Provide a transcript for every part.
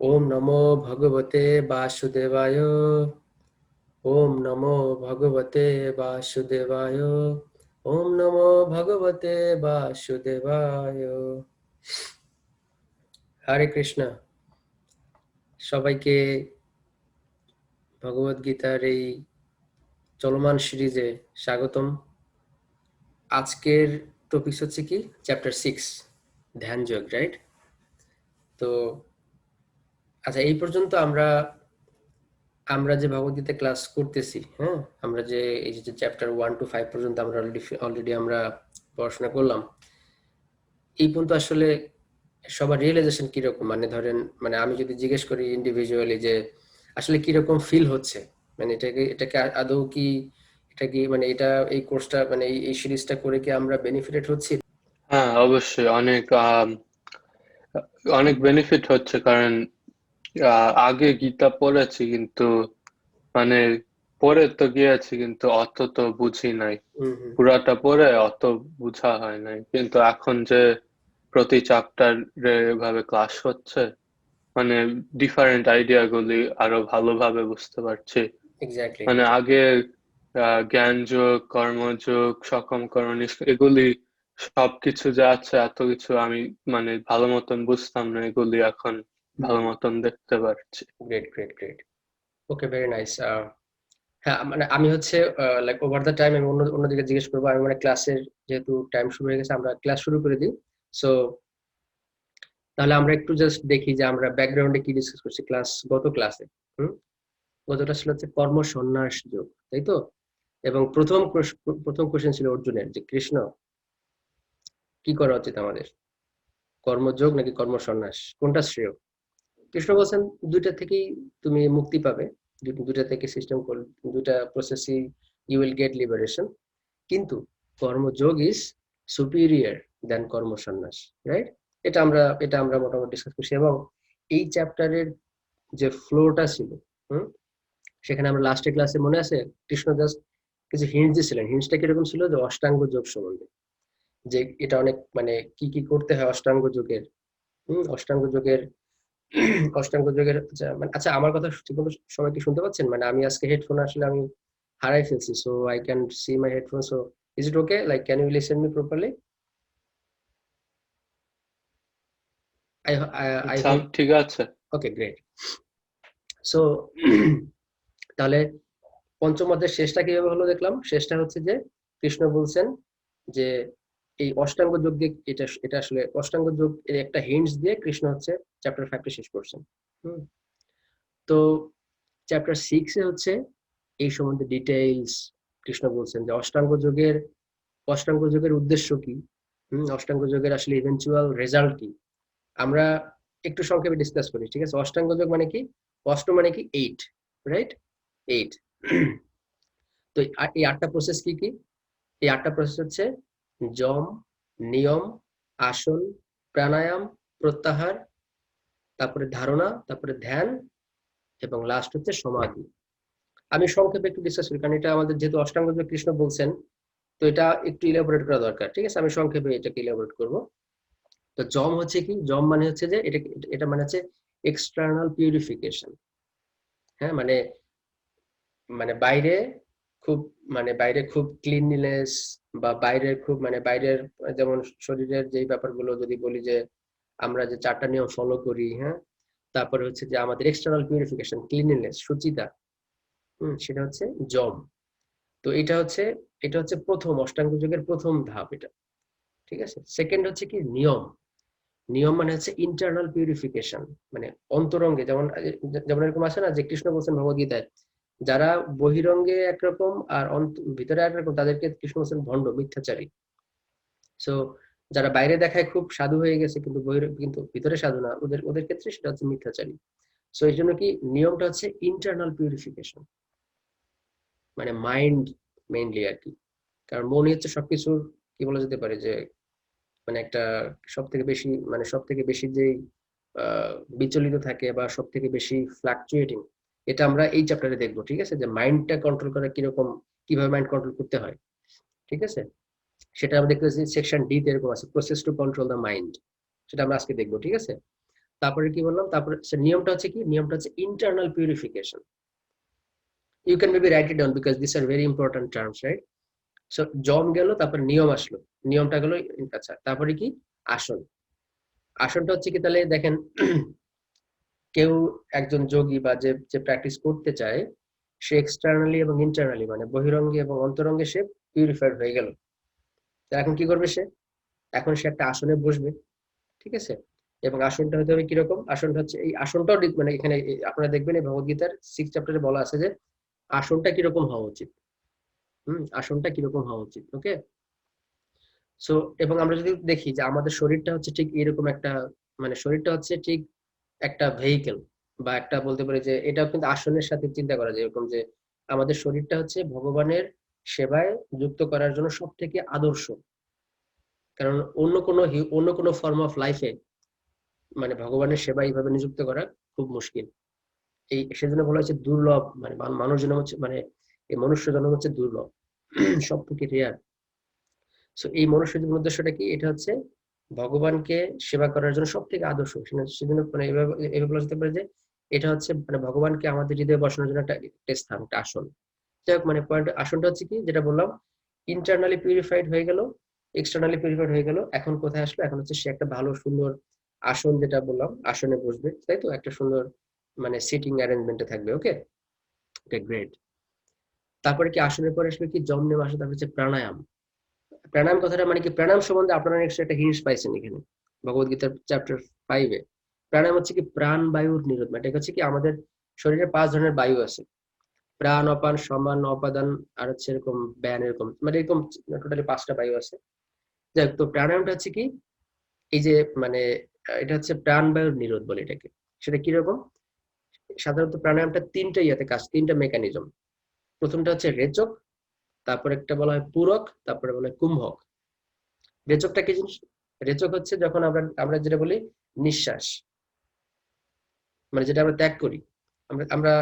ওম নমো ভগবতে বাসুদেবায়। ওম নমো ভগবতে বাসুদেবায়। ওম নমো ভগবতে বাসুদেবায়। হরে কৃষ্ণ। সবাইকে ভগবদ গীতার এই চলমান সিরিজে স্বাগতম। আজকের টপিক হচ্ছে কি চ্যাপ্টার 6 ধ্যান যোগ, রাইট? তো আচ্ছা, এই পর্যন্ত আমরা আমরা যে ভগবদ্গীতা ক্লাস করতেছি, হ্যাঁ, আমরা যে এই যে চ্যাপ্টার 1 to 5 পর্যন্ত আমরা অলরেডি আমরা পড়াশোনা করলাম। এই পর্যন্ত আসলে সবার রিয়েলাইজেশন কিরকম, মানে ধরেন, মানে আমি যদি জিজ্ঞেস করি ইন্ডিভিজুয়ালি যে আসলে কিরকম ফিল হচ্ছে, মানে এটাকে আদৌ কি, এটা কি, মানে এটা এই কোর্সটা, মানে এই সিরিজটা করে কি আমরা বেনিফিটেড হচ্ছি? হ্যাঁ, অবশ্যই অনেক বেনিফিট হচ্ছে, কারণ আগে গীতা পড়েছি কিন্তু মানে পড়ে তো গিয়েছি কিন্তু অত তো বুঝি নাই। হুম, হুম। পুরাটা পড়ে অত বুঝা হয় নাই, কিন্তু এখন যে প্রতি চ্যাপ্টারে এভাবে ক্লাস হচ্ছে, মানে ডিফারেন্ট আইডিয়া গুলি আরো ভালোভাবে বুঝতে পারছি। এক্স্যাক্টলি। মানে আগে জ্ঞানযোগ, কর্মযোগ, সক্ষম কর্ম এগুলি সবকিছু যা আছে এত কিছু আমি মানে ভালো মতন বুঝতাম না, এগুলি এখন ভালো মতন দেখতে পারছি। Great, great, great. Okay, very nice. হ্যাঁ, মানে আমি হচ্ছে লাইক ওভার দ্য টাইম আমি অন্যদিকে জিজ্ঞেস করবো। আমি মানে ক্লাসের যেহেতু টাইম শুরু হয়ে গেছে, আমরা ক্লাস শুরু করে দিই। সো তাহলে আমরা একটু জাস্ট দেখি যে আমরা ব্যাকগ্রাউন্ডে কি ডিসকাস করছি গত ক্লাসে। হুম। গতটা ছিল হচ্ছে কর্ম সন্ন্যাস যোগ, তাই তো? এবং প্রথম কোশ্চেন ছিল অর্জুনের, যে কৃষ্ণ, কি করা উচিত আমাদের, কর্মযোগ নাকি কর্ম সন্ন্যাস, কোনটা শ্রেয়? কৃষ্ণ বলছেন দুইটা থেকেই তুমি মুক্তি পাবে, দুইটা থেকে সিস্টেম করলে, দুইটা প্রসেসই ইউ উইল গেট লিবারেশন। কিন্তু কর্মযোগ ইজ সুপিরিয়র দেন কর্ম সন্ন্যাস, রাইট? এটা আমরা মোটামুটি ডিসকাস করছি। এবং এই চ্যাপ্টারের যে ফ্লোটা ছিল, হুম, সেখানে আমরা লাস্টের ক্লাসে মনে আছে কৃষ্ণ জাস্ট কিছু হিন্টস দিয়েছিলেন। হিন্টসটা কিরকম ছিল, যে অষ্টাঙ্গ যোগ সম্বন্ধে, যে এটা অনেক, মানে কি কি করতে হয় অষ্টাঙ্গ যোগের। অষ্টাঙ্গ যোগের অষ্টাঙ্গ যোগের, আচ্ছা মানে, আচ্ছা আমার কথা ঠিকমতো সবাই কি শুনতে পাচ্ছেন? মানে আমি আজকে হেডফোন আসলে আমি হারাই ফেলছি, so I can see my headphone. So is it okay, like can you listen me properly? I I আচ্ছা, হোপ। ঠিক আছে। ওকে, গ্রেট। সো তাহলে পঞ্চম অধ্যায়ের শেষটা কিভাবে হলো দেখলাম। শেষটা হচ্ছে যে কৃষ্ণ বলছেন যে এই অষ্টাঙ্গ যোগ দিয়ে, এটা এটা আসলে অষ্টাঙ্গ যোগ এর একটা হিন্টস দিয়ে কৃষ্ণ হচ্ছে চ্যাপ্টার 5 শেষ করছেন। হুম। তো চ্যাপ্টার 6 এ হচ্ছে এই সম্বন্ধে ডিটেইলস কৃষ্ণ বলছেন যে অষ্টাঙ্গ যোগের উদ্দেশ্য কি, অষ্টাঙ্গ যোগের আসলে ইভেন্চুয়াল রেজাল্ট কি। আমরা একটু সংক্ষেপে ডিসকাস করি, ঠিক আছে? অষ্টাঙ্গ যোগ মানে কি? অষ্ট মানে কি? 8, রাইট? 8। তো এই 8টা প্রসেস কি কি? এই 8টা প্রসেস হচ্ছে যম, নিয়ম, আসন, প্রাণায়াম, প্রত্যাহার, তারপরে ধারণা, তারপরে ধ্যান, এবং লাস্ট হচ্ছে সমাধি। আমি সংক্ষেপে একটু ডিসকাস করি, কারণ এটা আমাদের যেহেতু অষ্টাঙ্গ যোগ কৃষ্ণ বলছেন, তো এটা একটু ইলাবোরেট করা দরকার, ঠিক আছে? আমি সংক্ষেপে এটাকে ইলাবোরেট করব। তো জম হচ্ছে কি? জম মানে হচ্ছে যে এটা এটা মানে হচ্ছে এক্সটার্নাল পিউরিফিকেশন। হ্যাঁ, মানে মানে বাইরে খুব, মানে বাইরে খুব ক্লিনলিনেস, বা বাইরের খুব, মানে বাইরের, যেমন শরীরের যেই ব্যাপারগুলো যদি বলি, যে আমরা যে 4টা নিয়ম ফলো করি, হ্যাঁ, তারপরে হচ্ছে যে আমাদের এক্সটার্নাল পিউরিফিকেশন, ক্লিনলিনেস, শুচিতা, সেটা হচ্ছে জম। তো এটা হচ্ছে প্রথম অষ্টাঙ্গ যোগের প্রথম ধাপ এটা, ঠিক আছে? সেকেন্ড হচ্ছে কি নিয়ম। নিয়ম মানে হচ্ছে ইন্টারনাল পিউরিফিকেশন, মানে অন্তরঙ্গে, যেমন যেমন এরকম আছে না যে কৃষ্ণ বলছেন ভগবদ্গীতায়, যারা বহিরঙ্গে একরকম আর ভিতরে একরকম, তাদেরকে কৃষ্ণ বলছেন ভণ্ড, মিথ্যাচারী। সো যারা বাইরে দেখায় খুব সাধু হয়ে গেছে, কিন্তু কিন্তু ভিতরে সাধু না, ওদের ওদের ক্ষেত্রে সেটা হচ্ছে মিথ্যাচারী। সো এই জন্য কি নিয়মটা হচ্ছে ইন্টারনাল পিউরিফিকেশন, মানে মাইন্ড মেইনলি আর কি। কারণ মনই হচ্ছে সবকিছুর, কি বলা যেতে পারে যে, মানে একটা সব থেকে বেশি যে বিচলিত থাকে, বা সব থেকে বেশি ফ্লাকচুয়েটিং, এটা আমরা এই চ্যাপ্টারে দেখবো, ঠিক আছে? যে মাইন্ডটা কন্ট্রোল করা কিরকম, কিভাবে মাইন্ড কন্ট্রোল করতে হয়, ঠিক আছে? সেটা আমরা দেখতেছি সেকশন ডি তে এরকম আছে, process to control the mind. সেটা আমরা আজকে দেখবো, ঠিক আছে? তারপরে কি বললাম, তারপরে নিয়মটা হচ্ছে কি, নিয়মটা হচ্ছে internal purification. You can maybe write it down because this are very important terms, right? So জম গেল, তারপর নিয়ম আসলো, নিয়মটা গেল। আচ্ছা, তারপরে কি আসন। আসনটা হচ্ছে কি, তাহলে দেখেন কেউ একজন যোগী বা যে যে প্র্যাকটিস করতে চায়, সে এক্সটার্নালি এবং ইন্টারনালি মানে বহিরঙ্গে এবং অন্তরঙ্গে সে পিউরিফাইড হয়ে গেল। তো এখন কি করবে সে? এখন সে একটা আসনে বসবে, ঠিক আছে? এবং আসনটা হতে হবে কিরকম? আসনটা হচ্ছে এই আসনটাও মানে এখানে আপনারা দেখবেন এই ভগবদ্গীতার 6 চ্যাপ্টারে বলা আছে যে আসনটা কিরকম হওয়া উচিত। আসনটা কিরকম হওয়া উচিত, ওকে? সো এবং আমরা যদি দেখি যে আমাদের শরীরটা হচ্ছে ঠিক এরকম একটা, মানে শরীরটা হচ্ছে ঠিক একটা ভেহিকেল, বা একটা বলতে পারি যে এটাও কিন্তু আসনের সাথে চিন্তা করা যায় এরকম যে আমাদের শরীরটা হচ্ছে ভগবানের সেবায় যুক্ত করার জন্য সব থেকে আদর্শ। কারণ অন্য কোনো ফর্ম অফ লাইফে মানে ভগবানের সেবা এইভাবে নিযুক্ত করা খুব মুশকিল। এই সেজন্য বলা হচ্ছে দুর্লভ, মানে মানুষ জন্ম হচ্ছে মানে এই মনুষ্য জন্ম হচ্ছে দুর্লভ, সব থেকে রেয়ার। সো এই মনুষ্য জীবনের উদ্দেশ্যটা কি? এটা হচ্ছে ভগবানকে সেবা করার জন্য সব থেকে আদর্শ। সেজন্য মানে এভাবে বলা যেতে পারে যে এটা হচ্ছে মানে ভগবানকে আমাদের হৃদয়ে বসানোর জন্য একটা স্থান, একটা আসন। যাই হোক, মানে পয়েন্ট, আসনটা হচ্ছে কি যেটা বললাম, ইন্টারনালি পিউরিফাইড হয়ে গেল, এক্সটার্নালি পিউরিফাইড হয়ে গেল। এখন কোথায় আসলো? এখন হচ্ছে সে একটা ভালো সুন্দর আসন, যেটা বললাম আসনে বসবে, তাই তো? একটা সুন্দর মানে সিটিং অ্যারেঞ্জমেন্টে থাকবে, ওকে? ওকে, গ্রেট। তারপরে কি আসনের পরে আসবে কি জম নেমে আসে, তারপরে হচ্ছে প্রাণায়াম। প্রাণায়াম কথাটা মানে কি? প্রাণায়াম সম্বন্ধে আপনারা নিশ্চয়ই একটা হিন্টস পাইছেন এখানে ভগবত গীতার চ্যাপ্টার 5-এ। প্রাণায়াম হচ্ছে কি প্রাণ বায়ুর নিরোধ, মানে এটা হচ্ছে কি আমাদের শরীরে 5 ধরনের বায়ু আছে: প্রাণ, অপান, সমান, অপাদান, আর হচ্ছে এরকম ব্যান, এরকম মানে এরকম টোটালি 5টা বায়ু আছে। যাই হোক, তো প্রাণায়ামটা হচ্ছে কি এই যে মানে এটা হচ্ছে প্রাণ বায়ুর নিরোধ বলে এটাকে। সেটা কিরকম? সাধারণত প্রাণায়ামটা 3টা ইয়াতে কাজ, 3টা মেকানিজম। প্রথমটা হচ্ছে রেচক, তারপর একটা বলা হয় পূরক, তারপরে বলা হয় কুম্ভক। রেচকটা কি জিনিস? রেচক হচ্ছে যখন আমরা আমরা যেটা বলি নিঃশ্বাস, মানে যেটা আমরা ত্যাগ করি, আমরা আমরা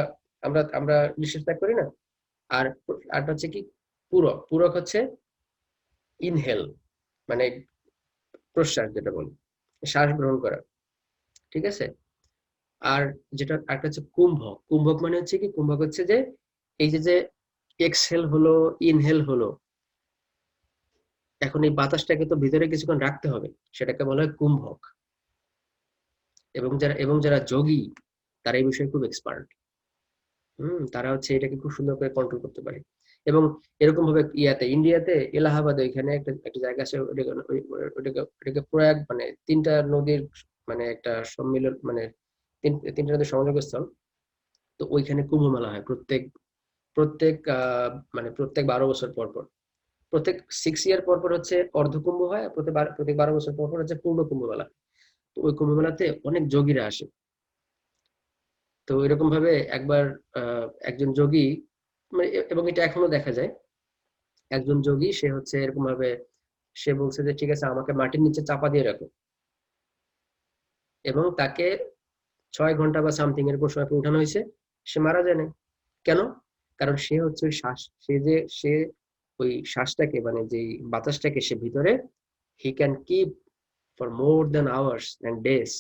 আমরা আমরা নিঃশ্বাস ত্যাগ করি না। আর আরটা হচ্ছে কি পূরক। পূরক হচ্ছে ইনহেল, মানে প্রশ্বাস যেটা বলি, শ্বাস গ্রহণ করা, ঠিক আছে? আর যেটা আরেকটা হচ্ছে কুম্ভক। কুম্ভক মানে হচ্ছে কি, কুম্ভক হচ্ছে যে এই যে যে এক্সহেল হলো, ইনহেল হলো, এখন এই বাতাসটাকে তো ভিতরে কিছুক্ষণ রাখতে হবে, সেটাকে বলা হয় কুম্ভক। এবং যারা যোগী তারা এই বিষয়ে খুব এক্সপার্ট। তারা হচ্ছে এটাকে খুব সুন্দর করে কন্ট্রোল করতে পারে। এবং এরকম ভাবে ইন্ডিয়াতে এলাহাবাদে এখানে একটা একটা জায়গা আছে, ওটাকে প্রয়াগ মানে 3টা নদীর মানে একটা সম্মিলন, মানে 3টা নদীর সংযোগ স্থল। তো ওইখানে কুম্ভ মেলা হয় প্রত্যেক প্রত্যেক মানে প্রত্যেক 12 বছর পর পর। প্রত্যেক 6 ইয়ার পর পর হচ্ছে অর্ধকুম্ভ হয়, আর প্রত্যেক 12 বছর পর পর হচ্ছে পূর্ণ কুম্ভ মেলা। তো ওই কুম্ভ মেলাতে অনেক যোগীরা আসে। তো এরকম ভাবে একবার একজন যোগী মানে এবং এটা এখনো দেখা যায়, একজন যোগী সে হচ্ছে এরকম ভাবে সে বলছে যে ঠিক আছে আমাকে মাটির নিচে চাপা দিয়ে রাখো, এবং তাকে 6 ঘন্টা বা সামথিং এরকম সময় উঠানো হয়েছে, সে মারা যায় না। কেন? কারণ সে হচ্ছে ওই শ্বাস, সে ওই শ্বাসটাকে মানে যে বাতাসটাকে সে ভিতরে he can keep for more then hours and days.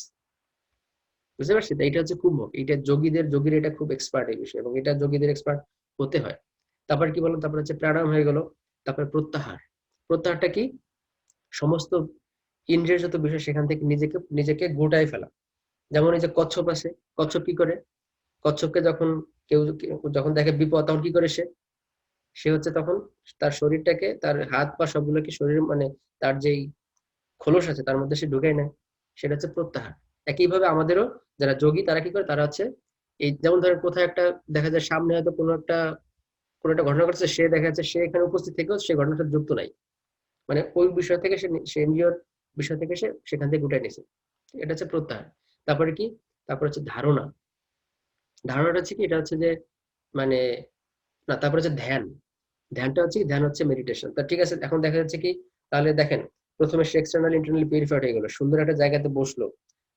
বুঝতে পারছি? এটা হচ্ছে কুম্ভ, এটা যোগীরা এটা খুব এক্সপার্ট এই বিষয়ে, এবং এটা যোগীদের এক্সপার্ট হতে হয়। তারপর কি বললাম, তারপর হচ্ছে প্রাণায়াম হয়ে গেল। তারপরে প্রত্যাহার। প্রত্যাহারটা কি? সমস্ত ইন্দ্রিয়ের যত বিষয় সেখান থেকে নিজেকে নিজেকে গোটায় ফেলা। যেমন এই যে কচ্ছপ আছে, কচ্ছপ কি করে? কচ্ছপকে যখন কেউ যখন দেখে বিপদ, তখন কি করে সে? সে হচ্ছে তখন তার শরীরটাকে, তার হাত পা সবগুলোকে শরীর মানে তার যেই খোলস আছে তার মধ্যে সে ঢুকায় নেয়। সেটা হচ্ছে প্রত্যাহার। একইভাবে আমাদেরও যারা যোগী তারা কি করে? তারা হচ্ছে এই যেমন ধরেন কোথায় একটা দেখা যায় সামনে হয়তো কোনো একটা ঘটনা ঘটছে, সে দেখা যাচ্ছে সে এখানে উপস্থিত থেকেও সে ঘটনাটা যুক্ত নাই, মানে ওই বিষয় থেকে সে নিজের বিষয় থেকে সে সেখান থেকে গুটাই নিছে। এটা হচ্ছে প্রত্যাহার। তারপরে কি? তারপর হচ্ছে ধারণা। ধারণাটা হচ্ছে কি, এটা হচ্ছে যে মানে না, তারপরে হচ্ছে ধ্যান। ধ্যানটা হচ্ছে কি? ধ্যান হচ্ছে মেডিটেশন। তা ঠিক আছে, এখন দেখা যাচ্ছে কি, তাহলে দেখেন প্রথমে সে এক্সটার্নাল ইন্টারনালি পিউরিফাইড হয়ে গেল, সুন্দর একটা জায়গাতে বসলো,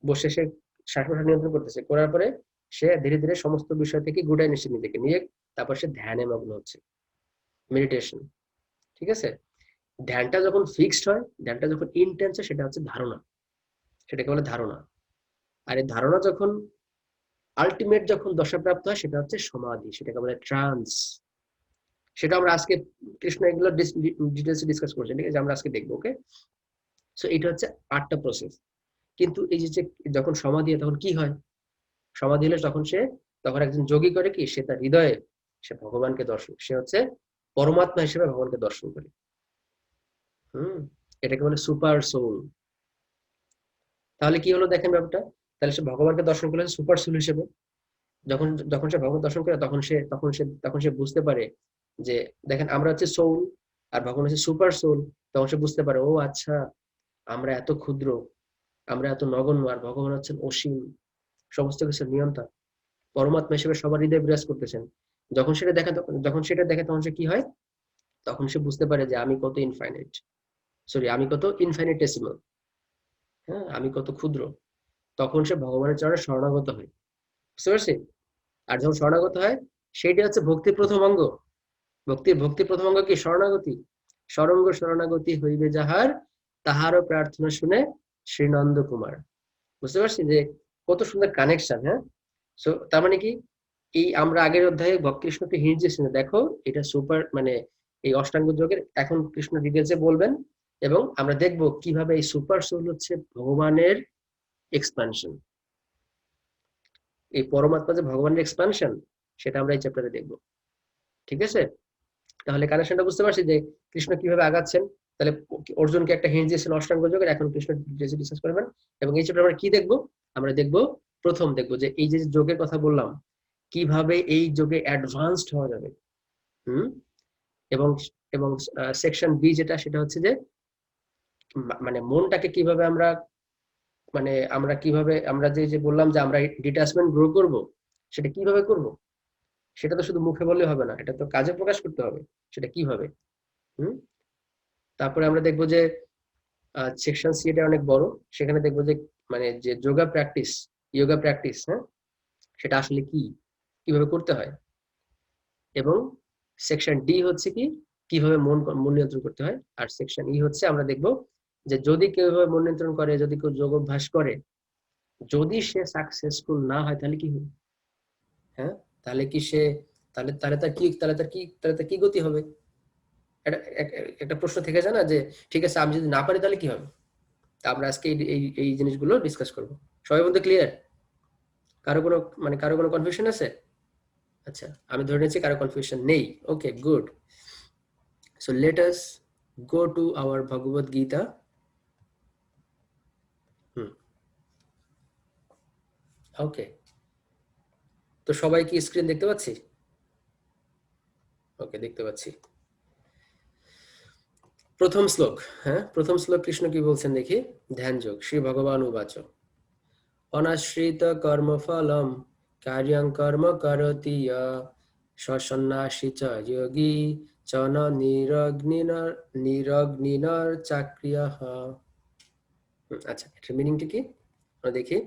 বসে সে শ্বাস প্রশ্বাস নিয়ন্ত্রণ করতেছে, করার পরে সে ধীরে ধীরে সমস্ত বিষয় থেকে গুটাই নিচ্ছে নিজেকে নিয়ে, তারপর সে ধ্যানে মগ্ন হচ্ছে, মেডিটেশন, ঠিক আছে? ধ্যানটা যখন ফিক্সড হয়, ধ্যানটা যখন ইন্টেন্স হয়, সেটা হচ্ছে ধারণা, সেটাকে বলে ধারণা। আর এই ধারণা যখন আলটিমেট যখন দশাপ্রাপ্ত হয় সেটা হচ্ছে সমাধি, সেটাকে বলে ট্রান্স। সেটা আমরা আজকে কৃষ্ণ এগুলো ডিটেলসে ডিসকাস করছি, ঠিক আছে, আমরা আজকে দেখবো। ওকে, সো এটা হচ্ছে 8টা প্রসেস। কিন্তু এই যে যখন সমাধি হয় তখন কি হয়? সমাধি হলে তখন একজন যোগী করে কি, সে তার হৃদয়ে সে ভগবানকে দর্শন, সে হচ্ছে পরমাত্মা হিসেবে ভগবানকে দর্শন করে। এটাকে বলে সুপার সোল। তাহলে কি হলো দেখেন ব্যাপারটা, তাহলে সে ভগবানকে দর্শন করলে সুপার সোল হিসেবে। যখন যখন সে ভগবান দর্শন করে তখন সে বুঝতে পারে যে, দেখেন আমরা হচ্ছে সোল আর ভগবান হচ্ছে সুপার সোল। তখন সে বুঝতে পারে, ও আচ্ছা, আমরা এত ক্ষুদ্র, আমরা এত নগণ্য, আর ভগবান হচ্ছেন অসীম, সমস্ত কিছুর নিয়ন্তা, পরমাত্মা হিসেবে সবার হৃদয়ে বিরাজ করতেছেন। যখন সেটা দেখে তখন সে কি হয়, তখন সে বুঝতে পারে যে আমি কত ইনফাইনাইট, আমি কত ইনফাইনিটেসিমাল, হ্যাঁ, আমি কত ক্ষুদ্র। তখন সে ভগবানের চরণে শরণাগত হয়, বুঝতে পারছি? আর যখন শরণাগত হয়, সেইটা হচ্ছে ভক্তির প্রথম অঙ্গ। ভক্তির প্রথম অঙ্গ কি? শরণাগতি। সরঙ্গ শরণাগতি হইবে যাহার, তাহারও প্রার্থনা শুনে শ্রীনন্দ কুমার। বুঝতে পারছি যে কত সুন্দর কানেকশন, হ্যাঁ। সো তার মানে কি, এই আমরা আগের অধ্যায়ে কৃষ্ণকে হিন্ট দিয়েছি, দেখো এটা সুপার, মানে এই অষ্টাঙ্গ যোগের এখন কৃষ্ণ ডিটেলসে বলবেন, এবং আমরা দেখব কিভাবে এই সুপার সোল হচ্ছে ভগবানের এক্সপানশন, এই পরমাত্মা যে ভগবানের এক্সপানশন, সেটা আমরা এই চ্যাপ্টারে দেখব, ঠিক আছে? তাহলে কানেকশনটা বুঝতে পারছি যে কৃষ্ণ কিভাবে আগাচ্ছেন। তাহলে অর্জুনকে একটা হিন্ট দিয়েছেন অষ্টাঙ্গ যোগের, এখন কৃষ্ণ ডিসকাস করবেন। এবং এই চ্যাপ্টারে আমরা কি দেখব? আমরা প্রথম দেখব যে এই যে যোগের কথা বললাম, কিভাবে এই যোগে অ্যাডভান্সড হওয়া যাবে। এবং এবং সেকশন বি যেটা, সেটা হচ্ছে যে মানে মনটাকে কিভাবে আমরা, মানে আমরা যে বললাম যে আমরা ডিটাচমেন্ট গ্রো করব, সেটা কিভাবে করব? সেটা তো শুধু মুখে বললে হবে না, এটা তো কাজে প্রকাশ করতে হবে। সেটা কিভাবে? হুম তারপরে আমরা দেখবো যে সেকশন সি এটা অনেক বড়, সেখানে দেখবো যে মানে যে যোগা প্র্যাকটিস, হ্যাঁ, সেটা আসলে কি, কিভাবে করতে হয়। এবং সেকশন ডি হচ্ছে কি, কিভাবে মন নিয়ন্ত্রণ করতে হয়। আর সেকশন ই হচ্ছে আমরা দেখবো যে যদি কেউ মন নিয়ন্ত্রণ করে, যদি কেউ যোগ অভ্যাস করে, যদি সে সাকসেসফুল না হয় তাহলে কি হবে? হ্যাঁ, তাহলে কি সে, তাহলে তার কি গতি হবে? একটা প্রশ্ন থেকে যায় না যে, ঠিক আছে আমি যদি না পারি তাহলে কি হবে? তা আমরা আজকে এই জিনিসগুলো ডিসকাস করব। সবাই বলতে ক্লিয়ার? কারো কোনো কনফিউশন আছে? আচ্ছা, আমি ধরে নিচ্ছি কারো কনফিউশন নেই। Okay, good. So let us go to our Bhagavad Gita. Okay, তো সবাই কি স্ক্রিন দেখতে পাচ্ছি? ওকে, দেখতে পাচ্ছি। প্রথম শ্লোক, হ্যাঁ, প্রথম শ্লোক কৃষ্ণ কি বলছেন দেখি। ধ্যান যোগ। শ্রী ভগবান উবাচ অনাশ্রিত কর্মফলম কার্যং কর্ম করতি সন্ন্যাসী চ যোগী চ ন নিরগ্নিনর চাক্রিয়ঃ। আচ্ছা, এটার মিনিংটা কি আমরা দেখি।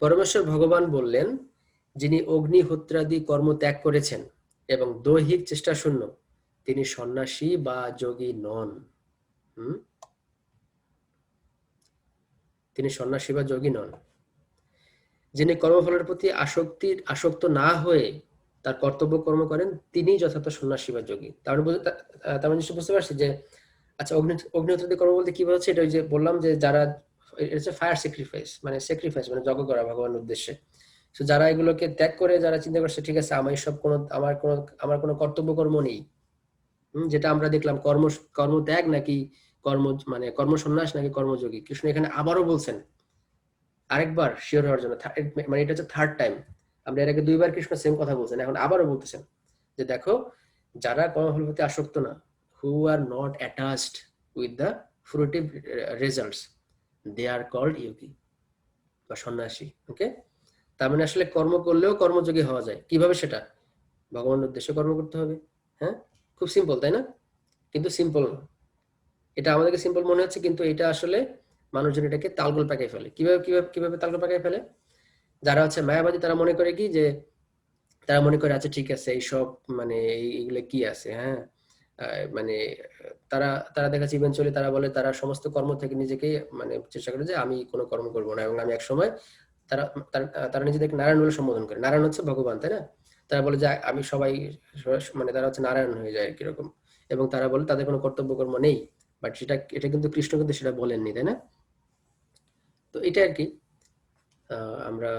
পরমেশ্বর ভগবান বললেন, যিনি অগ্নিহোত্রাদি কর্ম ত্যাগ করেছেন এবং দৈহিক চেষ্টা শূন্য, তিনি সন্ন্যাসী বা যোগী নন। তিনি সন্ন্যাসী বা যোগী নন। যিনি কর্মফলের প্রতি আসক্ত না হয়ে তার কর্তব্য কর্ম করেন, তিনি যথার্থ সন্ন্যাসী বা যোগী। তার মানে বুঝতে পারছি যে, আচ্ছা, অগ্নিহোত্রাদি কর্ম বলতে কি বোঝাচ্ছে? এটা ওই যে বললাম যে যারা ফায়ার স্যাক্রিফাইস, মানে যজ্ঞ করা ভগবানের উদ্দেশ্যে। তো যারা এগুলোকে ত্যাগ করে, যারা চিন্তা করছে ঠিক আছে আমার কোনো কর্তব্য কর্ম নেই, যেটা আমরা দেখলাম কর্ম ত্যাগ নাকি কর্ম সন্ন্যাস নাকি কর্মযোগী। কৃষ্ণ এখানে আবারও বলছেন, আরেকবার শিওর হওয়ার জন্য, মানে এটা হচ্ছে থার্ড টাইম। আমরা এর আগে 2বার কৃষ্ণ সেম কথা বলছেন, এখন আবারও বলতেছেন যে দেখো, যারা কর্মফলের প্রতি আসক্ত না, who are not attached with the fruitive results, they are called yogi বা সন্ন্যাসী। ওকে, তার মানে আসলে কর্ম করলেও কর্মযোগী হওয়া যায়। কিভাবে সেটা? ভগবানের উদ্দেশ্যে কর্ম করতে হবে। হ্যাঁ, খুব সিম্পল, তাই না? কিন্তু সিম্পল না। এটা আমাদেরকে সিম্পল মনে হচ্ছে, কিন্তু এটা আসলে মানুষজন এটাকে তালগোল পাকাই ফেলে। কিভাবে তালগোল পাকাই ফেলে? যারা হচ্ছে মায়াবাদী, তারা মনে করে কি যে, তারা মনে করে আচ্ছা ঠিক আছে, এইসব মানে এইগুলো কি আছে, হ্যাঁ, মানে তারা তারা দেখাচ্ছে ইভেনচুয়ালি তারা বলে তারা সমস্ত কর্ম থেকে নিজেকে মানে চেষ্টা করে যে আমি কোনো কর্ম করবো না, এবং আমি একসময় তারা তারা নিজেদেরকে নারায়ণ বলে সম্বোধন করে। নারায়ণ হচ্ছে ভগবান, তাই না? তারা বলে যে আমি সবাই, মানে তারা হচ্ছে নারায়ণ হয়ে যায় কিরকম, এবং তারা বলে তাদের কোনো কর্তব্য কর্ম নেই। বাট এটা কিন্তু কৃষ্ণ কিন্তু সেটা বলেননি, তাই না? তো এটা আর কি আমরা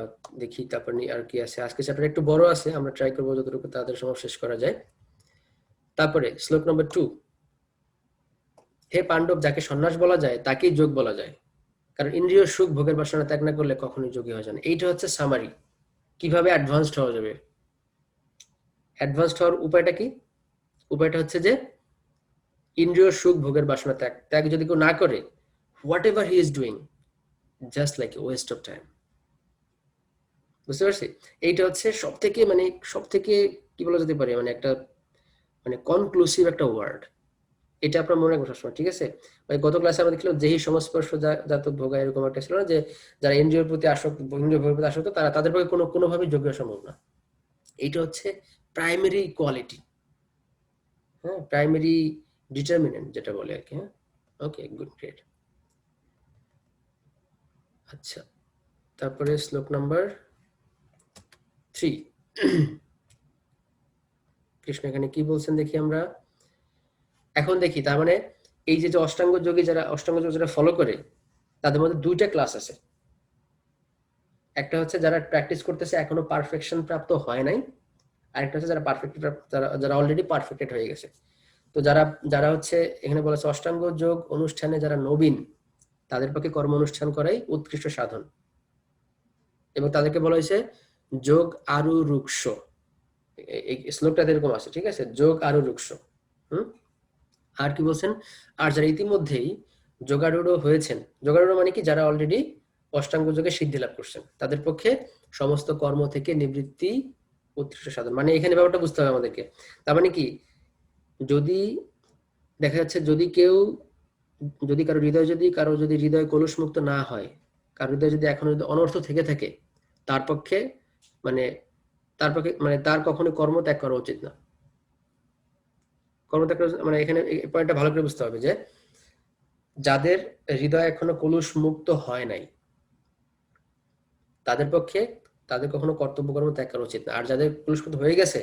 দেখি। তারপর আর কি আছে, আজকে চ্যাপ্টার একটু বড় আছে, আমরা ট্রাই করবো যতটুকু তাদের সময় শেষ করা যায়। তারপরে শ্লোক নম্বর 2, হে পাণ্ডব, যাকে সন্ন্যাস বলা যায় তাকেই যোগ বলা যায়, কারণ ইন্দ্রিয় সুখ ভোগের বাসনা ত্যাগ না করলে কখনোই যোগী হওয়া যায় না। এইটা হচ্ছে সামারি, কিভাবে অ্যাডভান্সড হওয়া যাবে। অ্যাডভান্সড হওয়ার উপায়টা কি? উপায়টা হচ্ছে যে ইন্দ্রিয় সুখ ভোগের বাসনা ত্যাগ যদি কেউ না করে, what ever he is doing just like a West of time. বুঝতে পারছি? এইটা হচ্ছে সব থেকে কি বলা যেতে পারে, মানে একটা মানে কনক্লুসিভ একটা ওয়ার্ড। এটা আপনার মনে রাখবেন সবসময়, ঠিক আছে? মানে গত ক্লাসে আমরা দেখলাম যেই সংস্পর্শ জাত ভোগা, এরকম একটা ছিল না, যে যারা ইন্দ্রিয়ের প্রতি আসক্ত, ইন্দ্রিয় ভোগের প্রতি আসক্ত, তাদের পক্ষে কোনোভাবে যোগ্য সম্ভব না। এইটা হচ্ছে প্রাইমারি কোয়ালিটি, হ্যাঁ, প্রাইমারি ডিটারমিনেন্ট যেটা বলে আর কি। হ্যাঁ, ওকে, গুড, গ্রেট। আচ্ছা, তারপরে শ্লোক নাম্বার 3, কৃষ্ণ এখানে কি বলছেন দেখি আমরা এখন। দেখি তার মানে এই যে অষ্টাঙ্গ যোগী যারা ফলো করে, তাদের মধ্যে দুইটা ক্লাস আছে। একটা হচ্ছে যারা প্র্যাকটিস করতেছে এখনো পারফেকশন প্রাপ্ত হয় নাই, আরেকটা হচ্ছে যারা যারা অলরেডি পারফেক্টেড হয়ে গেছে। তো যারা হচ্ছে এখানে বলেছে অষ্টাঙ্গ যোগ অনুষ্ঠানে যারা নবীন, তাদের পক্ষে কর্ম অনুষ্ঠান করাই উৎকৃষ্ট সাধন, এবং তাদেরকে বলা হয়েছে যোগ আরু রুক্ষ। এই শ্লোকটা এরকম আছে, ঠিক আছে? যোগ আরু রুক্ষ। আর কি বলছেন? আর যারা ইতিমধ্যেই যোগারূঢ় হয়েছেন, যোগারূঢ় মানে কি, যারা অলরেডি অষ্টাঙ্গ যোগে সিদ্ধি লাভ করছেন, তাদের পক্ষে সমস্ত কর্ম থেকে নিবৃত্তি উৎকৃষ্ট সাধন। মানে এখানে ব্যাপারটা বুঝতে হবে আমাদেরকে। তার মানে কি, যদি দেখা যাচ্ছে যদি কারো যদি হৃদয় কলুষ মুক্ত না হয়, কারো হৃদয় যদি এখনো যদি অনর্থ থেকে থাকে, তার পক্ষে মানে তার কখনো কর্ম ত্যাগ করা উচিত না। কর্মত্যাগ মানে এখানে এই পয়েন্টটা ভালো করে বুঝতে হবে যে যাদের হৃদয় এখনো কলুষ মুক্ত হয় নাই, তাদের পক্ষে তাদের কখনো কর্তব্য কর্ম ত্যাগ করা উচিত না। আর যাদের কলুষ মুক্ত হয়ে গেছে,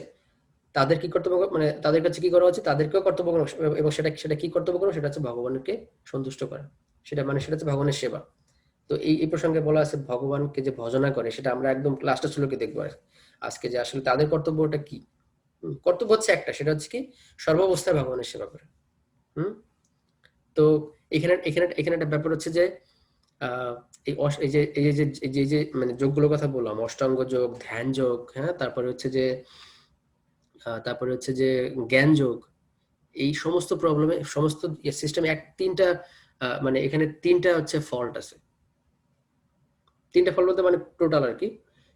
তাদের কি কর্তব্য, মানে তাদের কাছে কি করা উচিত? তাদেরকেও কর্তব্য কর্ম, এবং সেটা কি কর্তব্য কর্ম? সেটা হচ্ছে ভগবানকে সন্তুষ্ট করা। সেটা হচ্ছে ভগবানের সেবা। তো এই প্রসঙ্গে বলা আছে ভগবানকে যে ভজনা করে, সেটা আমরা একদম ক্লাসটা শ্লোকে দেখবো আজকে, যে আসলে তাদের কর্তব্যটা কি। কর্তব্য হচ্ছে একটা, সেটা হচ্ছে কি সর্বাবস্থায় ভগবানের সেবা করে। তো এখানে এখানে এখানে একটা ব্যাপার হচ্ছে যে এই যে মানে যোগগুলোর কথা বললাম, অষ্টাঙ্গ যোগ, ধ্যান যোগ, হ্যাঁ, তারপরে হচ্ছে যে জ্ঞান যোগ, এই সমস্ত প্রবলেমে, সমস্ত সিস্টেমে তিনটা মানে এখানে তিনটা হচ্ছে ফল্ট আছে। তিনটা ফল্ট বলতে মানে টোটাল আর কি।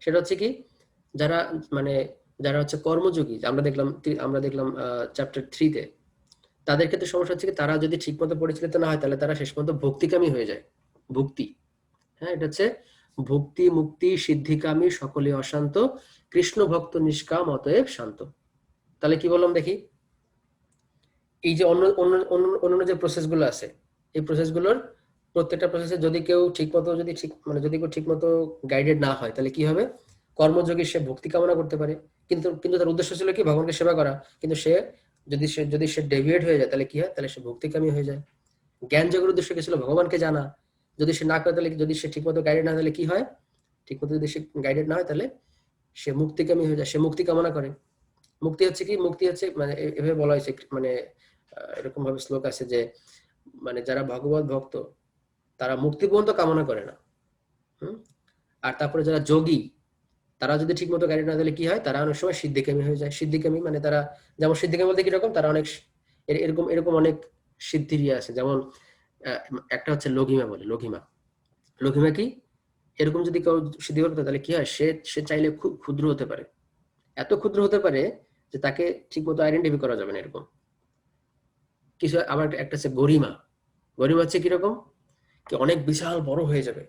সেটা হচ্ছে কি, যারা মানে যারা হচ্ছে কর্মযোগী, আমরা দেখলাম চ্যাপ্টার 3-তে, তাদের ক্ষেত্রে সমস্যা হচ্ছে কি, তারা যদি ঠিকমতো পরিচালিত না হয়, তাহলে তারা শেষ পর্যন্ত ভক্তিকামী হয়ে যায়। ভক্তি, হ্যাঁ, এটা হচ্ছে ভক্তি মুক্তি সিদ্ধিকামী সকলে অশান্ত, কৃষ্ণ ভক্ত নিষ্কাম অতএব শান্ত। তাহলে কি বললাম দেখি, এই যে অন্য যে প্রসেসগুলো আছে, এই প্রসেসগুলোর প্রত্যেকটা প্রসেসে যদি কেউ ঠিকমতো যদি কেউ ঠিকমতো গাইডেড না হয়, তাহলে কি হবে? কর্মযোগী সে ভক্তি কামনা করতে পারে, কিন্তু তার উদ্দেশ্য ছিল কি ভগবানকে সেবা করা, কিন্তু যদি সে ডেভিয়েট হয়ে যায়, তাহলে কি হয়? তাহলে সে ভক্তিকামী হয়ে যায়। জ্ঞান যোগের উদ্দেশ্য কি ছিল? ভগবানকে জানা। যদি সে না করে, তাহলে যদি সে ঠিকমতো গাইডেড না, তাহলে কি হয়? ঠিকমতো যদি সে গাইডেড না হয়, তাহলে সে মুক্তিকামী হয়ে যায়, সে মুক্তি কামনা করে। মুক্তি হচ্ছে কি? মুক্তি হচ্ছে মানে এভাবে বলা হয়েছে, মানে এরকম ভাবে শ্লোক আছে যে মানে যারা ভগবত ভক্ত, তারা মুক্তি পর্যন্ত কামনা করে না। আর তারপরে যারা যোগী, তারা যদি ঠিক মতো গাইড না, তাহলে কি হয়? তারা অনেক সময় সিদ্ধিকামী হয়ে যায়। সিদ্ধিকামী মানে তারা, যেমন সিদ্ধিকামী বলতে কিরকম, তারা অনেক এরকম অনেক সিদ্ধির আছে। যেমন একটা হচ্ছে লঘিমা বলে, লঘিমা কি? এরকম যদি কেউ সিদ্ধি করতে, তাহলে কি হয়? সে চাইলে খুব ক্ষুদ্র হতে পারে, এত ক্ষুদ্র হতে পারে যে তাকে ঠিক মতো আইডেন্টিফাই করা যাবে না, এরকম কিছু। আবার একটা হচ্ছে গরিমা হচ্ছে কিরকম, কি অনেক বিশাল বড় হয়ে যাবে,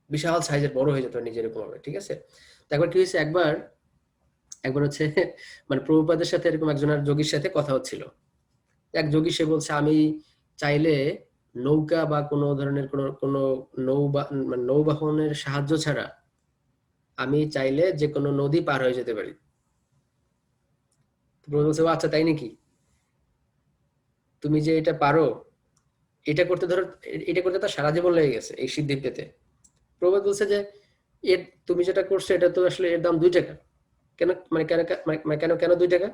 বিশাল সাইজের বড় হয়ে যেত নিজে, এরকম হবে, ঠিক আছে? তারপর কি হয়েছে, একবার হচ্ছে মানে প্রভুপাদের সাথে এরকম একজনের যোগীর সাথে কথা হচ্ছিল। এক যোগী, সে বলছে আমি চাইলে নৌকা বা কোনো ধরনের কোনো নৌবাহনের সাহায্য ছাড়া আমি চাইলে যে কোনো নদী পার হয়ে যেতে পারি। প্রভু বলছে, "ও আচ্ছা তাই নাকি? তুমি যে এটা পারো, এটা করতে ধরো, এটা করতে তার সারা জীবন লেগে গেছে এই সিদ্ধি পেতে।" প্রভু বলছে যে, এর তুমি যেটা করছো এটা তো আসলে এর দাম 2 টাকা। কেন মানে কেন মানে কেন কেন 2 টাকা?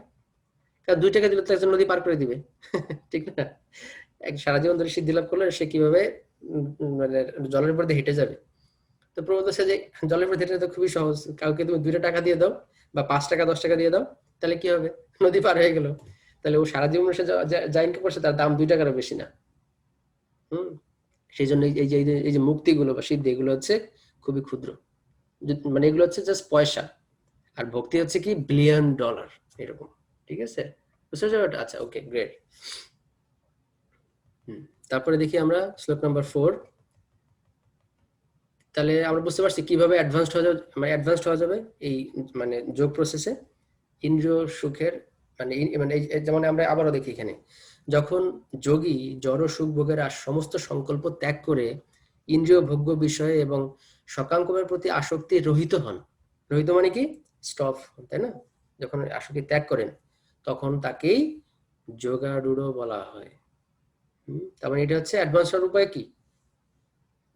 কারণ 2 টাকা দিলে তো একজন নদী পার করে দিবে। ঠিক না? এক সারা জীবন ধরে সিদ্ধি লাভ করলে সে কিভাবে মানে জলের উপর দিয়ে হেঁটে যাবে? তো প্রভু বলছে যে জলের উপর হেঁটে তো খুবই সহজ। কাউকে তুমি 2 টাকা দিয়ে দাও বা 5 টাকা 10 টাকা দিয়ে দাও, তাহলে কি হবে? নদী পার হয়ে গেল। তাহলে ও সারা জীবন সে যা ইনকাম করছে তার দাম 2 টাকারও বেশি না। হুম? সেইজন্য এই যে মুক্তিগুলো বা সিদ্ধি এগুলো হচ্ছে খুবই ক্ষুদ্র। মানে এগুলো হচ্ছে জাস্ট পয়সা। আর ভক্তি হচ্ছে কি বিলিয়ন ডলার এরকম। ঠিক আছে? বুঝতে পারছো ব্যাপারটা? আচ্ছা, ওকে, গ্রেট। তারপরে দেখি আমরা শ্লোক নাম্বার 4। তাহলে আমরা বুঝতে পারছি কিভাবে অ্যাডভান্সড হওয়া যাবে এই মানে যোগ প্রসেসে। ইন্দ্রিয় সুখের মানে মানে যেমন আমরা আবারও দেখি এখানে, যখন যোগী জড় সুখ ভোগের আর সমস্ত সংকল্প ত্যাগ করে ইন্দ্রিয় ভোগ্য বিষয়ে এবং সকাঙ্ক্ষের প্রতি আসক্তি রহিত হন। রহিত মানে কি? স্টপ, তাই না? যখন আসক্তি ত্যাগ করেন তখন তাকেই যোগারূঢ় বলা হয়। তার মানে এটা হচ্ছে অ্যাডভান্স হওয়ার উপায় কি?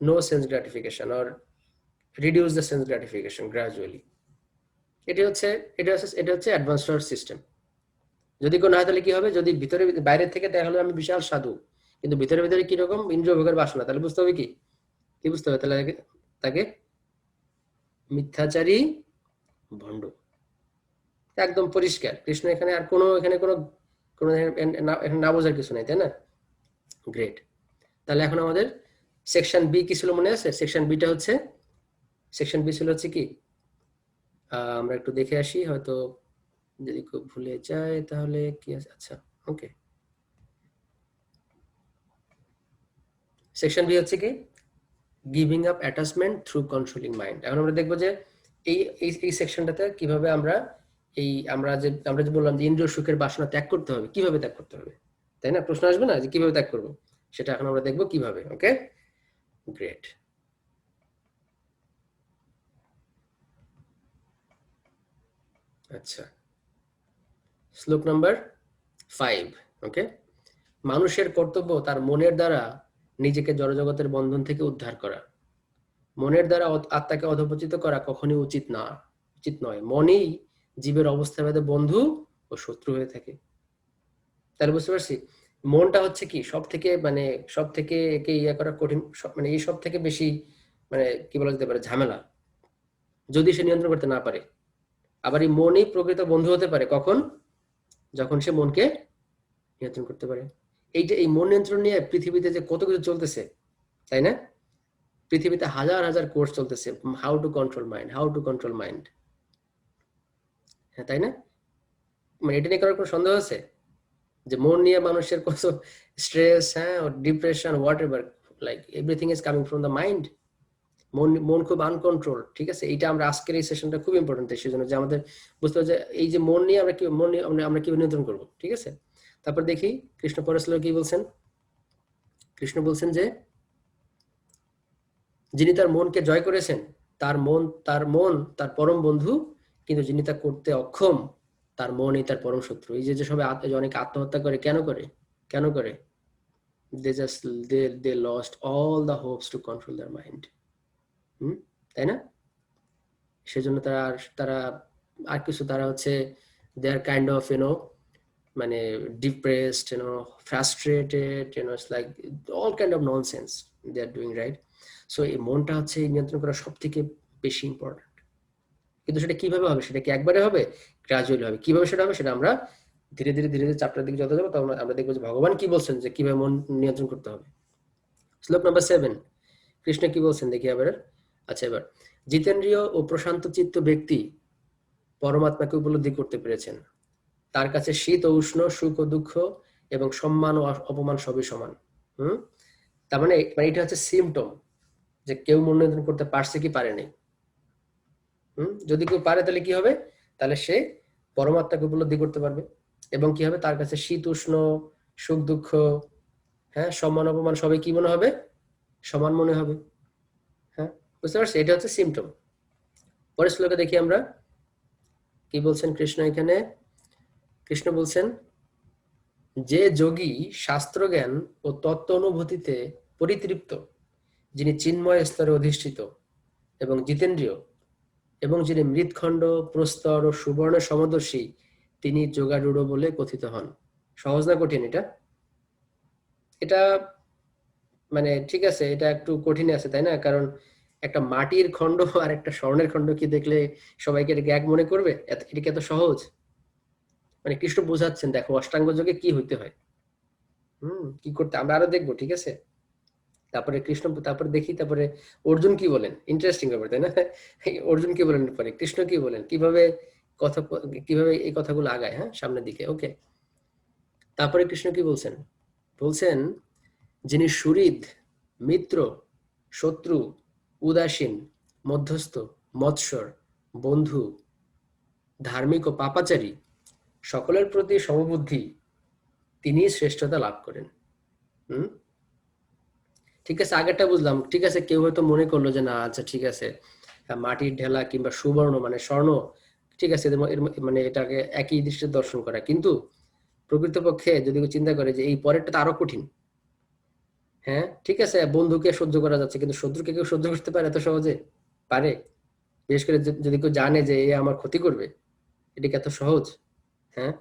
No sense gratification or reduce the sense gratification gradually. এটা হচ্ছে এটা হচ্ছে অ্যাডভান্স হওয়ার সিস্টেম। যদি কোনো হয় তাহলে কি হবে? যদি ভিতরে বাইরে থেকে দেখা হলো আমি বিশাল সাধু, কিন্তু ভিতরে ভিতরে কিরকম ইন্দ্রিয় ভোগের বাসনা, তাহলে বুঝতে হবে কি? কি বুঝতে হবে? তাহলে তাকে মিথ্যাচারী, ভণ্ড। একদম পরিষ্কার। কৃষ্ণ এখানে আর কোনো এখানে না বোঝার কিছু নাই, তাই না? গ্রেট। তাহলে এখন আমাদের সেকশন বি কি ছিল মনে আছে? সেকশন বিটা হচ্ছে, সেকশন বি ছিল হচ্ছে কি, আমরা একটু দেখে আসি, হয়তো যদি খুব ভুলে যায় তাহলে কি আছে। আচ্ছা, ওকে, সেকশন বি হচ্ছে কি, giving up attachment through controlling mind. এখন আমরা দেখবো যে এই এই সেকশনটাতে কিভাবে আমরা যে বললাম যে ইন্দ্রিয় সুখের বাসনা ত্যাগ করতে হবে, কিভাবে ত্যাগ করতে হবে, তাই না? প্রশ্ন আসবে না যে কিভাবে ত্যাগ করবো, সেটা এখন আমরা দেখবো কিভাবে। ওকে, গ্রেট। আচ্ছা, শ্লোক নাম্বার 5। ওকে, মানুষের কর্তব্য তার মনের দ্বারা নিজেকে জড়জগতের বন্ধন থেকে উদ্ধার করা। মনের দ্বারা আত্মাকে অধঃপতিত করা কখনই উচিত নয়। মনই জীবের অবস্থা ভেদে বন্ধু ও শত্রু হয়ে থাকে। তাহলে বুঝতে পারছি মনটা হচ্ছে কি সব থেকে একে ইয়ে করা কঠিন, মানে এই সব থেকে বেশি মানে কি বলা যেতে পারে ঝামেলা, যদি সে নিয়ন্ত্রণ করতে না পারে। আবার এই মনই প্রকৃত বন্ধু হতে পারে কখন? যখন সে মনকে নিয়ন্ত্রণ করতে পারে। এই মন নিয়ন্ত্রণ নিয়ে পৃথিবীতে যে কত কিছু চলতেছে, তাই না? পৃথিবীতে হাজার হাজার কোর্স চলতেছে, how to control mind, how to control mind. হ্যাঁ, তাই না? মানে এটা নিয়ে কারোর কোনো সন্দেহ আছে যে মন নিয়ে মানুষের কত স্ট্রেস, হ্যাঁ, depression, what ever, like everything is coming from the mind. মন খুব আনকন্ট্রোল। ঠিক আছে, এটা আমরা আজকের এই সেশনটা খুব ইম্পর্টেন্ট সেই জন্য যে আমাদের বুঝতে হবে যে এই যে মন নিয়ে আমরা কিভাবে নিয়ন্ত্রণ করবো। ঠিক আছে, তারপর দেখি কৃষ্ণ পরশ্লোক কি বলছেন। কৃষ্ণ বলছেন যে যিনি তার মনকে জয় করেছেন তার মন তার পরম বন্ধু, কিন্তু যিনি তা করতে অক্ষম তার মনই তার পরম শত্রু। এই যে সবাই অনেকে আত্মহত্যা করে, কেন করে? they lost all the hopes to control their mind. তাই না? সেজন্য তারা আর কিছু, তারা হচ্ছে they are kind of মানে depressed, frustrated, it's like all kind of nonsense they are doing, right? So এই মনটা হচ্ছে নিয়ন্ত্রণ করা সব থেকে বেশি ইম্পর্টেন্ট। কিন্তু সেটা কিভাবে হবে? সেটা কি একবারে হবে? গ্রাজুয়ালি হবে। কিভাবে সেটা হবে সেটা আমরা ধীরে ধীরে চ্যাপ্টার দিকে যত যাবো তখন আমরা দেখবো যে ভগবান কি বলছেন যে কিভাবে মন নিয়ন্ত্রণ করতে হবে। শ্লোক নাম্বার 7, কৃষ্ণ কি বলছেন দেখি এবার। আচ্ছা, এবার জিতেন্দ্রীয় ও প্রশান্ত চিত্ত ব্যক্তি পরমাত্মাকে উপলব্ধি করতে পেরেছেন। তার কাছে শীত ও উষ্ণ, সুখ ও দুঃখ এবং সম্মান ও অপমান সবই সমান। তার মানে এটা হচ্ছে সিমটম যে কেউ মন নিয়ন্ত্রণ করতে পারছে কি পারেনি। যদি কেউ পারে তাহলে কি হবে? তাহলে সে পরমাত্মাকে উপলব্ধি করতে পারবে এবং কি হবে? তার কাছে শীত উষ্ণ, সুখ দুঃখ, হ্যাঁ, সম্মান অপমান সবই কি মনে হবে? সমান মনে হবে। হ্যাঁ, বুঝতে পারছি, এটা হচ্ছে সিমটম। পরের শ্লোকে দেখি আমরা কি বলছেন কৃষ্ণ এখানে। কৃষ্ণ বলছেন, যে যোগী শাস্ত্রজ্ঞান ও তত্ত্ব অনুভূতিতে পরিতৃপ্ত, যিনি চিন্ময় স্তরে অধিষ্ঠিত এবং জিতেন্দ্রীয়, এবং যিনি মৃৎখণ্ড, প্রস্তর ও সুবর্ণ সমদর্শী, তিনি যোগারূঢ় বলে কথিত হন। সহজ না কঠিন এটা? এটা মানে ঠিক আছে, এটা একটু কঠিন আছে তাই না? কারণ একটা মাটির খণ্ড আর একটা স্বর্ণের খণ্ড কি দেখলে সবাইকে এটাকে এক মনে করবে? এটা কি এত সহজ? মানে কৃষ্ণ বোঝাচ্ছেন দেখো অষ্টাঙ্গ যোগে কি হইতে হয়, কি করতে, আমরা আরো দেখবো, ঠিক আছে? তারপরে কৃষ্ণ, তারপরে দেখি তারপরে অর্জুন কি বলেন। ইন্টারেস্টিং ব্যাপার তাই না? অর্জুন কি বলেন, পরে কৃষ্ণ কি বলেন, কিভাবে কথা, কিভাবে এই কথাগুলো আগায় হ্যাঁ সামনের দিকে। ওকে, তারপরে কৃষ্ণ কি বলছেন? বলছেন, যিনি সুহৃদ, মিত্র, শত্রু, উদাসীন, মধ্যস্থ, মৎসর, বন্ধু, ধার্মিক ও পাপাচারী, সকলের প্রতি সমবুদ্ধি, তিনি শ্রেষ্ঠতা লাভ করেন। হুম, ঠিক আছে, আগেরটা বুঝলাম, ঠিক আছে। কেউ হয়তো মনে করলো যে না আচ্ছা ঠিক আছে, মাটির ঢেলা কিংবা সুবর্ণ মানে স্বর্ণ, ঠিক আছে, মানে এটাকে একই দৃষ্টিতে দর্শন করা, কিন্তু প্রকৃতপক্ষে যদি কেউ চিন্তা করে যে এই পরেরটা তো আরো কঠিন। হ্যাঁ ঠিক আছে, বন্ধুকে সহ্য করা যাচ্ছে, কিন্তু শত্রুকে কেউ সহ্য করতে পারে এত সহজে? পারে? বিশেষ করে যদি কেউ জানে যে এ আমার ক্ষতি করবে, এটা কি এত সহজ? হ্যাঁ,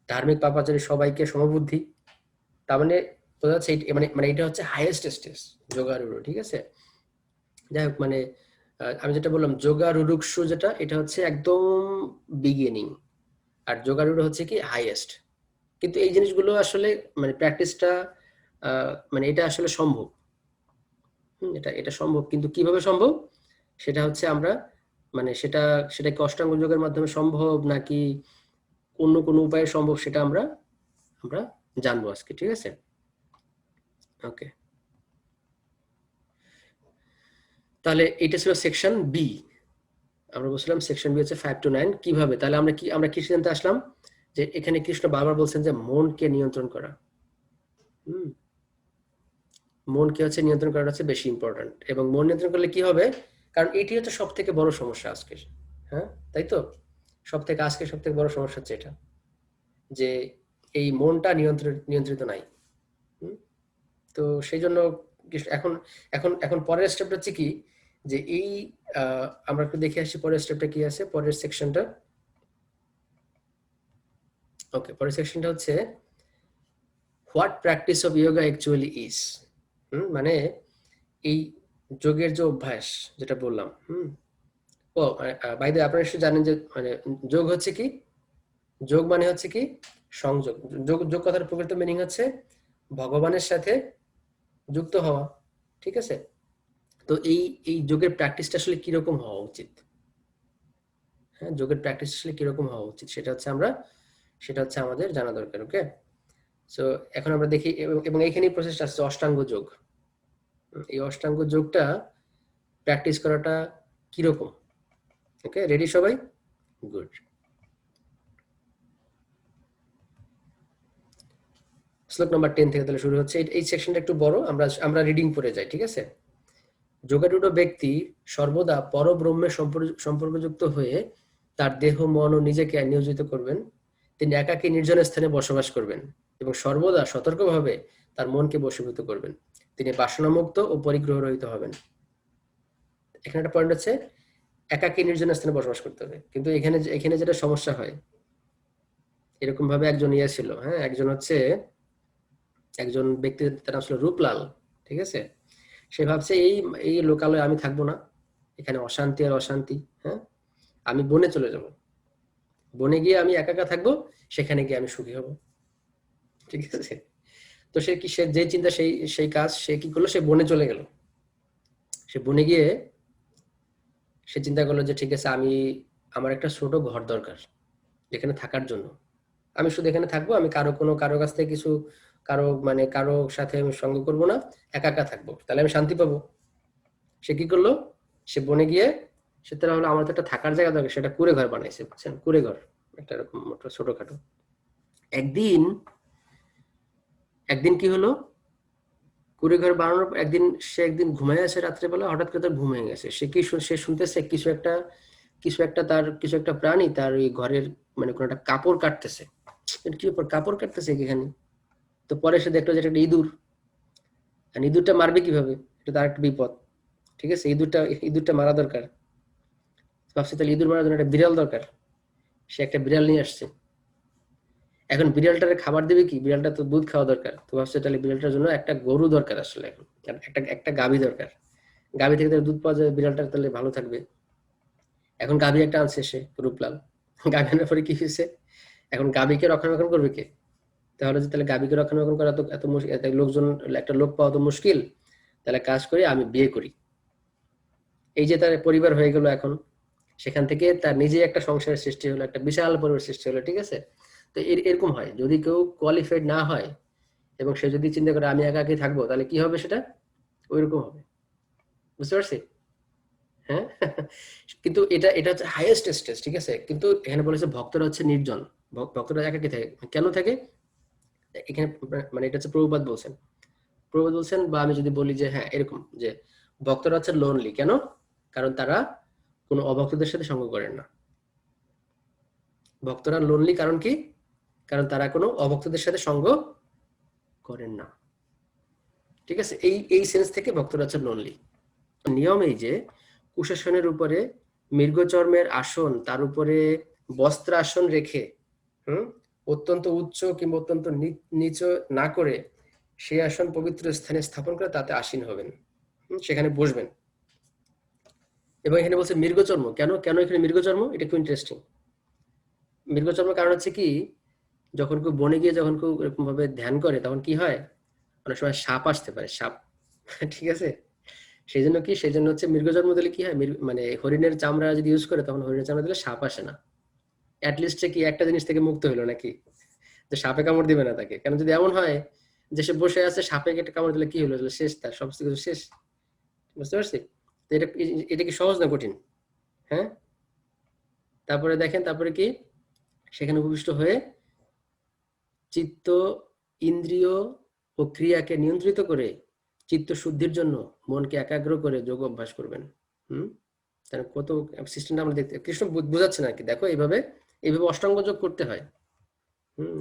ধার্মিক পাপাচারী সবাইকে সমবুদ্ধি, তার মানে বোঝা যাচ্ছে মানে মানে এটা হচ্ছে হাইয়েস্ট স্টেজ যোগারূঢ়, ঠিক আছে? যাই হোক, মানে আমি যেটা বললাম যোগারূঢ়সু, যেটা এটা হচ্ছে একদম বিগিনিং, আর যোগারূঢ় হচ্ছে কি হাইয়েস্ট। কিন্তু এই জিনিসগুলো আসলে মানে প্র্যাকটিসটা মানে এটা আসলে সম্ভব। এটা এটা সম্ভব, কিন্তু কিভাবে সম্ভব সেটা হচ্ছে আমরা মানে সেটা কি অষ্টাঙ্গ যোগের মাধ্যমে সম্ভব নাকি অন্য কোনো উপায়ে সম্ভব, সেটা আমরা আমরা জানবো আজকে, ঠিক আছে? ওকে, তাহলে এটা ছিল সেকশন বি। আমরা বলছিলাম সেকশন বি হচ্ছে 5 to 9 কিভাবে, তাহলে আমরা কি সিদ্ধান্তে আসলাম যে এখানে কৃষ্ণ বারবার বলছেন যে মনকে নিয়ন্ত্রণ করা। মনকে হচ্ছে নিয়ন্ত্রণ করাটা হচ্ছে বেশি ইম্পর্টেন্ট, এবং মন নিয়ন্ত্রণ করলে কি হবে, কারণ এটি হচ্ছে সব থেকে বড় সমস্যা আজকে। হ্যাঁ তাই তো, আজকে সব থেকে বড় সমস্যা হচ্ছে এটা, যে এই মনটা নিয়ন্ত্রিত নাই। তো সেই জন্য এখন এখন এখন পরের স্টেপটা হচ্ছে কি, যে এই আমরা একটু দেখে আসি পরের স্টেপটা কি আছে, পরের সেকশনটা। ওকে, পরের সেকশনটা হচ্ছে what practice of yoga actually is. মানে এই যোগের যে অভ্যাস যেটা বললাম, ও বাই দ্য আপনারা নিশ্চয়ই জানেন যে মানে যোগ হচ্ছে কি, যোগ মানে হচ্ছে কি সংযোগ। যোগ কথার প্রকৃত মিনিং হচ্ছে ভগবানের সাথে যুক্ত হওয়া, ঠিক আছে? তো এই যোগের প্র্যাকটিসটা আসলে কিরকম হওয়া উচিত, হ্যাঁ যোগের প্র্যাকটিস আসলে কিরকম হওয়া উচিত, সেটা হচ্ছে আমাদের জানা দরকার। ওকে, সো এখন আমরা দেখি, এবং এইখানেই প্রসেসটা আছে অষ্টাঙ্গ যোগ। এই অষ্টাঙ্গ যোগটা প্র্যাকটিস করাটা কিরকম। ওকে, রেডি সবাই? গুড। শ্লোক নাম্বার 10 থেকে তাহলে শুরু হচ্ছে। এই সেকশনটা একটু বড়, আমরা রিডিং পড়ে যাই, ঠিক আছে? যোগারূঢ় ব্যক্তি সর্বদা পরব্রহ্মে সম্পর্কযুক্ত হয়ে তার দেহ, মন ও নিজেকে নিয়োজিত করবেন। তিনি একাকী নির্জন স্থানে বসবাস করবেন এবং সর্বদা সতর্কভাবে তার মনকে বশীভূত করবেন। তিনি বাসনামুক্ত ও পরিগ্রহ রহিত হবেন। এখানে একটা পয়েন্ট হচ্ছে একাকী নির্জন স্থানে বসবাস করতে হবে, কিন্তু এখানে যেটা সমস্যা হয়, এরকম ভাবে একজন ছিল, হ্যাঁ একজন ব্যক্তি, তার নাম ছিল রূপলাল, ঠিক আছে? সে ভাবছে এই এই লোকালয়ে আমি থাকবো না, এখানে অশান্তি আর অশান্তি। হ্যাঁ, আমি বনে চলে যাব, বনে গিয়ে আমি একা একা থাকবো, সেখানে গিয়ে আমি সুখী হব, ঠিক আছে? তো সে যে চিন্তা সেই সেই কাজ, সে কি করলো, সে বনে চলে গেল। সে বনে গিয়ে সে চিন্তা করলো যে ঠিক আছে, আমার একটা ছোট ঘর দরকার যেখানে থাকার জন্য। আমি শুধু এখানে থাকবো, আমি কারো কাছ থেকে কিছু, কারো সাথে আমি সঙ্গ করবো না, একা একা থাকবো, তাহলে আমি শান্তি পাবো। সে কি করলো, সে বনে গিয়ে সে তারা হলো আমার তো একটা থাকার জায়গা দরকার, সেটা কুড়ে ঘর বানাইছে, বুঝছেন? কুড়ে ঘর, একটা এরকম ছোটখাটো। একদিন একদিন কি হলো, কুড়ে ঘর বানানোর একদিন সে ঘুমায় আছে রাত্রেবেলা, হঠাৎ করে তার ঘুম ভেঙে গেছে। সে শুনতেছে কিছু একটা কিছু একটা প্রাণী তার ওই ঘরের মানে কোনো একটা কাপড় কাটতেছে। কি ব্যাপার, কাপড় কাটতেছে এখানে? তো পরে সে দেখলো যে এটা একটা ইঁদুর। আর ইঁদুরটা মারবে কিভাবে? এটা তার একটা বিপদ। ঠিক আছে, ইঁদুরটা মারা দরকার। ভাবছে তাহলে ইঁদুর মারার জন্য একটা বিড়াল দরকার। সে একটা বিড়াল নিয়ে আসছে। এখন বিড়ালটারে খাবার দেবে কি? বিড়ালটা তো দুধ খাওয়া দরকার। তো ভাবছে তাহলে বিড়ালটার জন্য একটা গরু দরকার আসলে এখন। একটা গাভী দরকার। গাভী থেকে তাহলে দুধ পাওয়া যাবে, বিড়ালটা তাহলে ভালো থাকবে। এখন গাভী একটা আনছে সে, রূপলাল। গাভী আনার পরে কি হয়েছে? এখন গাভীকে রক্ষণাবেক্ষণ করবে কে? তাহলে যে তাহলে গাভীকে রক্ষণাবেক্ষণ করা তো এত মুশকিল, একটা লোক পাওয়া তো মুশকিল। তাহলে কাজ করি, আমি বিয়ে করি। এই যে তার পরিবার হয়ে গেল এখন, সেখান থেকে তার নিজে একটা সংসারের সৃষ্টি হলো, একটা বিশাল পরিবার সৃষ্টি হলো। ঠিক আছে, তো এরকম হয় যদি কেউ কোয়ালিফাইড না হয় এবং সে যদি চিন্তা করে আমি একা একাই থাকবো, তাহলে কি হবে? সেটা ওইরকম হবে। বুঝতে পারছি? হ্যাঁ। কিন্তু এটা এটা হচ্ছে হাইয়েস্ট স্টেজ। ঠিক আছে, কিন্তু এখানে বলেছে ভক্তরা হচ্ছে নির্জন। ভক্তরা একাকী থাকে। কেন থাকে এখানে? মানে এটা হচ্ছে প্রভুপাদ বলছেন। প্রভুপাদ বলছেন, বা আমি যদি বলি যে হ্যাঁ এরকম, যে ভক্তরা হচ্ছে লোনলি। কেন? কারণ তারা কোনো অভক্তদের সাথে সঙ্গ করেন না। ভক্তরা লোনলি কারণ কি? কারণ তারা কোনো অভক্তদের সাথে সঙ্গ করেন না। ঠিক আছে, এই সেন্স থেকে ভক্তরা হচ্ছে লোনলি। নিয়ম এই যে কুশাসনের উপরে মৃগচর্মের আসন, তার উপরে বস্ত্র আসন রেখে, অত্যন্ত উচ্চ কিংবা অত্যন্ত নিচ না করে সেই আসন পবিত্র স্থানে স্থাপন করে তাতে আসীন হবেন, সেখানে বসবেন। এবং এখানে বলছে মৃগচর্ম। কেন কেন এখানে মৃগচর্ম? এটা খুব ইন্টারেস্টিং। মৃগচর্ম কারণ হচ্ছে কি, যখন কেউ বনে গিয়ে যখন কেউ এরকম ভাবে ধ্যান করে, তখন কি হয়? অনেক সময় সাপ আসতে পারে, সাপ। ঠিক আছে, সেই জন্য কি, সেই জন্য হচ্ছে মৃগজন্ম দিলে কি হয়, মানে হরিণের চামড়া যদি ইউজ করে, তখন হরিণের চামড়া দিলে সাপ আসে না। অ্যাটলিস্ট কি একটা জিনিস থেকে মুক্ত হলো নাকি, যে সাপে কামড় দিবে না তাকে। কারণ যদি এমন হয় যে সে বসে আছে, সাপে একটা কামড় দিলে কি হলো? শেষ, তার সমস্ত কিছু শেষ। বুঝতে পারছি? তো এটা এটা কি সহজ না কঠিন? হ্যাঁ। তারপরে দেখেন, তারপরে কি, সেখানে উপবিষ্ট হয়ে চিত্ত, ইন্দ্রিয় ও ক্রিয়াকে নিয়ন্ত্রিত করে চিত্ত শুদ্ধির জন্য মনকে একাগ্র করে যোগ অভ্যাস করবেন। তাহলে কত সিস্টেমটা আমরা দেখতে, কৃষ্ণ বোঝাচ্ছে না কি, দেখো এইভাবে অষ্টাঙ্গ যোগ করতে হয়।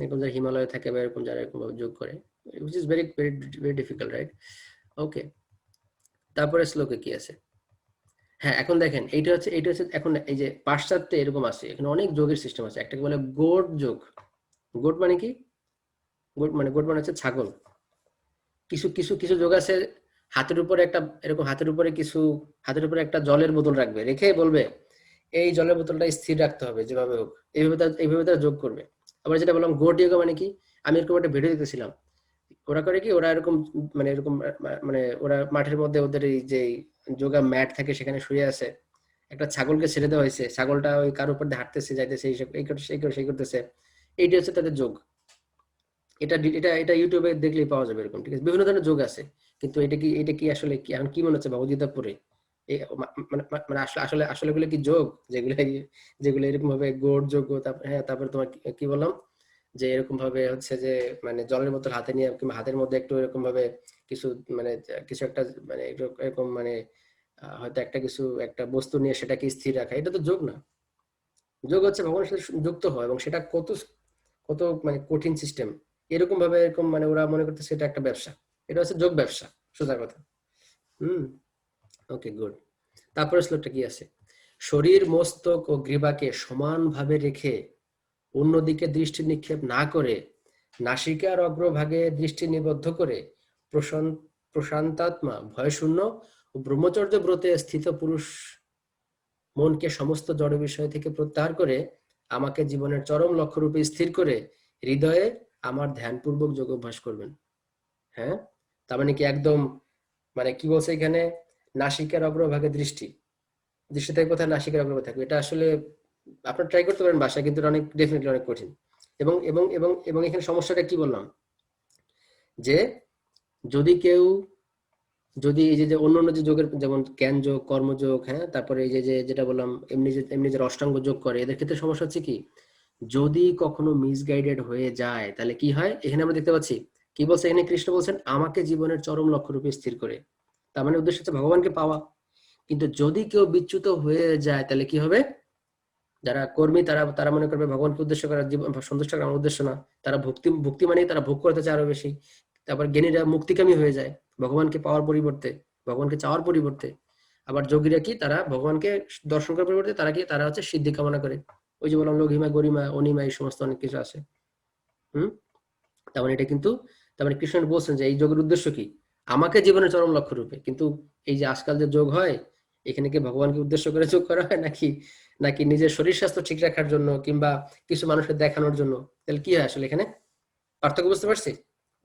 এরকম যারা হিমালয়ে থাকে বা এরকম যারা এরকম ভাবে যোগ করে, which is very very very difficult, right? ওকে, তারপরে শ্লোকে কি আছে? হ্যাঁ, এখন দেখেন, এইটা হচ্ছে এখন এই যে পাশ্চাত্যে এরকম আছে, এখানে অনেক যোগের সিস্টেম আছে। একটাকে বলে গোট যোগ। গোট মানে কি? গোট মানে হচ্ছে ছাগল। কিছু কিছু কিছু যোগ আছে, হাতের উপরে একটা এরকম, হাতের উপরে একটা জলের বোতল রাখবে, রেখে বলবে এই জলের বোতলটা স্থির রাখতে হবে যেভাবে হোক। এইভাবে তারা যোগ করবে। আবার যেটা বললাম গোট যোগা মানে কি, আমি এরকম একটা ভিডিও দেখতেছিলাম। ওরা করে কি, ওরা এরকম মানে এরকম মানে ওরা মাঠের মধ্যে ওদের এই যে যোগা ম্যাট থাকে সেখানে শুয়ে আছে। একটা ছাগলকে ছেড়ে দেওয়া হয়েছে, ছাগলটা ওই কার উপর দিয়ে হাঁটতেছে, যাইতেছে, এইসব এই করতেছে সেই করতেছে। এইটা হচ্ছে তাদের যোগ। এটা এটা এটা ইউটিউবে দেখলেই পাওয়া যাবে এরকম। ঠিক আছে, বিভিন্ন ধরনের যোগ আছে। কিন্তু এটা কি আসলে কি, এখন কি মনে হচ্ছে ভগবদ্গীতা পড়ে মানে মানে আসলে আসলে আসলে এগুলো কি যোগ? যেগুলো যেগুলো এরকম ভাবে গোড় যোগ, তারপরে হ্যাঁ, তারপরে তোমার কি বললাম, যে এরকম ভাবে হচ্ছে যে মানে জলের বোতল হাতে নিয়ে কিংবা হাতের মধ্যে একটু এরকম ভাবে কিছু মানে কিছু একটা মানে এরকম মানে হয়তো একটা বস্তু নিয়ে সেটাকে স্থির রাখা, এটা তো যোগ না। যোগ হচ্ছে ভগবানের সাথে যুক্ত হয়, এবং সেটা কত কত মানে কঠিন সিস্টেম। এরকম ভাবে এরকম মানে ওরা মনে করতেছে এটা একটা ব্যবসা। এটা হচ্ছে যোগ ব্যবসা, সোজা কথা। হুম। ওকে, গুড। তারপরে শ্লোকটা কি আছে? শরীর, মস্তক ও গ্রীবাকে সমানভাবে রেখে অন্যদিকে দৃষ্টি নিক্ষেপ না করে নাসিকার অগ্রভাগে দৃষ্টি নিবদ্ধ করে প্রশান্তাত্মা, ভয়শূন্য ও ব্রহ্মচর্য ব্রতে স্থিত পুরুষ মনকে সমস্ত জড় বিষয় থেকে প্রত্যাহার করে আমাকে জীবনের চরম লক্ষ্যরূপে স্থির করে হৃদয়ে আমার ধ্যানপূর্বক যোগ অভ্যাস করবেন। হ্যাঁ, তার মানে কি একদম মানে কি বলছে এখানে, নাসিকার অগ্রভাগে দৃষ্টিটা কোথায়? নাসিকার অগ্রভাগে থাকবে। এটা আসলে আপনারা ট্রাই করতে পারেন বাসায়, কিন্তু অনেক ডেফিনেটলি অনেক কঠিন। এবং এবং এবং এবং এখানে সমস্যাটা কি বললাম, যে যদি কেউ যদি এই যে অন্য অন্য যে যোগের, যেমন জ্ঞান যোগ, কর্মযোগ, হ্যাঁ, তারপরে এই যে যেটা বললাম এমনি যে অষ্টাঙ্গ যোগ করে, এদের ক্ষেত্রে সমস্যা হচ্ছে কি, যদি কখনো মিসগাইডেড হয়ে যায় তাহলে কি হয়? এখানে আমরা দেখতে পাচ্ছি কি বলছে এখানে, কৃষ্ণ বলছেন আমাকে জীবনের চরম লক্ষ্য রূপে স্থির করে। তার মানে উদ্দেশ্য হচ্ছে ভগবানকে পাওয়া। কিন্তু যদি কেউ বিচ্যুত হয়ে যায় তাহলে কি হবে? যারা কর্মী তারা তারা মনে করবে ভগবানকে উদ্দেশ্য করা জীবন সন্তুষ্ট করা আমার উদ্দেশ্য না, তারা ভক্তি ভক্তি মানেই তারা ভোগ করতে চায় আরো বেশি। তারপর জ্ঞানীরা মুক্তিকামী হয়ে যায় ভগবানকে পাওয়ার পরিবর্তে, ভগবানকে চাওয়ার পরিবর্তে। আবার যোগীরা কি, তারা ভগবানকে দর্শন করার পরিবর্তে তারা কি, তারা হচ্ছে সিদ্ধি কামনা করে। ওই যে বললাম লঘিমা গরিমা অনিমা এই সমস্ত অনেক কিছু আছে। তার মানে এটা কিন্তু, তার মানে কৃষ্ণ বলছেন যে এই যোগের উদ্দেশ্য কি, আমাকে জীবনের চরম লক্ষ্য রূপে। কিন্তু এই যে আজকাল যে যোগ হয়, এখানে কি ভগবানকে উদ্দেশ্য করে যোগ করা হয় নাকি নাকি নিজের শরীর স্বাস্থ্য ঠিক রাখার জন্য কিংবা কিছু মানুষকে দেখানোর জন্য? তাহলে কি হয় আসলে এখানে পার্থক্য বুঝতে পারছি?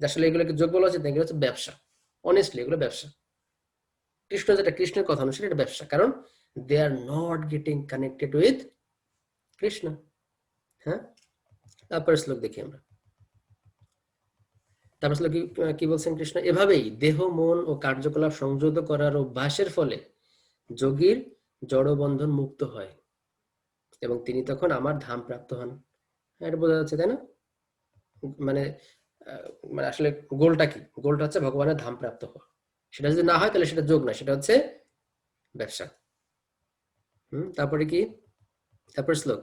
যে আসলে এগুলোকে যোগ বলা হচ্ছে, এগুলো হচ্ছে ব্যবসা। অনেস্টলি এগুলো ব্যবসা। কৃষ্ণ যেটা কৃষ্ণের কথা অনুসারে এটা ব্যবসা, কারণ they are not getting connected with Krishna. হ্যাঁ, তারপরে শ্লোক দেখি আমরা। তারপর শ্লোক কি বলছেন কৃষ্ণ? এভাবেই দেহ মন ও কার্যকলাপ সংযত করার অভ্যাসের ফলে যোগীর জড়বন্ধন মুক্ত হয় এবং তিনি তখন আমার ধাম প্রাপ্ত হন। এটা বোঝা যাচ্ছে তাই না? মানে মানে আসলে গোলটা কি? গোলটা হচ্ছে ভগবানের ধাম প্রাপ্ত হওয়া। সেটা যদি না হয় তাহলে সেটা যোগ না, সেটা হচ্ছে ব্যবসা। তারপরে কি? তারপর শ্লোক,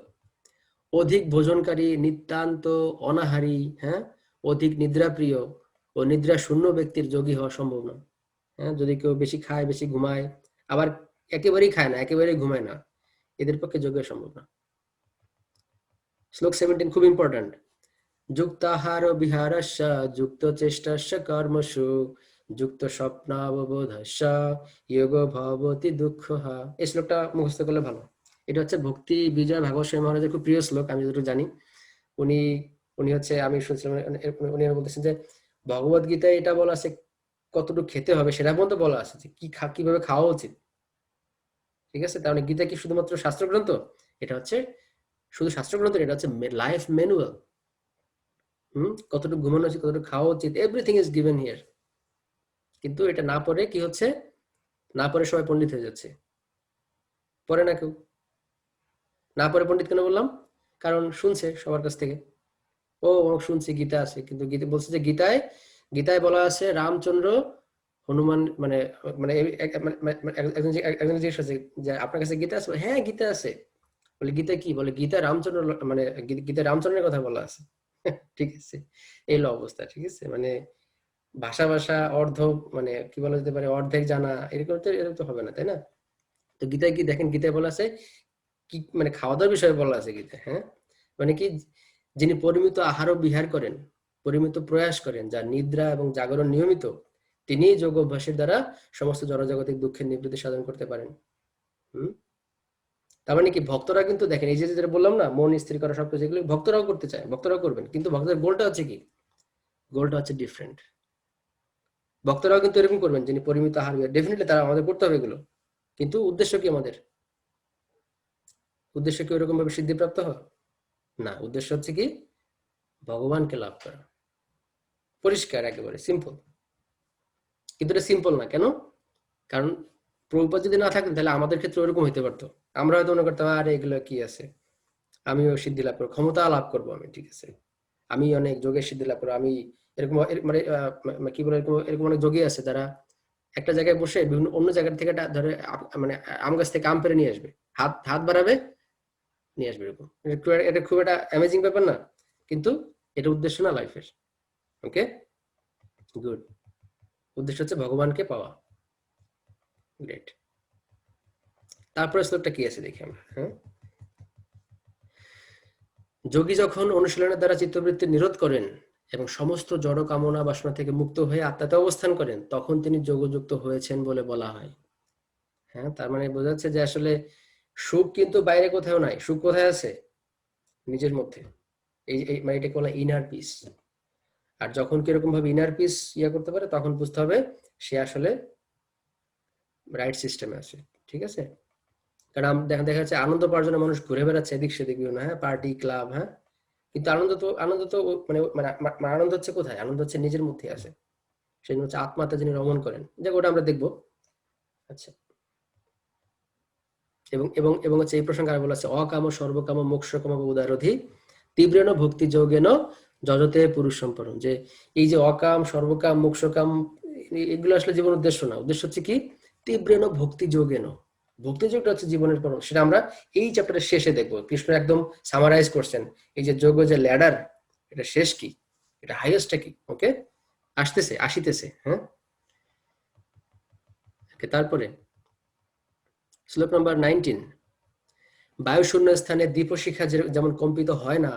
অধিক ভোজনকারী, নিতান্ত অনাহারী, হ্যাঁ, অধিক নিদ্রাপ্রিয় ও নিদ্রা শূন্য ব্যক্তির যোগী হওয়া সম্ভব না। হ্যাঁ, যদি কেউ বেশি খায়, বেশি ঘুমায়, আবার একেবারেই খায় না, একেবারেই ঘুমায় না, এদের পক্ষে যোগ হওয়া সম্ভব না। শ্লোক 17 খুব ইম্পর্টেন্ট। যুক্তাহার বিহারস্য যুক্ত চেষ্টস্য কর্মসু যুক্ত স্বপ্নাববোধস্য যোগ ভবতি দুঃখঃ। এই শ্লোকটা মুখস্থ করলে ভালো। এটা হচ্ছে ভক্তি বিজয় ভাগবত স্বামী মহারাজের খুব প্রিয় শ্লোক, আমি যতটুকু জানি। উনি উনি হচ্ছে, আমি শুনছিলাম উনি বলতেছেন যে ভগবত গীতায় এটা বলা আছে কতটুকু খেতে হবে সেটা পর্যন্ত বলা আছে, যে কিভাবে খাওয়া উচিত। ঠিক আছে, তাহলে গীতা কি শুধুমাত্র শাস্ত্রগ্রন্থ? এটা হচ্ছে শুধু শাস্ত্রগ্রন্থ, এটা হচ্ছে লাইফ ম্যানুয়াল। কতটুকু ঘুমানো উচিত, কতটুকু খাওয়া উচিত, এভরিথিং ইজ গিভেন হিয়ার। কিন্তু এটা না পড়ে কি হচ্ছে, না পড়ে সবাই পণ্ডিত হয়ে যাচ্ছে। পড়ে না কেউ। না পড়ে পণ্ডিত কেন বললাম? কারণ শুনছে সবার কাছ থেকে, ও শুনছি গীতা আছে, কিন্তু গীতা বলছে যে গীতায় গীতায় বলা আছে রামচন্দ্র হনুমান মানে মানে একজন জিজ্ঞেস আছে যে আপনার কাছে গীতা আছে? হ্যাঁ গীতা আছে। বলে গীতা কি? বলে গীতা রামচন্দ্র, মানে গীতা রামচন্দ্রের কথা বলা আছে। ঠিক আছে, এই হলো অবস্থা। ঠিক আছে, মানে ভাষা ভাষা অর্ধ, মানে কি বলা যেতে পারে, অর্ধেক জানা, এরকম তো হবে না, তাই না? তো গীতায় কি দেখেন, গীতায় বলা আছে কি, মানে খাওয়া দাওয়ার বিষয়ে বলা আছে গীতায়। হ্যাঁ, মানে কি, যিনি পরিমিত আহার ও বিহার করেন, পরিমিত প্রয়াস করেন, যার নিদ্রা এবং জাগরণ নিয়মিত, তিনি যোগ অভ্যাসের দ্বারা সমস্ত জড়জাগতিক দুঃখের নিবৃত্তি সাধন করতে পারেন। তার মানে কি, ভক্তরা কিন্তু দেখেন, এই যে যেটা বললাম না, মন স্থির করা সবকিছু, এগুলো ভক্তরাও করতে চায়, ভক্তরাও করবেন, কিন্তু ভক্তদের গোলটা হচ্ছে কি? গোলটা হচ্ছে ডিফারেন্ট। ভক্তরাও কিন্তু এরকম করবেন, যিনি পরিমিত আহার বিহার, ডেফিনেটলি তারা আমাদের করতে হবে এগুলো, কিন্তু উদ্দেশ্য কি আমাদের? উদ্দেশ্য কি ওরকম ভাবে সিদ্ধিপ্রাপ্ত হয় না। উদ্দেশ্য হচ্ছে কি, ভগবানকে লাভ করা। পরিষ্কার, একেবারে সিম্পল। কিন্তু এটা সিম্পল না কেন? কারণ প্রভুপাদ যদি না থাকতেন তাহলে আমাদের ক্ষেত্রে ওরকম হইতে পারতো। আমরা হয়তো মনে করতাম আরে এগুলো কি আছে, আমিও সিদ্ধি লাভ করবো, ক্ষমতা লাভ করবো আমি, ঠিক আছে, আমি অনেক যোগের সিদ্ধি লাভ করবো, আমি এরকম মানে কি বলে, এরকম এরকম অনেক যোগী আছে যারা একটা জায়গায় বসে বিভিন্ন অন্য জায়গা থেকে ধরে মানে আম গাছ থেকে আম পেড়ে নিয়ে আসবে, হাত হাত বাড়াবে, নিয়ে আসবে, এরকম। এটা খুব একটা অ্যামেজিং ব্যাপার না? কিন্তু এটা উদ্দেশ্য না লাইফের। ওকে, গুড। উদ্দেশ্য হচ্ছে ভগবানকে পাওয়া। গ্রেট। তারপরে শ্লোকটা কি আছে দেখি আমরা। হ্যাঁ, যোগী যখন অনুশীলনের দ্বারা চিত্তবৃত্তি নিরোধ করেন এবং সমস্ত জড় কামনা বাসনা থেকে মুক্ত হয়ে আত্মাতে অবস্থান করেন, তখন তিনি যোগযুক্ত হয়েছেন বলে বলা হয়। হ্যাঁ, তার মানে বোঝা যাচ্ছে যে আসলে সুখ কিন্তু বাইরে কোথাও নাই, সুখ কোথায় আছে? নিজের মধ্যে। মানে এটাকে বলা ইনার পিস। আর যখন কিরকম ভাবে ইনার পিস করতে পারে, তখন বুঝতে হবে সে আসলে রাইট সিস্টেমে আছে। ঠিক আছে, কারণ দেখা যাচ্ছে আনন্দ পাওয়ার জন্য মানুষ ঘুরে বেড়াচ্ছে এদিক সেদিক বিভিন্ন, হ্যাঁ, পার্টি ক্লাব, হ্যাঁ, কিন্তু আনন্দ তো মানে আনন্দ হচ্ছে কোথায়? আনন্দ হচ্ছে নিজের মধ্যে আছে। সেই হচ্ছে আত্মাতে যিনি রমণ করেন, যে ওটা আমরা দেখবো। আচ্ছা, এবং এবং এবং হচ্ছে এই প্রসঙ্গে আর বলা আছে অকাম সর্বকাম মোক্ষকাম উদারধি তীব্রেণ ভক্তি যোগেন যজতে পুরুষ সম্পরম। যে এই যে অকাম সর্বকাম মোক্ষকাম, এগুলো আসলে জীবন উদ্দেশ্য না। উদ্দেশ্য হচ্ছে কি? তীব্রেণ ভক্তি যোগেন, ভক্তিযোগটা হচ্ছে জীবনের পরম, সেটা আমরা এই চ্যাপ্টারের শেষে দেখবো। কৃষ্ণ একদম সামারাইজ করছেন এই যে যোগ যে ল্যাডার, এটা শেষ কি, এটা হাইয়েস্টটা কি। ওকে, আসিতেছে। হ্যাঁ, তারপরে শ্লোক নাম্বার 19। বায়ু শূন্য স্থানে দীপশিখা যেমন কম্পিত হয় না,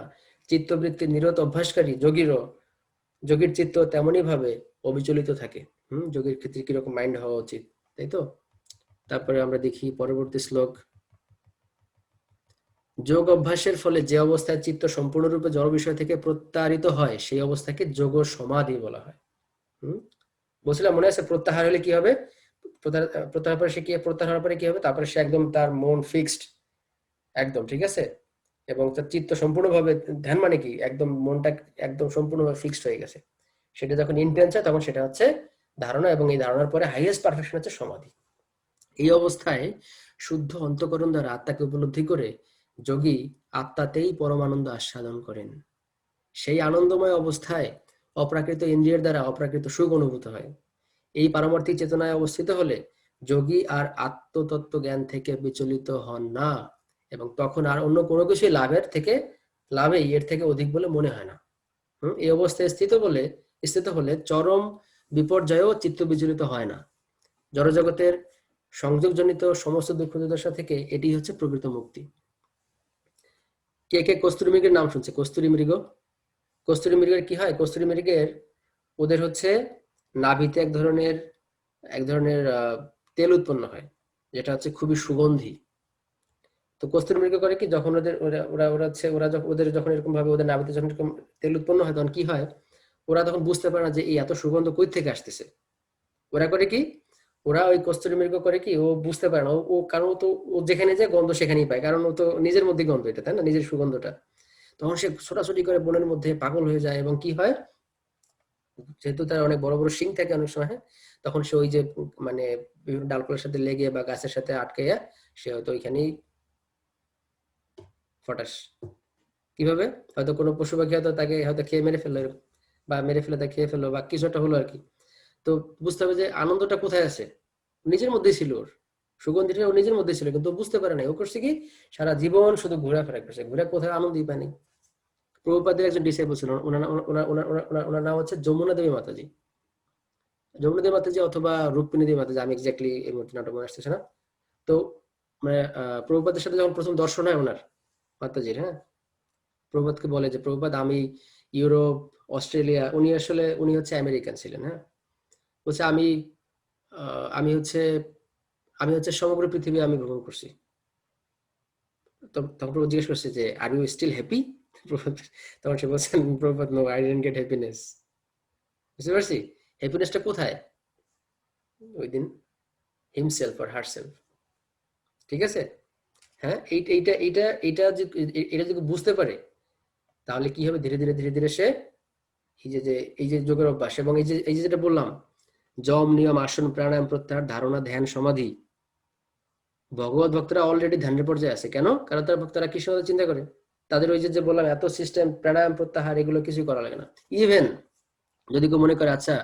চিত্তবৃত্তি নিরত অভ্যাসকারী যোগীর চিত্ত তেমনই ভাবে অবিচলিত থাকে। যোগীর ক্ষেত্রে কিরকম মাইন্ড হওয়া উচিত, তাই তো। তারপরে আমরা দেখি পরবর্তী শ্লোক। যোগ অভ্যাসের ফলে যে অবস্থায় চিত্ত সম্পূর্ণরূপে জড় বিষয় থেকে প্রত্যাহারিত হয়, সেই অবস্থাকে যোগ সমাধি বলা হয়। বলছিলাম মনে আছে, প্রত্যাহার হলে কি হবে, প্রত্যাহার পরে সে কি, প্রত্যাহার হওয়ার পরে কি হবে, তারপরে সে একদম তার মন ফিক্সড, একদম ঠিক আছে, এবং তার চিত্ত সম্পূর্ণভাবে, ধ্যান মানে কি, একদম মনটা একদম সম্পূর্ণভাবে ফিক্সড হয়ে গেছে। সেটা যখন ইন্টেন্স হয় তখন সেটা হচ্ছে ধারণা, এবং এই ধারণার পরে হাইয়েস্ট পারফেকশন হচ্ছে সমাধি। এই অবস্থায় শুদ্ধ অন্তঃকরণ দ্বারা আত্মাকে উপলব্ধি করে যোগী আত্মাতেই পরমানন্দ আস্বাদন করেন। সেই আনন্দময় অবস্থায় অপ্রাকৃত ইন্দ্রিয়ের দ্বারা অপ্রাকৃত সুখ অনুভূত হয়। এই পারমার্থিক চেতনায় অবস্থিত হলে যোগী আর আত্মতত্ত্ব জ্ঞান থেকে বিচলিত হন না, এবং তখন আর অন্য কোনো কিছুই লাভেই এর থেকে অধিক বলে মনে হয় না। এই অবস্থায় স্থিত হলে চরম বিপর্যয়েও চিত্ত বিচলিত হয় না। জড়জগতের সংযোগজনিত সমস্ত দুঃখ দুর্দশা থেকে এটি হচ্ছে প্রকৃত মুক্তি। কে কে কস্তুরী মৃগের নাম শুনছে? কস্তুরী মৃগের কি হয়, কস্তুরী মৃগের ওদের হচ্ছে নাভিতে এক ধরনের তেল উৎপন্ন হয়, যেটা হচ্ছে খুবই সুগন্ধি। তো কস্তুরী মৃগ করে কি, যখন ওদের যখন এরকম ভাবে ওদের নাভিতে যখন এরকম তেল উৎপন্ন হয়, তখন কি হয়, ওরা তখন বুঝতে পারে না যে এই এত সুগন্ধ কই থেকে আসতেছে। ওরা করে কি, ওরা ওই কস্তুরী মৃগ করে কি, ও বুঝতে পারে না, ও কারণ ও যেখানে যায় গন্ধ সেখানেই পায়, কারণ ও তো নিজের মধ্যে গন্ধ, এটা তাই না, নিজের সুগন্ধটা। তখন সে ছোটাছুটি করে বনের মধ্যে পাগল হয়ে যায়, এবং কি হয়, যেহেতু তার অনেক বড় বড় শিং থাকে অনেক সময়, তখন সে ওই যে মানে বিভিন্ন ডালপালার সাথে লেগে বা গাছের সাথে আটকে সে হয়তো ওইখানেই ফটাস, কিভাবে, হয়তো কোনো পশু পাখি হয়তো তাকে হয়তো খেয়ে মেরে ফেললো, বা মেরে ফেলে তাকে খেয়ে ফেললো, বা কিছু একটা হলো আর কি। তো বুঝতে হবে যে আনন্দটা কোথায় আছে, নিজের মধ্যেই ছিল, ওর সুগন্ধিটা ওর নিজের মধ্যে ছিল, কিন্তু বুঝতে পারে না। ও করছে কি, সারা জীবন শুধু ঘোরাফেরা করছে, ঘুরে কোথায় আনন্দই পায়নি। প্রভুপাদের একজন ডিসাইপল ছিল, ওনার নাম হচ্ছে যমুনা দেবী মাতাজি। যমুনা দেবী মাতাজি অথবা রূপিণী দেবী মাতাজি, আমি এক্স্যাক্টলি এই মুহূর্তে নাটক মনে আসতেছে না। তো মানে প্রভুপাদের সাথে যখন প্রথম দর্শন হয় ওনার মাতাজির, হ্যাঁ, প্রভুপাদকে বলে যে প্রভুপাদ আমি ইউরোপ, অস্ট্রেলিয়া, উনি হচ্ছে আমেরিকান ছিলেন, হ্যাঁ, বলছে আমি হচ্ছে সমগ্র পৃথিবী আমি ভ্রমণ করছি। তখন প্রভু জিজ্ঞেস করছে যে আর ইউ স্টিল হ্যাপি। তখন সে বলছেন, Prabhupada no, I didn't get happiness. বুঝতে পারছি, হ্যাপিনেসটা কোথায়, উইদিন হিমসেলফ অর হারসেলফ, ঠিক আছে। হ্যাঁ, এটা যদি বুঝতে পারে, তাহলে কি হবে, ধীরে ধীরে ধীরে ধীরে সে এই যে যোগের অভ্যাস, এবং এই যে যেটা বললাম, যম নিয়ম আসন প্রাণায়াম প্রত্যাহার ধারণা ধ্যান সমাধি, ভগবত ভক্তরা অলরেডি ধ্যানের পর্যায়ে আছে। কেন? কারণ তার ভক্তরা কিসের কথা চিন্তা করে, তাদের ওই যে বললাম এত সিস্টেম, প্রাণায়াম প্রত্যাহার এগুলো কিছু করা লাগে না। ইভেন যদি কেউ মনে করে আচ্ছা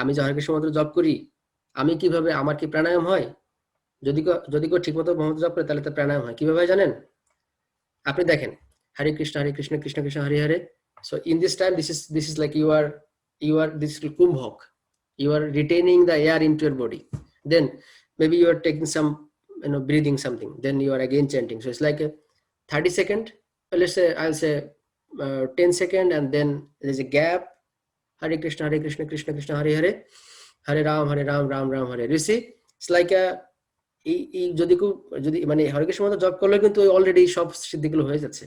আমি যে হরে কৃষ্ণ মন্ত্র জপ করি, আমি কিভাবে, আমার কি প্রাণায়াম হয়, যদি কেউ ঠিক মতো মন্ত্র জপ করে, তাহলে তার প্রাণায়াম হয় কিভাবে জানেন? আপনি দেখেন, হরে Krishna Krishna Krishna Hare Hare, so in this time this is like you are this kumbhak, you are retaining the air into your body, then maybe you are taking some breathing something, then you are again chanting. So it's like a 30 second, let's say, I'll say 10 second, and then there's a gap, hare krishna krishna krishna hare hare, hare ram ram ram hare, you see, it's like a যদি মানে হরে কৃষ্ণ মন্ত্র জপ করলে কিন্তু already সব সিদ্ধিগুলো হয়ে যাচ্ছে।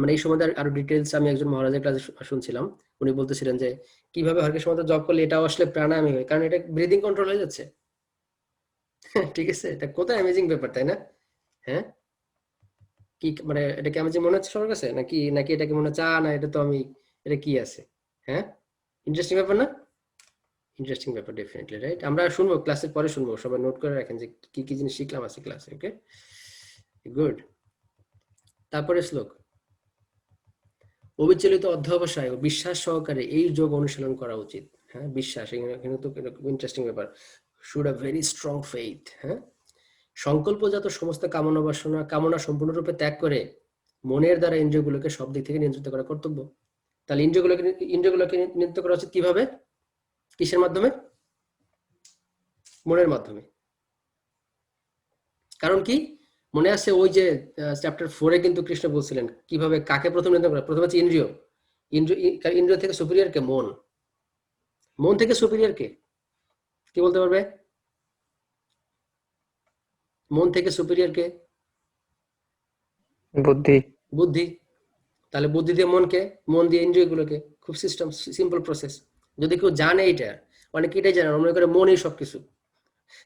মানে এই সম্বন্ধে আরো ডিটেলস আমি একজন মহারাজের ক্লাসে শুনছিলাম, উনি বলতেছিলেন যে কিভাবে হরে কৃষ্ণ মন্ত্র জপ করলে এটাও আসলে প্রাণায়ামই হয়, কারণ এটা ব্রিদিং কন্ট্রোল হয়ে যাচ্ছে। ঠিক আছে, এটা কত অ্যামেজিং ব্যাপার, তাই না? হ্যাঁ, কি মানে এটা কি অ্যামেজিং মনে হচ্ছে সবার কাছে, নাকি এটা কি মনে হচ্ছে না এটা তো আমি, এটা কি আছে? হ্যাঁ, ইন্টারেস্টিং ব্যাপার না? ইন্টারেস্টিং ব্যাপার, ডেফিনেটলি, রাইট। আমরা শুনবো, ক্লাসের পরে শুনবো, সবাই নোট করে রাখেন যে কি কি জিনিস শিখলাম আজকে ক্লাসে। ওকে, গুড। তারপরে শ্লোক, অবিচলিত অধ্যবসায় ও বিশ্বাস সহকারে এই যোগ অনুশীলন করা উচিত। হ্যাঁ, বিশ্বাস, এখানে তো ইন্টারেস্টিং ব্যাপার, should have very strong faith. হ্যাঁ, সংকল্পজাত সমস্ত কামনা বাসনা কামনা সম্পূর্ণরূপে ত্যাগ করে মনের দ্বারা ইন্দ্রিয়গুলোকে সব দিক থেকে নিয়ন্ত্রিত করা কর্তব্য। তাহলে ইন্দ্রিয়গুলোকে নিয়ন্ত্রিত করা উচিত কিভাবে? কিসের মাধ্যমে? মনের মাধ্যমে। কারণ কি মনে আছে ওই যে চ্যাপ্টার 4-এ কিন্তু কৃষ্ণ বলছিলেন কিভাবে কাকে প্রথম নিয়ন্ত্রণ করা। প্রথম হচ্ছে ইন্দ্রিয়। ইন্দ্রিয় থেকে সুপিরিয়র কে? মন। মন থেকে সুপিরিয়র কে? কি বলতে পারবে? মন থেকে সুপিরিয়র কে? বুদ্ধি। বুদ্ধি। তাহলে বুদ্ধি দিয়ে মনকে, মন দিয়ে ইন্দ্রিয়গুলোকে। খুব সিম্পল প্রসেস। যদি কেউ জানে এটা, অনেকে এটাই জানে, মনে করে মনই সবকিছু।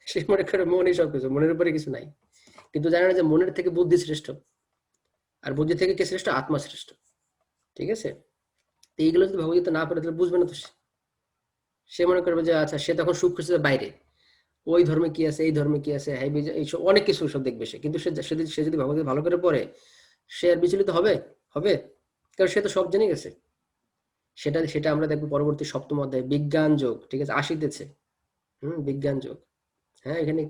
সে মনে করে মনই সবকিছু, মনের উপরে কিছু নাই। কিন্তু জানে না যে মনের থেকে বুদ্ধি শ্রেষ্ঠ, আর বুদ্ধি থেকে কে শ্রেষ্ঠ? আত্মা শ্রেষ্ঠ। ঠিক আছে? তো এইগুলো যদি ভগবদ্গীতা না পড়ে তাহলে বুঝবে না তো সে মনে করবে যে আচ্ছা সে তখন সুখ খুঁজছে বাইরে, ওই ধর্মে কি আছে, এই ধর্মে কি আছে, হ্যাঁ এইসব অনেক কিছু সব দেখবে সে। কিন্তু সে যদি ভগবদ্গীতা ভালো করে পড়ে, সে আর বিচলিত হবে? হবে? কারণ সে তো সব জেনে গেছে। সেটা আমরা দেখবো পরবর্তী 7ম অধ্যায়ে বিজ্ঞান যোগ, ঠিক আছে, আসিতেছে। বিজ্ঞান যোগ। হ্যাঁ, এখানে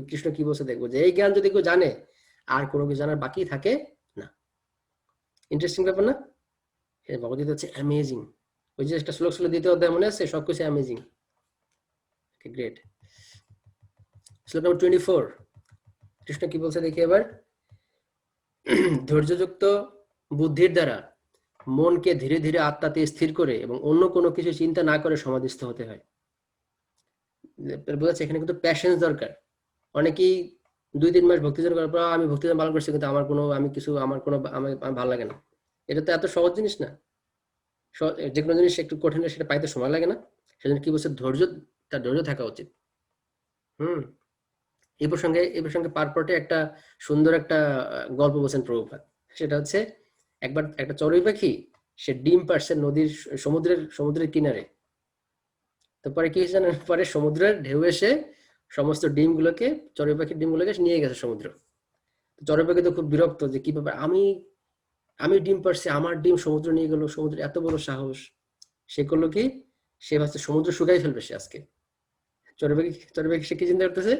কৃষ্ণ কি বলছে দেখবো, যে এই জ্ঞান যদি কেউ জানে আর কোনো কিছু জানার বাকি থাকে না। ইন্টারেস্টিং ব্যাপার না? ভগবদ্গীতা হচ্ছে অ্যামেজিং। ওই যে একটা শ্লোক ছিল 2য় অধ্যায়, মনে আছে? সবকিছু অ্যামেজিং। গ্রেট। শ্লোক নম্বর 24, কৃষ্ণ কি বলছে দেখি এবার। ধৈর্যযুক্ত বুদ্ধির দ্বারা মনকে ধীরে ধীরে আত্মাতে স্থির করে এবং অন্য কোনো কিছু চিন্তা না করে সমাধিস্থ হতে হয়। বোঝাচ্ছে এখানে কিন্তু প্যাশেন্স দরকার। অনেকেই 2-3 মাস ভক্তিজন করার পর আমি ভক্তিজন পালন করছি কিন্তু আমার ভালো লাগে না। এটা তো এত সহজ জিনিস না। যে কোনো জিনিস একটু কঠিন, সেটা পাইতে সময় লাগে না? সেজন্য কি বলছে, তার ধৈর্য থাকা উচিত। এই প্রসঙ্গে পারপটে একটা সুন্দর একটা গল্প বলছেন প্রভুপাদ। সেটা হচ্ছে একবার একটা চড়ুই পাখি, সে ডিম পাড়ছে সমুদ্রের কিনারে। তারপরে কি হয়েছে, পরে সমুদ্রের ঢেউ এসে সমস্ত চড়ুই পাখির ডিমগুলোকে নিয়ে গেছে সমুদ্র। চড়ুই পাখি তো খুব বিরক্ত যে কি ব্যাপার, আমি ডিম পাড়ছি, আমার ডিম সমুদ্র নিয়ে গেল, সমুদ্রের এত বড় সাহস। সে করলো কি, সে ভাবছে সমুদ্র শুকাই ফেলবে সে আজকে। চড়ুই পাখি সে কি চিন্তা করতেছে,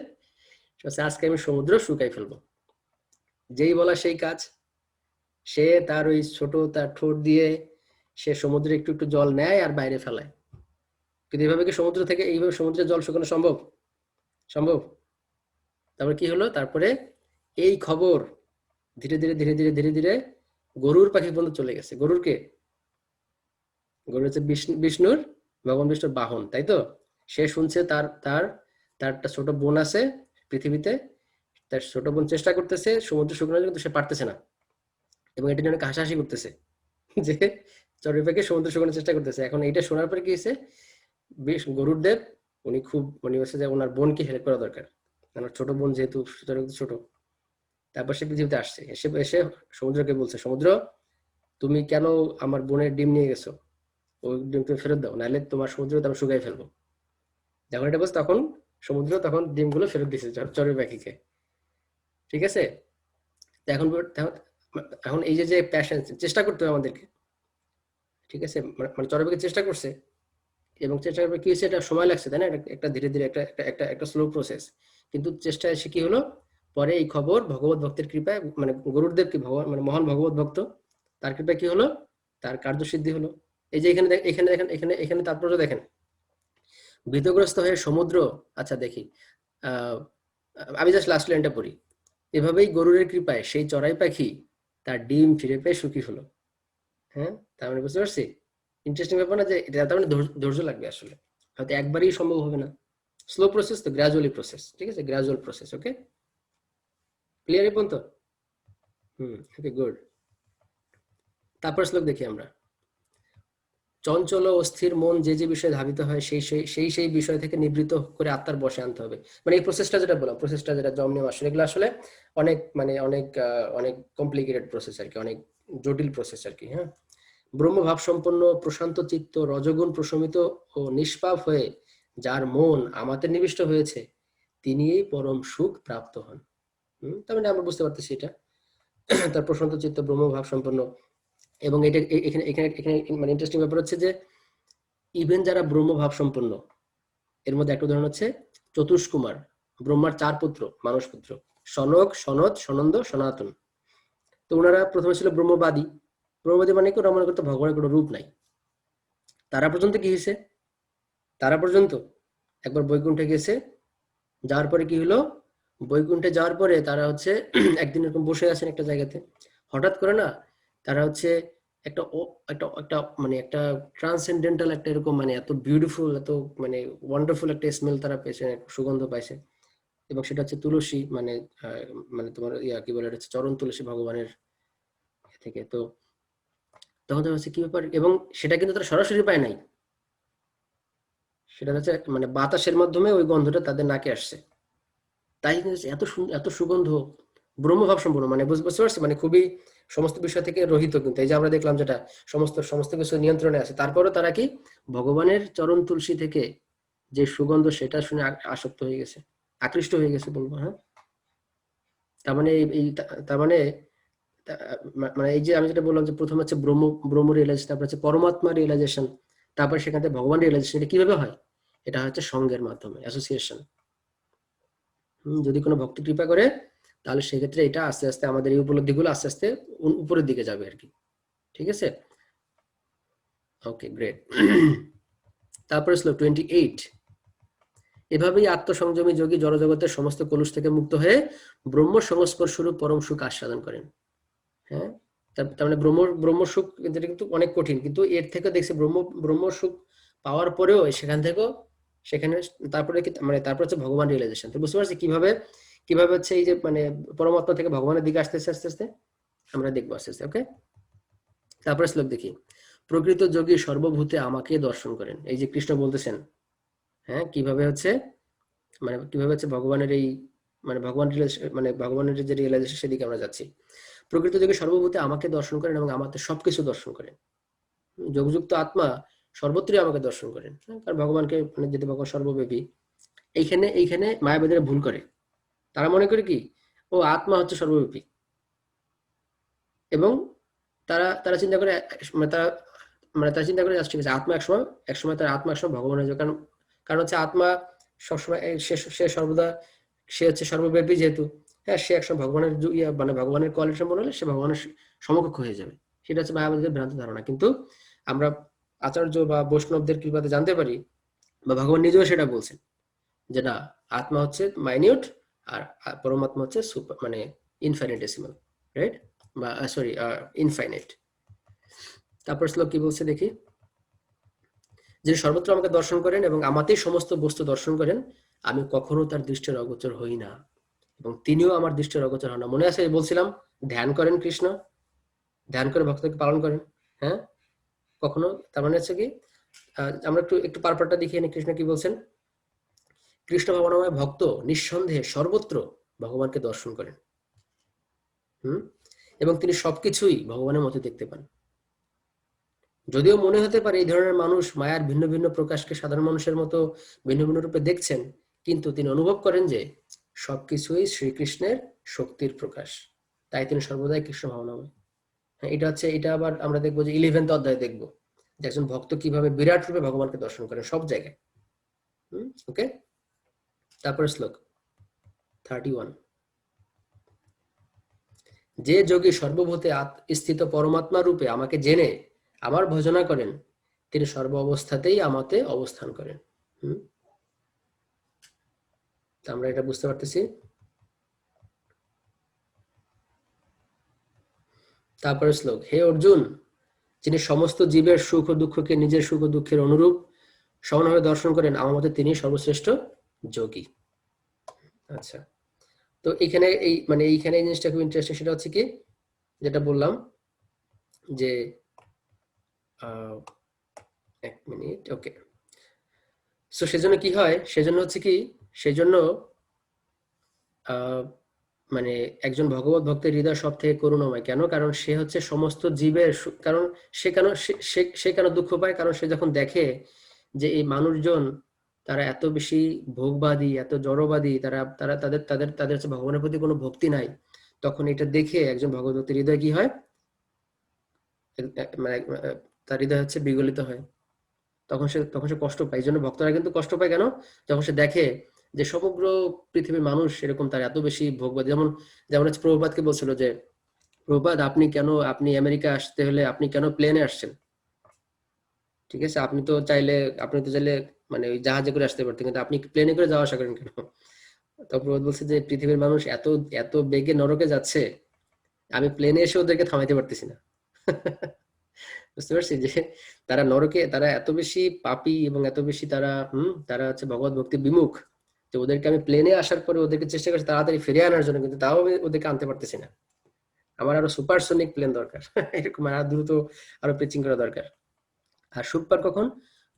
আজকে আমি সমুদ্র শুকাই ফেলবো। যেই বলা সেই কাজ। সে তার তার ঠোঁট দিয়ে সে সমুদ্রে একটু একটু জল নেয় আর বাইরে ফেলায়। কিন্তু এইভাবে সমুদ্রের জল শুকানো সম্ভব? তারপরে কি হলো, তারপরে এই খবর ধীরে ধীরে ধীরে ধীরে ধীরে ধীরে গরুর পাখি পর্যন্ত চলে গেছে। গরু হচ্ছে ভগবান বিষ্ণুর বাহন, তাই তো? সে শুনছে তার একটা ছোট বোন আছে পৃথিবীতে, তার ছোট বোন চেষ্টা করতেছে সমুদ্র শুকানোর জন্য, কিন্তু সে পারতেছে না, এবং এটা জন্য হাসাহাসি করতেছে যে চড়ুই পাখি সমুদ্র শুকানোর চেষ্টা করতেছে। এখন এটা শোনার পরে কি হয়েছে, গরুর দেব উনি বলছে যে ওনার বোনকে হেল্প করা দরকার, আমার ছোট বোন যেহেতু ছোট। তারপর সে পৃথিবীতে আসছে, এসে সমুদ্রকে বলছে, সমুদ্র তুমি কেন আমার বোনের ডিম নিয়ে গেছো, ওই ডিম তুমি ফেরত দাও, নাহলে তোমার সমুদ্র আমি শুকাই ফেলবো। যখন এটা বলছে তখন সমুদ্র ডিমগুলো ফেরত দিচ্ছে চড়ুই পাখিকে। ঠিক আছে? এখন এই যে প্যাশন, চেষ্টা করতে হবে আমাদেরকে। ঠিক আছে? মানে চড়ুই পাখি চেষ্টা করছে, এবং চেষ্টা করবে কি হয়েছে, এটা সময় লাগছে, তাই না? একটা ধীরে ধীরে একটা স্লো প্রসেস। কিন্তু চেষ্টা এসে কি হলো, পরে এই খবর ভগবত ভক্তের কৃপায়, মানে গরুরদেব কি ভগবান, মানে মহান ভগবত ভক্ত, তার কৃপায় কি হলো, তার কার্যসিদ্ধি হলো। এই যে এখানে তাৎপর্য দেখেন, ভীতগ্রস্ত হয়ে সমুদ্র, আচ্ছা দেখি, আমি জাস্ট লাস্ট লাইনটা পড়ি। এভাবেই গরুরের কৃপায় সেই চড়াই পাখি তার ডিম ফিরে পেয়ে সুখী হলো। হ্যাঁ, তার মানে বুঝতে পারছি? ইন্টারেস্টিং ব্যাপার না, যে এটা তার মানে ধৈর্য লাগবে আসলে, হয়তো একবারই সম্ভব হবে না। স্লো প্রসেস তো, গ্রাজুয়ালি প্রসেস। ঠিক আছে? Gradual process. ওকে, ক্লিয়ার পর্যন্ত? Okay, good. তারপর শ্লোক দেখি আমরা। চঞ্চল ও অস্থির মন যে বিষয়ে ধাবিত হয় সেই বিষয় থেকে নিবৃত্ত করে আত্মার বশে আনতে হবে। মানে এই প্রসেসটা যেটা বললাম, যেটা জমনিয়ম আসলে, এগুলো আসলে অনেক কমপ্লিকেটেড প্রসেস আর কি, অনেক জটিল প্রসেস আর কি। হ্যাঁ, ব্রহ্মভাব সম্পন্ন প্রশান্ত চিত্ত রজগুণ প্রশমিত ও নিষ্পাপ হয়ে যার মন আমাদের নিবিষ্ট হয়েছে, তিনি এই পরম সুখ প্রাপ্ত হন। তার মানে আমরা বুঝতে পারতেছি এটা তার প্রশান্ত চিত্ত ব্রহ্মভাব সম্পন্ন। এবং এটা এখানে এখানে এখানে মানে ইন্টারেস্টিং ব্যাপার হচ্ছে যে ইভেন যারা ব্রহ্মভাব সম্পন্ন, এর মধ্যে একটা উদাহরণ হচ্ছে চতুষ্কুমার, ব্রহ্মার 4 পুত্র, মানস পুত্র। সনক, সনদ, সনন্দ, সনাতন। তো ওনারা প্রথমে ছিল ব্রহ্মবাদী। ব্রহ্মবাদী মানে কি, ওরা মনে করতো ভগবানের কোনো রূপ নাই। তারা পর্যন্ত কি হয়েছে, তারা পর্যন্ত একবার বৈকুণ্ঠে গেছে, যাওয়ার পরে কি হলো, বৈকুণ্ঠে যাওয়ার পরে তারা হচ্ছে একদিন এরকম বসে আছেন একটা জায়গাতে, হঠাৎ করে না তারা হচ্ছে একটা একটা একটা মানে একটা ট্রান্সেন্ডেন্টাল একটা এরকম মানে এত বিউটিফুল, এত মানে ওয়ান্ডারফুল একটা স্মেল তারা পেয়েছে, সুগন্ধ পাইছে। এবং সেটা হচ্ছে তুলসী, মানে মানে তোমার কি বলে, এটা হচ্ছে চরণ তুলসী ভগবানের থেকে। তো তখন তারা হচ্ছে কি ব্যাপার, এবং সেটা কিন্তু তারা সরাসরি পায় নাই, সেটা হচ্ছে মানে বাতাসের মাধ্যমে ওই গন্ধটা তাদের নাকে আসছে। তাই কিন্তু এত এত সুগন্ধ, ব্রহ্মভাব সম্পূর্ণ, মানে বুঝতে পারছি, মানে খুবই সমস্ত বিষয় থেকে রহিত। কিন্তু এই যে আমরা দেখলাম যেটা সমস্ত সমস্ত কিছু নিয়ন্ত্রণে আছে, তারপরেও তারা কি ভগবানের চরণ তুলসী থেকে যে সুগন্ধ সেটা শুনে আসক্ত হয়ে গেছে, আকৃষ্ট হয়ে গেছে বলবো। হ্যাঁ, তার মানে তার মানে মানে এই যে আমি যেটা বললাম যে প্রথম হচ্ছে ব্রহ্ম, ব্রহ্ম রিয়েলাইজেশন, তারপর হচ্ছে পরমাত্মা রিয়েলাইজেশন, তারপর সেখান থেকে ভগবান রিয়েলাইজেশন। এটা কিভাবে হয়, এটা হচ্ছে সঙ্গের মাধ্যমে, অ্যাসোসিয়েশন। যদি কোনো ভক্ত কৃপা করে তাহলে সেক্ষেত্রে এটা আস্তে আস্তে আমাদের এই উপলব্ধিগুলো আস্তে আস্তে উপরের দিকে যাবে আর কি। ঠিক আছে, ওকে, গ্রেট। তারপরে শ্লোক 28। এভাবেই আত্মসংযমী যোগী জড়জগতের সমস্ত কলুষ থেকে মুক্ত হয়ে ব্রহ্ম সংস্পর্শ স্বরূপ পরম সুখ আস্বাদন করেন। হ্যাঁ, তার মানে ব্রহ্ম সুখ কিন্তু অনেক কঠিন, কিন্তু এর থেকে দেখছি ব্রহ্ম সুখ পাওয়ার পরেও সেখান থেকেও সেখানে তারপরে কি মানে তারপর হচ্ছে ভগবান রিয়েলাইজেশন। তো বুঝতে পারছি কিভাবে কিভাবে হচ্ছে এই যে মানে পরমাত্মা থেকে ভগবানের দিকে আসতেছে আস্তে আস্তে, আমরা দেখবো আস্তে আস্তে। ওকে, তারপরে শ্লোক দেখি। প্রকৃত যোগী সর্বভূতে আমাকে দর্শন করেন, এই যে কৃষ্ণ বলতেছেন। হ্যাঁ, কিভাবে হচ্ছে মানে কিভাবে হচ্ছে ভগবানের এই মানে মানে ভগবানের যে রিয়েলাইজেশন সেদিকে আমরা যাচ্ছি। প্রকৃত যোগী সর্বভূতে আমাকে দর্শন করেন এবং আমাদের সবকিছু দর্শন করেন। যোগযুক্ত আত্মা সর্বত্রই আমাকে দর্শন করেন। কারণ ভগবানকে মানে যেহেতু ভগবান সর্বব্যাপী, এইখানে মায়াবাদীরা ভুল করে। তারা মনে করে কি, ও আত্মা হচ্ছে সর্বব্যাপী, এবং তারা তারা চিন্তা করে মানে তারা তারা চিন্তা করে ঠিক আছে, আত্মা একসময় তার আত্মা একসময় ভগবান হয়ে যাবে। কারণ কারণ হচ্ছে আত্মা সবসময় সে সর্বদা সে হচ্ছে সর্বব্যাপী যেহেতু। হ্যাঁ, সে একসময় ভগবানের মানে ভগবানের কোয়ালিটি সম্পন্ন হলে সে ভগবানের সমকক্ষ হয়ে যাবে। সেটা হচ্ছে মায়াবাদীদের ভ্রান্ত ধারণা। কিন্তু আমরা আচার্য বা বৈষ্ণবদের কৃপাতে জানতে পারি, বা ভগবান নিজেও সেটা বলছেন, যেটা আত্মা হচ্ছে মাইনিউট, আর পরমাত্মা হচ্ছে সুপার মানে ইনফাইনিটেসিমাল, রাইট, বা সরি ইনফাইনাইট। তারপর শ্লোক কি বলছে দেখি। যে সর্বত্র আমাকে দর্শন করেন এবং আমাতেই সমস্ত বস্তু দর্শন করেন, আমি কখনো তার দৃষ্টির অগোচর হই না এবং তিনিও আমার দৃষ্টির অগোচর হন না। মনে আছে বলছিলাম, ধ্যান করেন কৃষ্ণ, ধ্যান করে ভক্তকে পালন করেন। হ্যাঁ, কখনো, তার মানে হচ্ছে কি আমরা একটু একটু পারপারটা দেখিয়ে নি। কৃষ্ণ কি বলছেন, কৃষ্ণ ভাবনাময় ভক্ত নিঃসন্দেহে সর্বত্র ভগবানকে দর্শন করেন। এবং তিনি সবকিছুই ভগবানের মতো দেখতে পান। যদিও মনে হতে পারে এই ধরনের মানুষ মায়ার ভিন্ন ভিন্ন প্রকাশকে সাধারণ মানুষের মতো ভিন্ন ভিন্ন রূপে দেখছেন, কিন্তু তিনি অনুভব করেন যে সবকিছুই শ্রীকৃষ্ণের শক্তির প্রকাশ, তাই তিনি সর্বদাই কৃষ্ণ ভাবনাময়। হ্যাঁ, এটা আবার আমরা দেখবো যে 11th অধ্যায়ে দেখবো যে একজন ভক্ত কিভাবে বিরাট রূপে ভগবানকে দর্শন করেন সব জায়গায়। ওকে, তারপরে শ্লোক 31। যে যোগী সর্বভূতে স্থিত পরমাত্মা রূপে আমাকে জেনে আমার ভজনা করেন, তিনি সর্ব অবস্থাতেই আমাতে অবস্থান করেন। আমরা এটা বুঝতে পারতেছি। তারপরে শ্লোক, হে অর্জুন, যিনি সমস্ত জীবের সুখ ও দুঃখকে নিজের সুখ ও দুঃখের অনুরূপ সমানভাবে দর্শন করেন, আমার মতে তিনি সর্বশ্রেষ্ঠ যোগী। আচ্ছা, তো এখানে এইখানে এই জিনিসটা খুব ইন্টারেস্টিং। সেটা হচ্ছে কি, যেটা বললাম যে এক মিনিট, ওকে। সো সেজন্য কি হয়, সেজন্য হচ্ছে কি, সেজন্য মানে একজন ভগবত ভক্তের হৃদয় সব থেকে করুণাময়। কেন? কারণ সে হচ্ছে সমস্ত জীবের কারণ সে কেন দুঃখ পায়, কারণ সে যখন দেখে যে এই মানুষজন তারা এত বেশি ভোগবাদী, এত জড়বাদী, তারা তারা তাদের তাদের তাদের হচ্ছে ভগবানের প্রতি কোনো ভক্তি নাই, তখন এটা দেখে একজন ভগবত ভক্তের হৃদয় কি হয়, মানে তার হৃদয় হচ্ছে বিগলিত হয়। তখন সে কষ্ট পায়। এই জন্য ভক্তরা কিন্তু কষ্ট পায় কেন, যখন সে দেখে যে সমগ্র পৃথিবীর মানুষ এরকম তার এত বেশি ভোগবাদী, যেমন যেমন হচ্ছে প্রভুপাদকে বলছিল যে প্রভুপাদ আপনি আমেরিকা আসতে হলে আপনি কেন প্লেনে আসছেন, ঠিক আছে, আপনি তো চাইলে মানে ওই জাহাজে করে আসতে পারতেন, কিন্তু আপনি প্লেনে করে যাওয়া আসা করেন কেন? তো প্রভুপাদ বলছে যে পৃথিবীর মানুষ এত এত বেগে নরকে যাচ্ছে, আমি প্লেনে এসে ওদেরকে থামাইতে পারতেছি না। বুঝতে পারছি যে তারা নরকে, তারা এত বেশি পাপী এবং এত বেশি তারা হচ্ছে ভগবত ভক্তি বিমুখ, যে ওদেরকে আমি প্লেনে আসার পরে ওদেরকে চেষ্টা করছি তাড়াতাড়ি ফিরে আনার জন্য, কিন্তু তাও আমি ওদেরকে আনতে পারতেছি না। আমার আরো সুপারসনিক প্লেন দরকার। এরকম আরো দ্রুত আরো পিচিং করা দরকার। আর সুখপার কখন?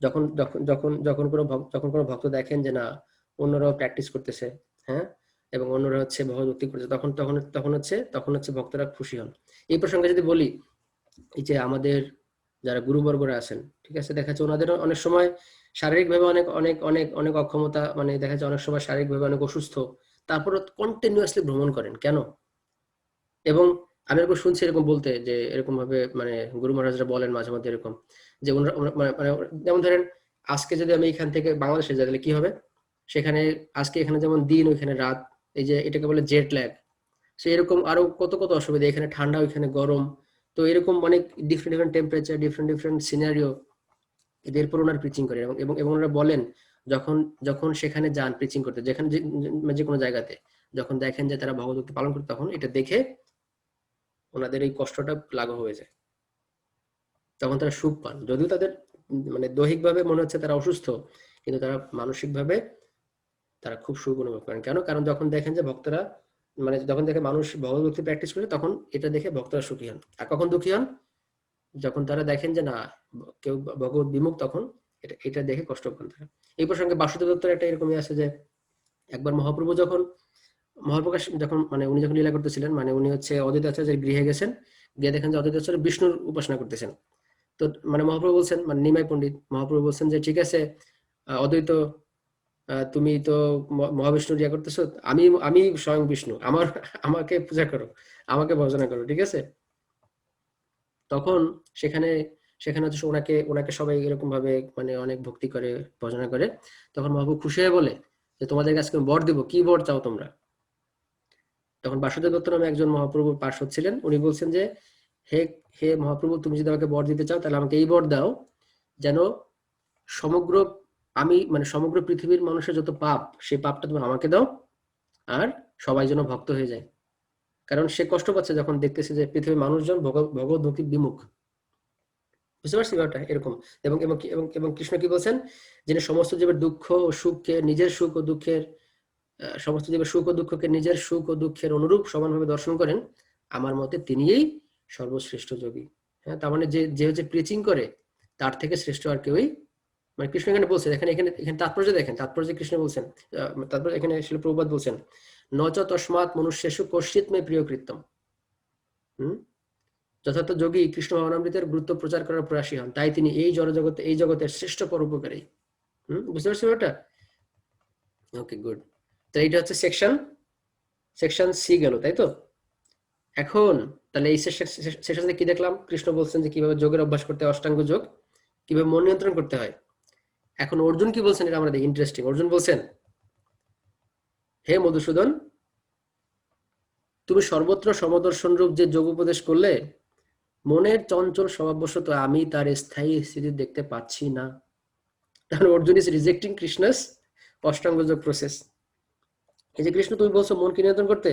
যখন কোনো ভক্ত দেখেন যে না অন্যরাও প্র্যাকটিস করতেছে, হ্যাঁ, এবং অন্যরা হচ্ছে ভগবত ভক্তি করতেছে, তখন হচ্ছে ভক্তরা খুশি হন। এই প্রসঙ্গে যদি বলি, এই যে আমাদের যারা গুরুবর্গরা আছেন, ঠিক আছে, দেখা যাচ্ছে ওনাদের অনেক সময় শারীরিকভাবে অনেক অনেক অনেক অনেক অক্ষমতা, মানে দেখা যাচ্ছে অনেক সময় শারীরিকভাবে অনেক অসুস্থ, তারপর কন্টিনিউয়াসলি ভ্রমণ করেন কেন? এবং আমি এরকম শুনছি এরকম বলতে, যে এরকম ভাবে মানে গুরু মহারাজরা বলেন মাঝে মধ্যে এরকম, যে মানে যেমন ধরেন আজকে যদি আমি এখান থেকে বাংলাদেশে যাই তাহলে কি হবে, সেখানে আজকে এখানে যেমন দিন ওইখানে রাত, এই যে এটাকে বলে জেট ল্যাগ, সে এরকম আরো কত কত অসুবিধা, এখানে ঠান্ডা ওইখানে গরম, তো এরকম অনেক different different temperature, different different scenario, এরপর ওনারা প্রিচিং করেন এবং ওনারা বলেন যখন যখন সেখানে যান প্রিচিং করতে, যেখানে যে কোনো জায়গাতে, যখন দেখেন যে তারা ভগবত পালন করতে, তখন এটা দেখে ওনাদের এই কষ্টটা লাঘব হয়ে যায়, তখন তারা সুখ পান, যদিও তাদের মানে দৈহিকভাবে মনে হচ্ছে তারা অসুস্থ, কিন্তু তারা মানসিকভাবে তারা খুব সুখ অনুভব করেন। কেন? কারণ যখন দেখেন যে ভক্তরা, মানে যখন দেখে মানুষ ভগবত ভক্তি প্র্যাকটিস করে, তখন এটা দেখে ভক্তরা সুখী হন। আর কখন দুঃখী হন? যখন তারা দেখেন যে না কেউ ভগবত বিমুখ, তখন এটা এটা দেখে কষ্ট পান তারা। এই প্রসঙ্গে বাসুদেব দত্তের একটা এরকমই আছে যে একবার মহাপ্রভু যখন মহাপ্রকাশ যখন মানে উনি যখন লীলা করতেছিলেন, মানে উনি হচ্ছে অদ্বৈত আচার্যের গৃহে গেছেন, গিয়ে দেখেন যে অদ্বৈত আচার্য বিষ্ণুর উপাসনা করতেছেন। তো মানে মহাপ্রভু বলছেন, মানে নিমাই পণ্ডিত মহাপ্রভু বলছেন যে ঠিক আছে, অদ্বৈত, তুমি তো মহাবিষ্ণুর ইয়া করতেছো, আমি আমি স্বয়ং বিষ্ণু, আমাকে পূজা করো, আমাকে ভজনা করো, ঠিক আছে। তখন সেখানে সেখানে হচ্ছে ওনাকে ওনাকে সবাই এরকম ভাবে মানে অনেক ভক্তি করে ভজনা করে, তখন মহাপ্রভু খুশি হয়ে বলে যে তোমাদের কাছে বর দিব, কি বর চাও তোমরা? তখন বাসুদেব দত্ত নামে একজন মহাপ্রভুর পার্শ্বদ ছিলেন, উনি বলছেন যে হে হে মহাপ্রভু, তুমি যদি আমাকে বর দিতে চাও তাহলে আমাকে এই বর দাও, যেন সমগ্র মানে সমগ্র পৃথিবীর মানুষের যত পাপ, সেই পাপটা তুমি আমাকে দাও, আর সবাই যেন ভক্ত হয়ে যায়। কারণ সে কষ্ট পাচ্ছে যখন দেখতেছে যে পৃথিবীর মানুষজন ভগবত ভক্তি বিমুখ। বুঝতে পারছি ব্যাপারটা এরকম। এবং এবং এবং এবং কৃষ্ণ কি বলছেন, যিনি সমস্ত জীবের দুঃখ ও সুখকে নিজের সুখ ও দুঃখের সমস্ত জীবের সুখ ও দুঃখকে নিজের সুখ ও দুঃখের অনুরূপ সমানভাবে দর্শন করেন, আমার মতে তিনিই সর্বশ্রেষ্ঠ যোগী। হ্যাঁ, তার মানে যে যে হচ্ছে প্রিচিং করে, তার থেকে শ্রেষ্ঠ আর কেউই, মানে কৃষ্ণ এখানে বলছে, এখানে এখানে এখানে তাৎপর্য দেখেন, তাৎপর্য কৃষ্ণ বলছেন, তারপর এখানে শিল প্রভুপাদ বলছেন নচ তস্মাৎ মনুষ্যেষু কশ্চিৎ মে প্রিয় কৃত্যম। হম, যথার্থ যোগী কৃষ্ণ ভাবনামৃতের গুরুত্ব প্রচার করার প্রয়াসী হন, তাই তিনি এই জগতের শ্রেষ্ঠ পরোপকারী। বুঝতে পারছি ব্যাপারটা? ওকে, গুড। তো এইটা হচ্ছে সেকশন সি গেল, তাই তো। এখন তাহলে এই সেশনে কি দেখলাম, কৃষ্ণ বলছেন যে কিভাবে যোগের অভ্যাস করতে হয়, অষ্টাঙ্গ যোগ, কিভাবে মন নিয়ন্ত্রণ করতে হয়। এখন অর্জুন কি বলছেন, এটা আমরা দেখি, ইন্টারেস্টিং। অর্জুন বলছেন, হে মধুসূদন, তুমি সর্বত্র সমদর্শন রূপ যে যোগ উপদেশ করলে, মনের চঞ্চল স্বভাববশত আমি তার স্থায়ী স্থিতি দেখতে পাচ্ছি না। তাহলে অর্জুন ইজ রিজেক্টিং কৃষ্ণাস অষ্টাঙ্গ যোগ প্রসেস। এই যে কৃষ্ণ তুমি বলছো মনকে নিয়ন্ত্রণ করতে,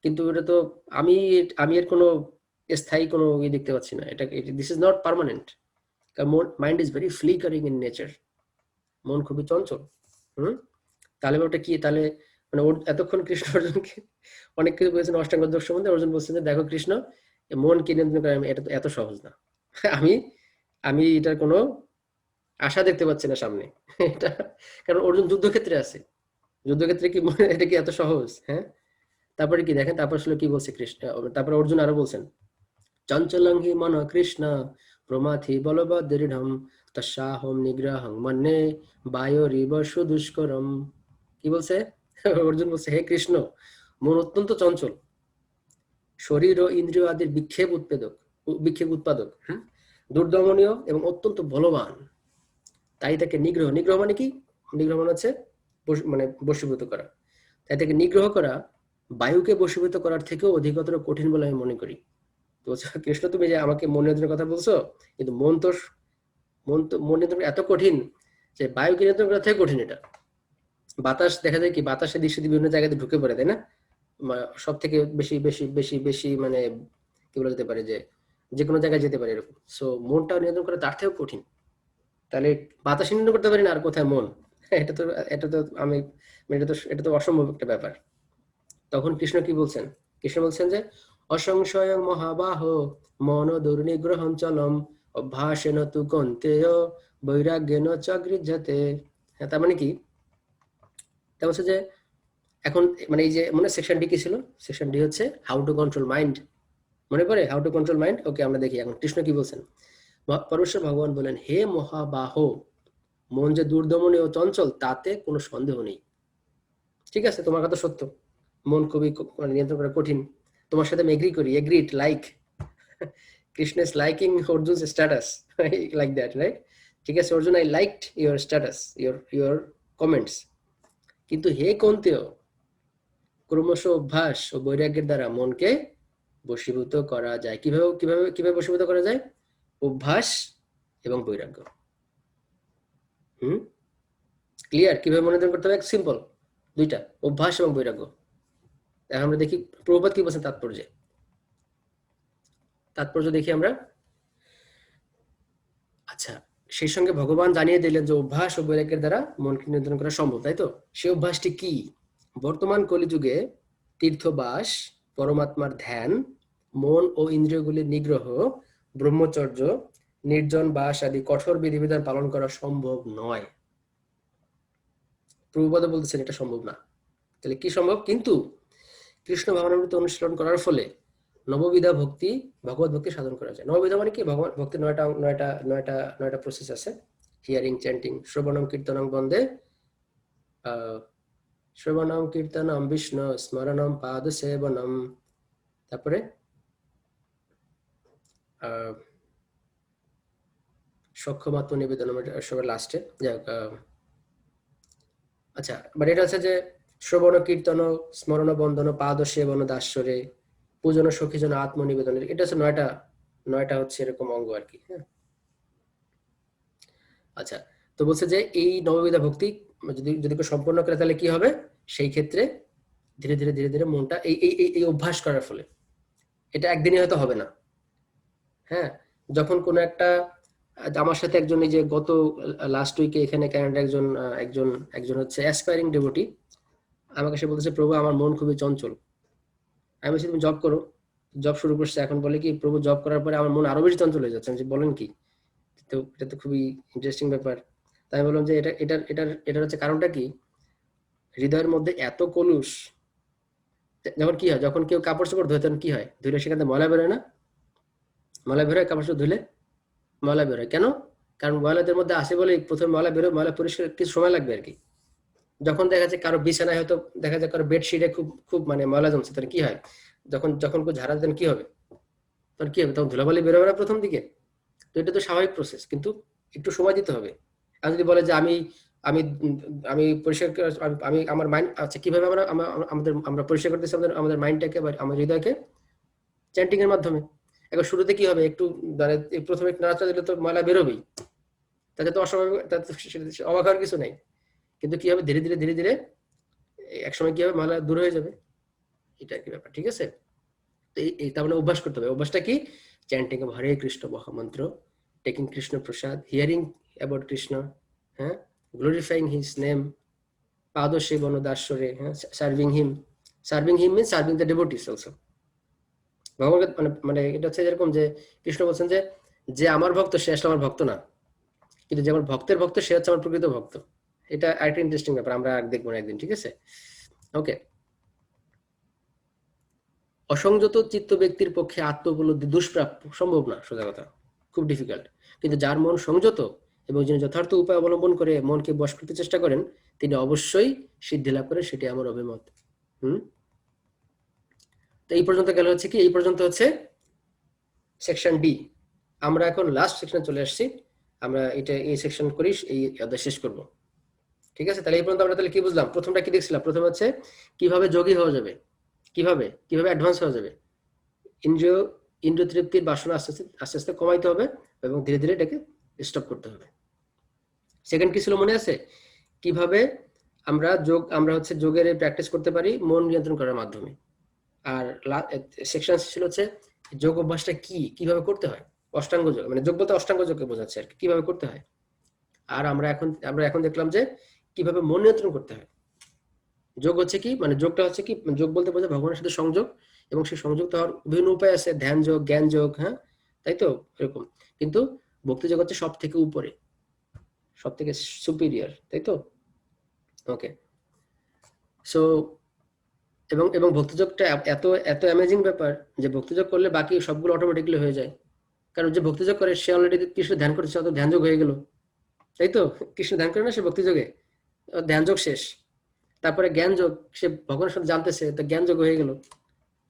কিন্তু এটা তো আমি আমি এর কোনো স্থায়ী কোনো ইয়ে দেখতে পাচ্ছি না, এটা দিস ইজ নট পার্মানেন্ট। কারণ mind is very flickering in nature, মন খুবই চঞ্চল। হুম, তাহলে ওটা কি, তাহলে মানে এতক্ষণ কৃষ্ণ অর্জুনকে অনেক কিছু বলেছেন অষ্টাঙ্গ যোগ সম্বন্ধে, অর্জুন বলছেন যে দেখো কৃষ্ণ, মনকে নিয়ন্ত্রণ করা এটা তো এত সহজ না। আমি আমি এটার কোনো আশা দেখতে পাচ্ছি না সামনে। এটা কারণ অর্জুন যুদ্ধক্ষেত্রে আছে, যুদ্ধক্ষেত্রে কি এটা কি এত সহজ? হ্যাঁ, তারপরে কি দেখেন, তারপর আসলে কি বলছে কৃষ্ণ, তারপরে অর্জুন আরো বলছেন, চঞ্চলং হি মন কৃষ্ণ প্রমাথি বলবৎ দৃঢ়ম তস্যাহম নিগ্রহং মন্যে বায়োরিব সুদুষ্করম। কি বলছে? অর্জুন বলছে, হে কৃষ্ণ, মন অত্যন্ত চঞ্চল, শরীর ও ইন্দ্রিয় আদির বিক্ষেপ উৎপাদক, দুর্দমনীয় এবং অত্যন্ত বলবান, তাই তাকে নিগ্রহ মানে কি, নিগ্রহ মানে হচ্ছে মানে বশীভূত করা। তাই থেকে নিগ্রহ করা বায়ুকে বশীভূত করার থেকেও অধিকতর কঠিন বলে আমি মনে করি। তো কৃষ্ণ তুমি যে আমাকে মন নিয়ন্ত্রণের কথা বলছো, কিন্তু মন নিয়ন্ত্রণ এত কঠিন যে বায়ুকে নিয়ন্ত্রণ করার থেকে কঠিন এটা। বাতাস দেখা যায় কি, বাতাসে দৃষ্টি বিভিন্ন জায়গাতে ঢুকে পড়ে, তাই না? সব থেকে বেশি বেশি বেশি বেশি মানে কি বলা যেতে পারে, যে কোনো জায়গায় যেতে পারে এরকম। সো মনটা নিয়ন্ত্রণ করা তার থেকেও কঠিন। তাহলে বাতাস নিয়ন্ত্রণ করতে পারি না, আর কোথায় মন? এটা তো এটা তো আমি এটা তো অসম্ভব একটা ব্যাপার। তখন কৃষ্ণ কি বলছেন? কৃষ্ণ বলছেন যে অসংশয় মহাবাহ মন দুর্নিগ্রহম চলম অভ্যাসেন তু কন্তেয় বৈরাগ্যেন চ গৃহ্যতে। হ্যাঁ, তার মানে কি? তা বলছে যে এখন মানে এই যে মনে সেকশন ডি কি ছিল? সেকশন ডি হচ্ছে হাউ টু কন্ট্রোল মাইন্ড। মনে পড়ে হাউ টু কন্ট্রোল মাইন্ড? ওকে, আমরা দেখি এখন কৃষ্ণ কি বলছেন। পরমেশ্বর ভগবান বলেন, হে মহাবাহ, মন যে দুর্দমনীয় ও চঞ্চল তাতে কোনো সন্দেহ নেই। ঠিক আছে, তোমার কথা সত্য, মন খুবই মানে নিয়ন্ত্রণ করা কঠিন। তোমার সাথে আমি এগ্রি করি, agreed, like Krishna is liking Arjun's status like that, right? ঠিক আছে Arjun, I liked your status, your comments. কিন্তু হে কন্তেয়, ক্রমশ অভ্যাস ও বৈরাগ্যের দ্বারা মনকে বশীভূত করা যায়। কিভাবে কিভাবে কিভাবে বশীভূত করা যায়? অভ্যাস এবং বৈরাগ্য। ক্লিয়ার? কিভাবে মনোনিবেশ করতে হবে? সিম্পল, দুইটা, অভ্যাস এবং বৈরাগ্য। এখন আমরা দেখি প্রভুপাদ কি বলছেন তাৎপর্য দেখি আমরা। আচ্ছা, সেই সঙ্গে ভগবান জানিয়ে দিলেন যে অভ্যাস ও বৈরাগ্যের দ্বারা মনকে নিয়ন্ত্রণ করা সম্ভব, তাই তো? সেই অভ্যাসটি কি? বর্তমান কলিযুগে তীর্থবাস, পরমাত্মার ধ্যান, মন ও ইন্দ্রিয়গুলির নিগ্রহ, ব্রহ্মচর্য, নির্জন বাস আদি কঠোর বিধিবিধান পালন করা সম্ভব নয়। প্রভুপাদ বলতেছেন এটা সম্ভব না। তাহলে কি সম্ভব? কিন্তু কৃষ্ণ ভাবনামৃত অনুশীলন করার ফলে নববিধা ভক্তি, ভগবত ভক্তি সাধন করা যায়। নববিধা মানে কি? ভগবান ভক্তির নয়টা প্রসেস আছে। হিয়ারিং, চ্যান্টিং, শ্রবণম কীর্তনম বন্দে, শ্রবণম কীর্তনম বিষ্ণু স্মরণম পাদ সেবনম, তারপরে সক্ষমাত্ম নিবেদনম, সবার লাস্টে। আচ্ছা, মানে এটা হচ্ছে যে শ্রবণ কীর্তন স্মরণ বন্দন পাদ সেবন দাস্যরে পূজন সখীজন আত্মনিবেদন, এটা হচ্ছে নয়টা হচ্ছে এরকম অঙ্গ আর কি। হ্যাঁ, আচ্ছা, তো বলছে যে এই নববিধা ভক্তি যদি যদি কেউ সম্পন্ন করে তাহলে কি হবে? সেই ক্ষেত্রে ধীরে ধীরে ধীরে ধীরে মনটা এই এই এই অভ্যাস করার ফলে, এটা একদিনে হয়তো হবে না। হ্যাঁ, যখন কোনো একটা আমার সাথে একজন, এই যে গত লাস্ট উইকে এখানে ক্যানাডা একজন একজন একজন হচ্ছে অ্যাসপায়ারিং ডেভোটি আমাকে সে বলতেছে, প্রভু আমার মন খুবই চঞ্চল। আমি বলছি তুমি জব করো। জব শুরু করছে, এখন বলে কি, প্রভু জব করার পরে আমার মন আরো বেশি চঞ্চল হয়ে যাচ্ছে। আমি বলেন কি? তো এটা তো খুবই ইন্টারেস্টিং ব্যাপার। তাই আমি বললাম যে এটার হচ্ছে কারণটা কি? হৃদয়ের মধ্যে এত কলুষ। যখন কি হয়, যখন কেউ কাপড় চোপড় ধোয় তখন কি হয়? ধুলে সেখান থেকে ময়লা বেরোয় না? ময়লা বেরোয়, কাপড় চোপড় ধুলে ময়লা বেরোয় কেন? কারণ ময়লাদের মধ্যে আসে বলে প্রথমে ময়লা বেরোয়, ময়লা পরিষ্কার কিছু সময় লাগবে আর কি। যখন দেখা যায় কারো বিছানায় হয়তো দেখা যায় কারো বেডশিটে খুব খুব মানে ময়লা জমছে, তখন কি হয়? যখন যখন কেউ ঝাড়া দেন কি হবে? তখন কি হবে? তখন ধুলাবালি বেরোবে না প্রথম দিকে? তো এটা তো স্বাভাবিক প্রসেস, কিন্তু একটু সময় দিতে হবে। আর যদি বলে যে আমি আমি আমি পরিষ্কার আমি আমার মাইন্ড, আচ্ছা কিভাবে আমরা পরিষ্কার করতেছি আমাদের আমাদের মাইন্ডটাকে বা আমার হৃদয়কে? চ্যান্টিং এর মাধ্যমে। এখন শুরুতে কি হবে, একটু মানে প্রথমে একটু নাড়াচাড়া দিলে তো ময়লা বেরোবেই, তাতে তো অস্বাভাবিক, তাতে তো অবাক হওয়ার কিছু নাই। কিন্তু কি হবে, ধীরে ধীরে ধীরে ধীরে একসময় কি হবে, ময়লা দূর হয়ে যাবে। এটা কি ব্যাপার, ঠিক আছে? তো এই তার মানে অভ্যাস করতে হবে। অভ্যাসটা কি? চ্যান্টিং অফ হরে কৃষ্ণ মহামন্ত্র, taking Krishna Prasad, hearing about Krishna, হ্যাঁ, গ্লোরিফাইং হিজ নেম, পাদ সেবন দাস্যরে, হ্যাঁ, serving him means serving the devotees also. ভগবান মানে মানে এটা হচ্ছে যেরকম যে কৃষ্ণ বলছেন যে যে আমার ভক্ত সে আসলে আমার ভক্ত না, কিন্তু যে আমার ভক্তের ভক্ত সে হচ্ছে আমার প্রকৃত ভক্ত। এটা আরেকটা ইন্টারেস্টিং ব্যাপার, আমরা দেখবো না একদিন, ঠিক আছে? ওকে। অসংযত চিত্ত ব্যক্তির পক্ষে আত্ম উপলব্ধি দুষ্প্রাপ্য, সম্ভব না, সোজা কথা, খুব ডিফিকাল্ট। কিন্তু যার মন সংযত এবং যিনি যথার্থ উপায় অবলম্বন করে মনকে বশ করতে চেষ্টা করেন তিনি অবশ্যই সিদ্ধি লাভ করেন, সেটি আমার অভিমত। হুম, তো এই পর্যন্ত গেল হচ্ছে কি, এই পর্যন্ত হচ্ছে সেকশন ডি। আমরা এখন লাস্ট সেকশনে চলে আসছি। আমরা এটা এই সেকশন করি, এই অধ্যায় শেষ করব। ঠিক আছে, তাহলে এই পর্যন্ত আমরা তাহলে কি বুঝলাম? প্রথমটা কি দেখছিলাম? প্রথমে হচ্ছে কিভাবে যোগী হওয়া যাবে, কিভাবে কিভাবে অ্যাডভান্স হওয়া যাবে। ইন্দ্রিয় ইন্দ্রিয় তৃপ্তির বাসনা আস্তে আস্তে আস্তে আস্তে কমাইতে হবে এবং ধীরে ধীরে এটাকে স্টপ করতে হবে। সেকেন্ড কি ছিল মনে আছে? কিভাবে আমরা হচ্ছে যোগের প্র্যাকটিস করতে পারি মন নিয়ন্ত্রণ করার মাধ্যমে। আর সেকশন ছিল হচ্ছে যোগ অভ্যাসটা কি, কিভাবে করতে হয়। অষ্টাঙ্গ যোগ, মানে যোগ বলতে অষ্টাঙ্গ যোগকে বোঝাচ্ছে আর কি, কিভাবে করতে হয়। আর আমরা এখন দেখলাম যে কিভাবে মন নিয়ন্ত্রণ করতে হয়। যোগ হচ্ছে কি, মানে যোগটা হচ্ছে কি, যোগ বলতে বোঝায় ভগবানের সাথে সংযোগ, এবং সেই সংযোগ তো হওয়ার বিভিন্ন উপায় আছে, ধ্যান যোগ, জ্ঞান যোগ, হ্যাঁ, তাই তো, এরকম। কিন্তু ভক্তি যোগ হচ্ছে সব থেকে উপরে, সব থেকে সুপিরিয়র, তাই তো। ওকে, সো এবং এবং ভক্তিযোগটা এত এত অ্যামেজিং ব্যাপার যে ভক্তিযোগ করলে বাকি সবগুলো অটোমেটিকলি হয়ে যায়। কারণ যে ভক্তিযোগ করে সে অলরেডি কৃষ্ণ ধ্যান করেছে, অত ধ্যান যোগ হয়ে গেল, তাই তো। কৃষ্ণ ধ্যান করে না, সে ভক্তিযোগে, ধ্যান যোগ শেষ। তারপরে জ্ঞান যোগ, সে ভগবানের সাথে জানতেছে, তো জ্ঞান যোগ হয়ে গেল।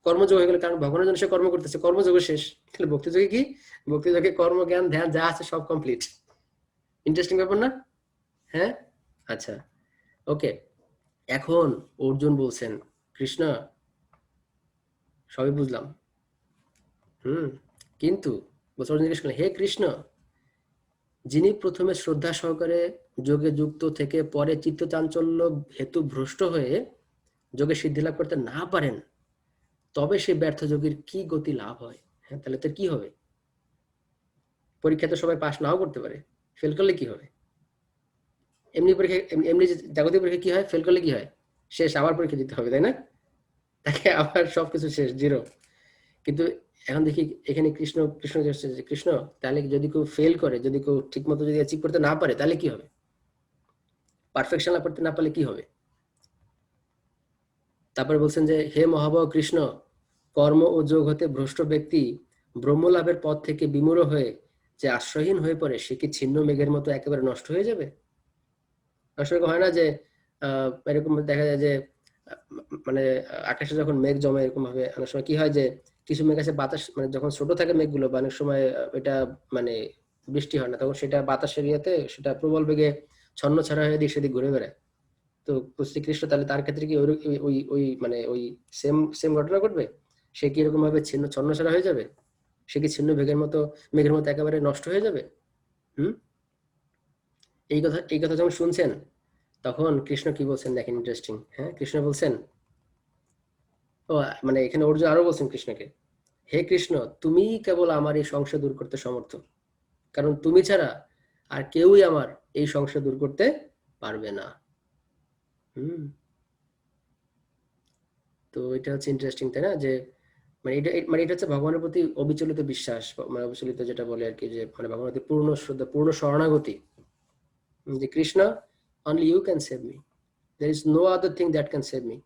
কর্মযোগ হয়ে গেল, কারণ ভগবানের জন্য সে কর্ম করতেছে, কর্মযোগ শেষ। তাহলে ভক্তিযোগে কি, ভক্তিযোগে কর্ম, জ্ঞান, ধ্যান যা আছে সব কমপ্লিট। ইন্টারেস্টিং ব্যাপার না? হ্যাঁ, আচ্ছা, ওকে। এখন অর্জুন বলছেন, কৃষ্ণ সবই বুঝলাম, কিন্তু বলছে, অর্জুন জিজ্ঞেস করলেন, হে কৃষ্ণ, যিনি প্রথমে শ্রদ্ধা সহকারে যোগে যুক্ত থেকে পরে চিত্ত চাঞ্চল্য হেতু ভ্রষ্ট হয়ে যোগে সিদ্ধি লাভ করতে না পারেন, তবে সে ব্যর্থ যোগীর কি গতি লাভ হয়? হ্যাঁ, তাহলে তো কি হবে? পরীক্ষাতে সবাই পাস নাও করতে পারে, ফেল করলে কি হবে? এমনি পরীক্ষা, এমনি জাগতিক পরীক্ষা কি হয়, ফেল করলে কি হয়? শেষ, আবার পরীক্ষা দিতে হবে, তাই না? তাকে আবার সবকিছু শেষ, জিরো। কিন্তু এখন দেখি এখানে কৃষ্ণ কৃষ্ণ যে কৃষ্ণ, তাহলে যদি কেউ ফেল করে, যদি কেউ ঠিক মতো যদি অ্যাচিভ করতে না পারে, তাহলে কি হবে? পারফেকশন লাভ করতে না পারলে কি হবে? তারপরে বলছেন যে, হে মহাবাহ কৃষ্ণ, কর্ম ও যোগ হতে ভ্রষ্ট ব্যক্তি ব্রহ্মলাভের পথ থেকে বিমূঢ় হয়ে যে আশ্রয়হীন হয়ে পড়ে, সে কি ছিন্ন মেঘের মতো একেবারে নষ্ট হয়ে যাবে? আসলে হয় না যে এরকম দেখা যায় যে মানে আকাশে যখন মেঘ জমে, এরকম ভাবে অনেক সময় কি হয় যে কিছু মেঘ আছে বাতাস, মানে যখন ছোট থাকে মেঘগুলো, বা অনেক সময় এটা মানে বৃষ্টি হয় না, তখন সেটা বাতাসের ইয়েতে সেটা প্রবল বেগে ছন্ন ছাড়া হয়ে দিক সেদিক ঘুরে বেড়ায়। তো শ্রীকৃষ্ণ তাহলে তার ক্ষেত্রে কি ওই ওই ওই মানে ওই সেম সেম ঘটনা ঘটবে? সে কি এরকম ভাবে ছিন্ন ছন্নছাড়া হয়ে যাবে? সে কি ছিন্ন মেঘের মতো একেবারে নষ্ট হয়ে যাবে? হুম, এই কথা যখন শুনছেন, তখন কৃষ্ণ কি বলছেন দেখেন, ইন্টারেস্টিং। হ্যাঁ, কৃষ্ণ বলছেন, ও মানে এখানে অর্জুন আরো বলছেন কৃষ্ণকে, হে কৃষ্ণ, তুমিই কেবল আমার এই সংশয় দূর করতে সমর্থ, কারণ তুমি ছাড়া আর কেউই আমার এই সংশয় দূর করতে পারবে না। হুম, তো এটা হচ্ছে ইন্টারেস্টিং, তাই না? যে মানে এটা হচ্ছে ভগবানের প্রতি অবিচলিত বিশ্বাস, মানে অবিচলিত যেটা বলে আর কি, যে মানে ভগবানের প্রতি পূর্ণ শ্রদ্ধা, পূর্ণ শরণাগতি, যে Krishna, only you can save me, there is no other thing that can save me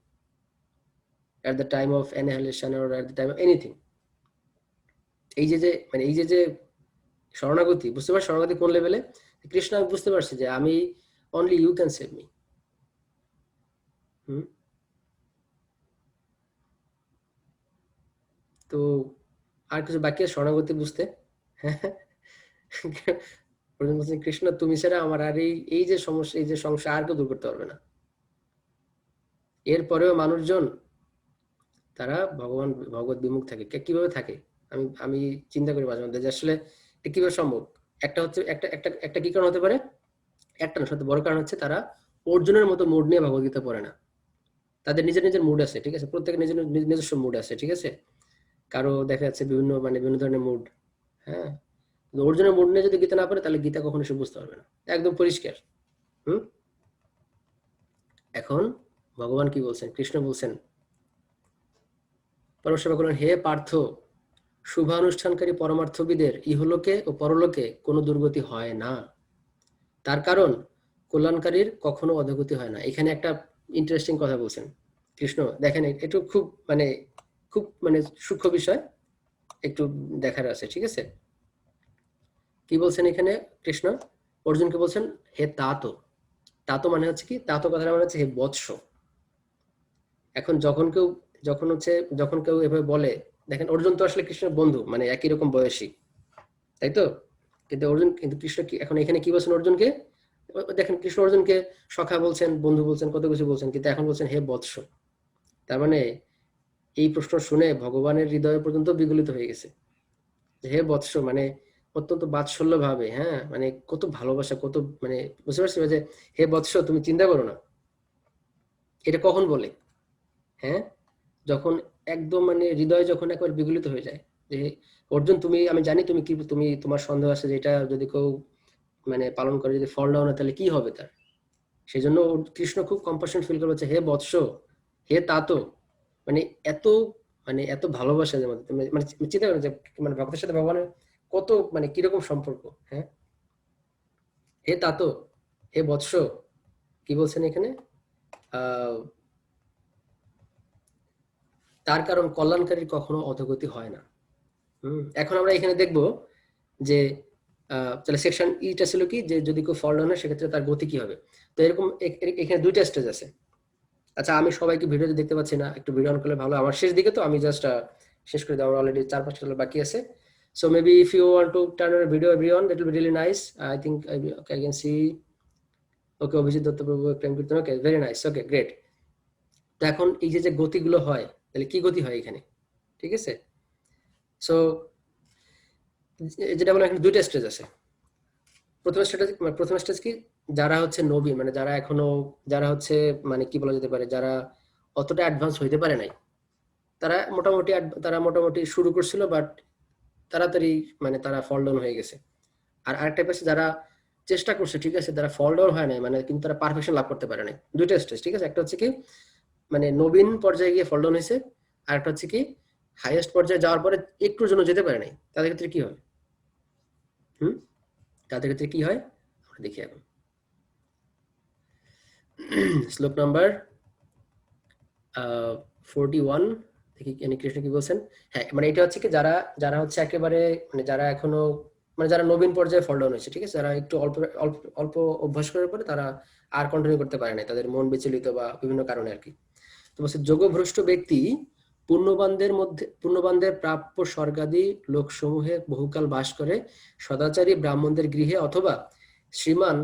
at the time of annihilation or at the time of anything. এই যে শরণাগতি, বুঝতে পারছি শরণাগতি কোন লেভেলে। কৃষ্ণ, আমি বুঝতে পারছি যে আমি only you can save me. হুম, তো আর কিছু বাকি আছে শরণাগতি বুঝতে? বলছেন, কৃষ্ণ তুমি ছাড়া আমার আর এই যে সমস্যা, এই যে সমস্যা আর কেউ দূর করতে পারবে না। এরপরেও মানুষজন তারা ভগবত বিমুখ থাকে, কিভাবে থাকে? আমি চিন্তা করি মাঝে মধ্যে যে আসলে এটা কিভাবে সম্ভব। একটা হচ্ছে একটা একটা একটা কি কারণ হতে পারে, একটা না সবচেয়ে বড় কারণ হচ্ছে তারা অর্জুনের মতো মুড নিয়ে ভগবদ্গীতা পড়ে না। তাদের নিজের নিজের মুড আছে, ঠিক আছে, প্রত্যেকের নিজস্ব মুড আছে, ঠিক আছে। কারো দেখা যাচ্ছে বিভিন্ন ধরনের মুড। হ্যাঁ, অর্জুনের মুড নিয়ে যদি গীতা না পড়ে, তাহলে গীতা কখনো সে বুঝতে পারবে না, একদম পরিষ্কার। হুম, এখন ভগবান কি বলছেন, কৃষ্ণ বলছেন, পরমেশ্বর বললেন, হে পার্থ, শুভানুষ্ঠানকারী পরমার্থবিদের ইহলোকে ও পরলোকে কোনো দুর্গতি হয় না, তার কারণ কল্যাণকারীর কখনো অধোগতি হয় না। এখানে একটা ইন্টারেস্টিং কথা বলছেন কৃষ্ণ, দেখেন একটু খুব মানে সূক্ষ্ম বিষয়, একটু দেখার আছে, ঠিক আছে। কি বলছেন এখানে কৃষ্ণ? অর্জুনকে বলছেন, হে তাতো। তাতো মানে হচ্ছে কি, তাতো কথাটা মানে হচ্ছে হে বৎস। এখন যখন কেউ এভাবে বলে, দেখেন অর্জুন তো আসলে কৃষ্ণের বন্ধু, মানে একই রকম বয়সী, তাই তো। কিন্তু কৃষ্ণ কি এখন এখানে কি বলছেন অর্জুনকে? দেখেন কৃষ্ণ অর্জুনকে সখা বলছেন, বন্ধু বলছেন, কত কিছু বলছেন, কিন্তু এখন বলছেন হে বৎস। তার মানে এই প্রশ্ন শুনে ভগবানের হৃদয় পর্যন্ত বিগলিত হয়ে গেছে যে হে বৎস মানে অত্যন্ত বাৎসল্য ভাবে, হ্যাঁ, মানে কত ভালোবাসা, কত মানে বুঝতে পারছি যে হে বৎস তুমি চিন্তা করো না। এটা কখন বলে? হ্যাঁ, যখন একদম মানে হৃদয় যখন একবার বিগলিত হয়ে যায় যে অর্জুন তুমি, আমি জানি তুমি কি, তুমি তোমার সন্দেহ আছে যে এটা যদি কেউ মানে পালন করে যদি ফল দাও না তাহলে কি হবে তার। সেই জন্য কৃষ্ণ খুব কম্পাশন ফিল করে বলছে হে বৎস, হে তাতো, মানে এত মানে এত ভালোবাসা যে মধ্যে মানে চিন্তা করেন যে মানে ভক্তের সাথে ভগবানের কত মানে কিরকম সম্পর্ক। হ্যাঁ, হে তাতো, হে বৎস, কি বলছেন এখানে? আহ তার কারণ কল্যাণকারীর কখনো অধোগতি হয় না। এখন আমরা এখানে দেখব যে তাহলে সেকশন ইটা ছিল কি যে যদি কেউ ফল ডাউন হয় সেক্ষেত্রে তার গতি কি হবে। তো এরকম এখানে দুইটা স্টেজ আছে। আচ্ছা আমি সবাইকে ভিডিওতে দেখতে পাচ্ছি না, একটু ভিডিও অন করলে ভালো। আমার শেষ দিকে তো আমি জাস্ট শেষ করে দেবো, অলরেডি 4-5টা বাকি আছে। So maybe if you want to turn on a video everyone, that will be really nice. I think okay, I can see. Okay, Abhijit Dutta প্রভু, প্রেম কীর্তন, ওকে, ভেরি নাইস, ওকে গ্রেট। তো এখন এই যে যে গতিগুলো হয় তাহলে কি গতি হয় এখানে, ঠিক আছে? সো যেটা বলে এখানে দুইটা স্টেজ আছে। প্রথম স্টেজ কি, যারা হচ্ছে নবীন মানে যারা এখনো, যারা হচ্ছে মানে কি বলা যেতে পারে, যারা অতটা অ্যাডভান্স হইতে পারে নাই, তারা মোটামুটি শুরু করছিল বাট তাড়াতাড়ি মানে তারা ফল ডাউন হয়ে গেছে। আর আরেকটা আছে যারা চেষ্টা করছে, ঠিক আছে, তারা ফল ডাউন হয় নাই মানে কিন্তু তারা পারফেকশন লাভ করতে পারে নাই। দুইটা স্টেজ, ঠিক আছে? একটা হচ্ছে কি মানে নবীন পর্যায়ে গিয়ে ফল ডাউন হয়েছে, আর একটা হচ্ছে কি হাইয়েস্ট পর্যায়ে যাওয়ার পরে একটুর জন্য যেতে পারে নাই, তাদের ক্ষেত্রে কি হয়? তাদের ক্ষেত্রে কি হয় আমরা দেখি এখন। শ্লোক নাম্বার 41 দেখি কৃষ্ণ কি বলছেন। হ্যাঁ, মানে এটা হচ্ছে কি যারা যারা হচ্ছে একেবারে মানে যারা এখনো মানে যারা নবীন পর্যায়ে ফল ডাউন হয়েছে, ঠিক আছে, যারা একটু অল্প অল্প অল্প অভ্যাস করার পরে তারা আর কন্টিনিউ করতে পারে না, তাদের মন বিচলিত বা বিভিন্ন কারণে আর কি। তো বলছে যোগভ্রষ্ট ব্যক্তি পুণ্যবানদের প্রাপ্য স্বর্গাদি লোকসমূহে বহুকাল বাস করে সদাচারী ব্রাহ্মণদের গৃহে অথবা শ্রীমান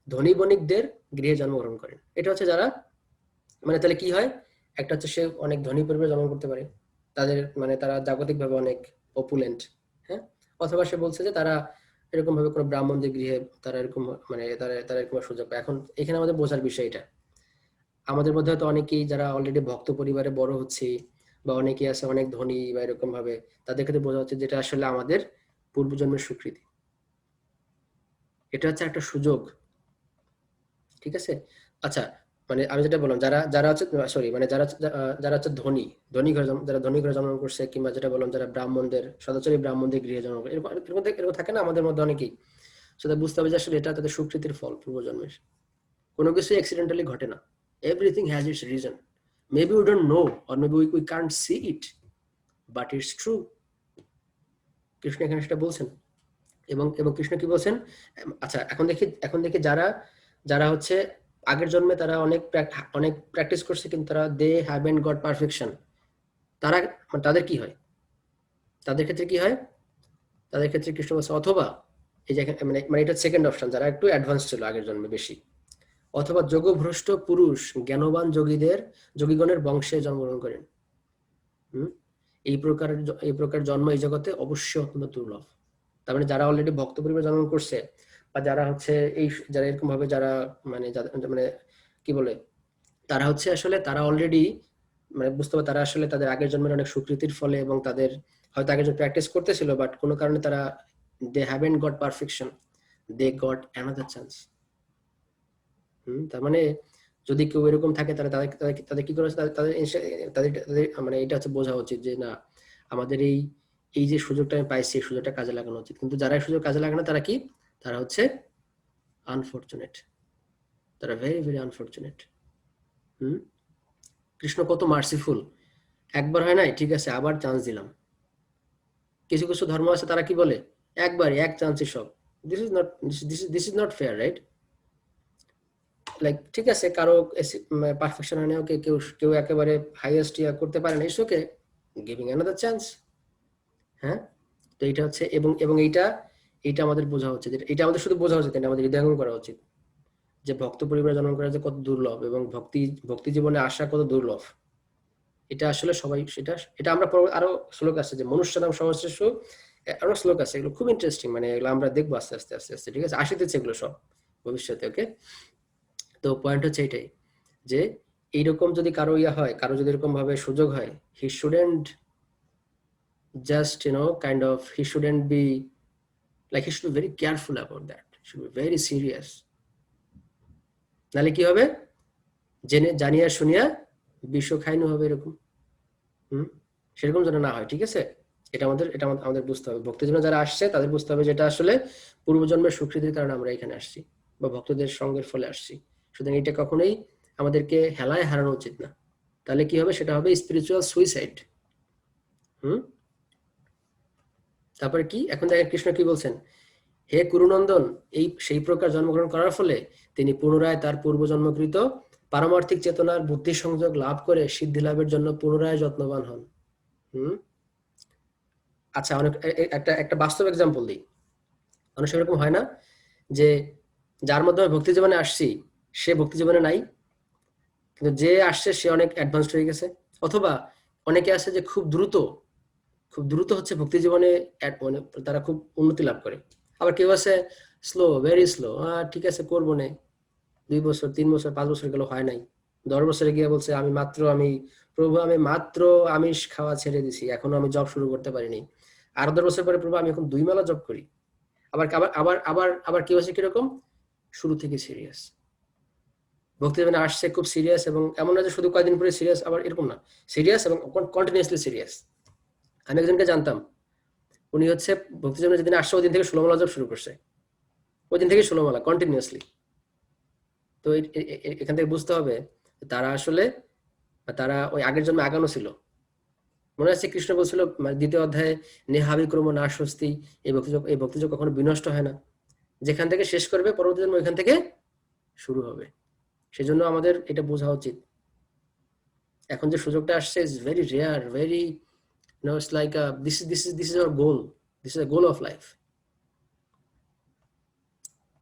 ধনী বণিকদের গৃহে জন্মগ্রহণ করেন। এটা হচ্ছে যারা মানে তাহলে কি হয়, একটা হচ্ছে সে অনেক ধনী পরিবারে জন্মগ্রহণ করতে পারে, তাদের মানে তারা জাগতিকভাবে অনেক অপুলেন্ট, হ্যাঁ, অথবা সে বলছে যে তারা এরকম ভাবে কোনো ব্রাহ্মণদের গৃহে তারা এরকম মানে তারা এরকম সুযোগ পায়। এখন এখানে আমাদের বোঝার বিষয় এটা, আমাদের মধ্যে হয়তো অনেকেই যারা অলরেডি ভক্ত পরিবারে বড় হচ্ছে বা অনেকেই আছে অনেক ধনী বা এরকম ভাবে, তাদের ক্ষেত্রে বোঝা হচ্ছে যেটা আসলে আমাদের পূর্বজন্মের স্বীকৃতি, এটা হচ্ছে একটা সুযোগ, ঠিক আছে? আচ্ছা, মানে আমি যেটা বললাম যারা যারা হচ্ছে সরি মানে যারা হচ্ছে যারা ধনী ঘরে জন্মগ্রহণ করছে, কিংবা যেটা বললাম যারা ব্রাহ্মণদের সদাচারী ব্রাহ্মণদের গৃহে জন্মগ্রহণ করে, এরকম থাকে না আমাদের মধ্যে অনেকেই, সেটা বুঝতে হবে যে আসলে এটা তাদের সুকৃতির ফল পূর্বজন্মের। কোনো কিছু অ্যাক্সিডেন্টালি ঘটে না, everything has its reason. Maybe we don't no or maybe we can't see it, but it's true. Krishna এখানে সেটা বলছেন। এবং এবং কৃষ্ণ কি বলছেন? আচ্ছা এখন দেখি যারা যারা হচ্ছে আগের জন্মে তারা অনেক প্র্যাকটিস করছে কিন্তু তারা দে হ্যাভেন্ট গট পারফেকশন, তারা মানে তাদের কি হয়, তাদের ক্ষেত্রে কি হয়? তাদের ক্ষেত্রে কৃষ্ণ বলছে অথবা এই যে মানে মানে এটা সেকেন্ড অপশন, যারা একটু অ্যাডভান্স ছিল আগের জন্মে বেশি, অথবা যোগভ্রষ্ট পুরুষ জ্ঞানবান যোগীগণের বংশে জন্মগ্রহণ করেন। হুম, এই প্রকার জন্ম এই জগতে অবশ্যই অত্যন্ত দুর্লভ। তার মানে যারা অলরেডি ভক্ত পরিবারে জন্ম করছে বা যারা হচ্ছে এই যারা এরকম ভাবে যারা মানে মানে কি বলে, তারা হচ্ছে আসলে তারা অলরেডি মানে বুঝতে পারে তারা আসলে তাদের আগের জন্মের অনেক স্বীকৃতির ফলে এবং তাদের হয়তো আগের জন্য প্র্যাকটিস করতেছিল বাট কোনো কারণে তারা they haven't got perfection, they got another chance. তার মানে যদি কেউ এরকম থাকে তাহলে তাদের কি করা, তাদের মানে এটা হচ্ছে বোঝা উচিত যে না, আমাদের এই এই যে সুযোগটা আমি পাইছি এই সুযোগটা কাজে লাগানো উচিত। কিন্তু যারা এই সুযোগ কাজে লাগানো তারা কি, তারা হচ্ছে আনফরচুনেট, তারা ভেরি ভেরি আনফরচুনেট। কৃষ্ণ কত মার্সিফুল, একবার হয় নাই, ঠিক আছে, আবার চান্স দিলাম। কিছু কিছু ধর্ম আছে তারা কি বলে, একবারই এক চান্সই সব। This is not fair, right? Like ঠিক আছে, কারো পারফেকশন হয় না, ওকে কেউ কেউ একেবারে হাইয়েস্ট ইয়া করতে পারে না, it's okay, giving another chance. হ্যাঁ, তো এটা হচ্ছে এবং এবং এইটা এইটা আমাদের বোঝা উচিত, এটা আমাদের শুধু বোঝা উচিত, এটা আমাদের হৃদয়ঙ্গম করা উচিত যে ভক্ত পরিবারে জন্ম করা যে কত দুর্লভ এবং ভক্তি জীবনে আসা কত দুর্লভ, এটা আসলে সবাই এটা আমরা আরো শ্লোক আছে যে মনুষ্যনাম সহস্রেষু, আরো শ্লোক আছে, এগুলো খুব ইন্টারেস্টিং, মানে এগুলো আমরা দেখবো আস্তে আস্তে আস্তে আস্তে, ঠিক আছে, আসিতেছে এগুলো সব ভবিষ্যতে। ওকে, তো পয়েন্ট হচ্ছে এটাই যে এইরকম যদি কারো হয়, কারো যদি এরকম ভাবে সুযোগ হয়, he shouldn't just kind of, he shouldn't be like, he should be very careful about that, should be very serious. নাহলে কি হবে, জানিয়া শুনিয়া বিষ খাইনু হবে এরকম। সেরকম যেন না হয়, ঠিক আছে, এটা আমাদের বুঝতে হবে। ভক্তের জন্য যারা আসছে তাদের বুঝতে হবে যেটা আসলে পূর্বজন্মের সুকৃতির কারণে আমরা এখানে আসছি বা ভক্তদের সঙ্গের ফলে আসছি। সুতরাং এটা কখনোই আমাদেরকে হেলায় হারানো উচিত না, তাহলে কি হবে, সেটা হবে স্পিরিচুয়াল সুইসাইড। তারপরে কি, এখন দেখেন কৃষ্ণ কি বলছেন, হে কুরুনন্দন, সেই প্রকার জন্মগ্রহণ করার ফলে তিনি পুনরায় তার পূর্বজন্মকৃত পারমার্থিক চেতনার বুদ্ধি সংযোগ লাভ করে সিদ্ধি লাভের জন্য পুনরায় যত্নবান হন। আচ্ছা, অনেক একটা বাস্তব এক্সাম্পল দিই। অনেক সময় এরকম হয় না যে যার মাধ্যমে ভক্তি জীবনে আসছি সে ভক্তি জীবনে নাই, কিন্তু যে আসছে সে অনেক অ্যাডভান্সড হয়ে গেছে, অথবা অনেকে আছে যে খুব দ্রুত হচ্ছে ভক্তি জীবনে মানে তারা খুব উন্নতি লাভ করে। আবার কেউ আছে স্লো, ভেরি স্লো, ঠিক আছে করবো না, 2 বছর 3 বছর 5 বছর গেল হয় নাই, 10 বছরে গিয়ে বলছে আমি মাত্র আমিষ খাওয়া ছেড়ে দিছি, এখনো আমি জব শুরু করতে পারিনি। আর 10 বছর পরে প্রভু আমি এখন 2 মালা জব করি। আবার আবার আবার আবার আবার কেউ আছে কিরকম, শুরু থেকে সিরিয়াস, ভক্তি জীবনে আসছে খুব সিরিয়াস, এবং এমন না যে শুধু কয়েকদিন পরে সিরিয়াস, আবার এরকম না, সিরিয়াস এবং কন্টিনিউয়াসলি সিরিয়াস। আমি একজনকে জানতাম, উনি হচ্ছে ভক্তি জীবনে যেদিন আসছে ওই দিন থেকে 16 মালা জব শুরু করছে, ওই দিন থেকে 16 মালা কন্টিনিউয়াসলি। তো এখান থেকে বুঝতে হবে তারা ওই আগের জন্মে আগানো ছিল। মনে আছে কৃষ্ণ বলছিল 2য় অধ্যায়ে, নেহাবিক্রম না স্বস্তি, এই ভক্তিযোগ কখনো বিনষ্ট হয় না, যেখান থেকে শেষ করবে পরবর্তী জন্ম ওইখান থেকে শুরু হবে। সেজন্য আমাদের এটা বোঝা উচিত, এখন যে সুযোগটা আসছে is very rare, very it's like this is our goal, this is a goal of life.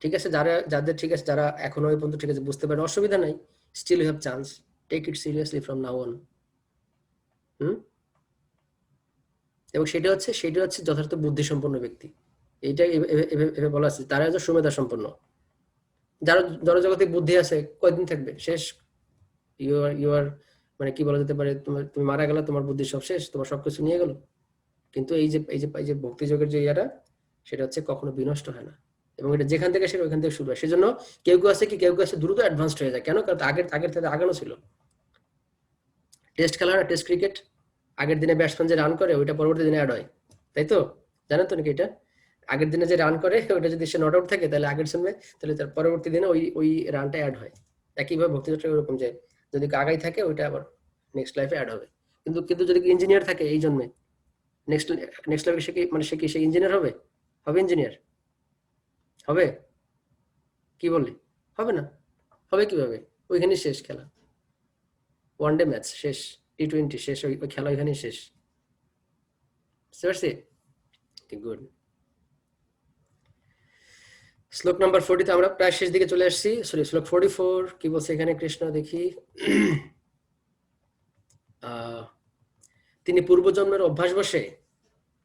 ঠিক আছে, যাদের ঠিক আছে, যারা এখনো ওই পর্যন্ত ঠিক আছে বুঝতে পারেন, অসুবিধা নাই, still you have chance, take it seriously from now on. এবং সেটা হচ্ছে যথার্থ বুদ্ধি সম্পন্ন ব্যক্তি, এইটা এভাবে বলা আছে, তারা হচ্ছে সুমেধা সম্পন্ন। যারা জড়জগতিক বুদ্ধি আছে কয়দিন থাকবে, শেষ, ইউ আর মানে কি বলা যেতে পারে, তুমি মারা গেলে তোমার বুদ্ধি সব শেষ, তোমার সবকিছু নিয়ে গেল। কিন্তু এই যে ভক্তিযোগের যে ইয়াটা, সেটা হচ্ছে কখনো বিনষ্ট হয় না, এবং এটা যেখান থেকে সেটা ওইখান থেকে শুরু হয়। সেজন্য কেউ আছে দ্রুত অ্যাডভান্সড হয়ে যায়, কেন, কারণ আগের থেকে আগানো ছিল। টেস্ট খেলা না, টেস্ট ক্রিকেট, আগের দিনে ব্যাটসম্যান যে রান করে ওইটা পরবর্তী দিনে অ্যাড হয়, তাই তো, জানেন তো নাকি এটা, আগের দিনে যে রান করে ওইটা যদি সে নট আউট থাকে তাহলে আগের জন্মে, তাহলে তার পরবর্তী দিনে ওই রানটা অ্যাড হয়। একইভাবে ভক্তিযোগটা এরকম যে যদি আগাই থাকে ওইটা আবার নেক্সট লাইফে অ্যাড হবে। কিন্তু যদি ইঞ্জিনিয়ার থাকে এই জন্মে, নেক্সট লাইফে সে ইঞ্জিনিয়ার হবে ইঞ্জিনিয়ার হবে, কি বললি, হবে না, হবে কিভাবে, ওইখানেই শেষ খেলা, ওয়ানডে ম্যাচ শেষ, T20 শেষ, ওই খেলা ওইখানেই শেষ। বুঝতে পারছি, গুড। শ্লোক নাম্বার 40 তে আমরা প্রায় শেষ দিকে চলে আসছি, সরি শ্লোক 44 কি বলছে এখানে কৃষ্ণ, দেখি। তিনি পূর্বজন্মের অভ্যাস বসে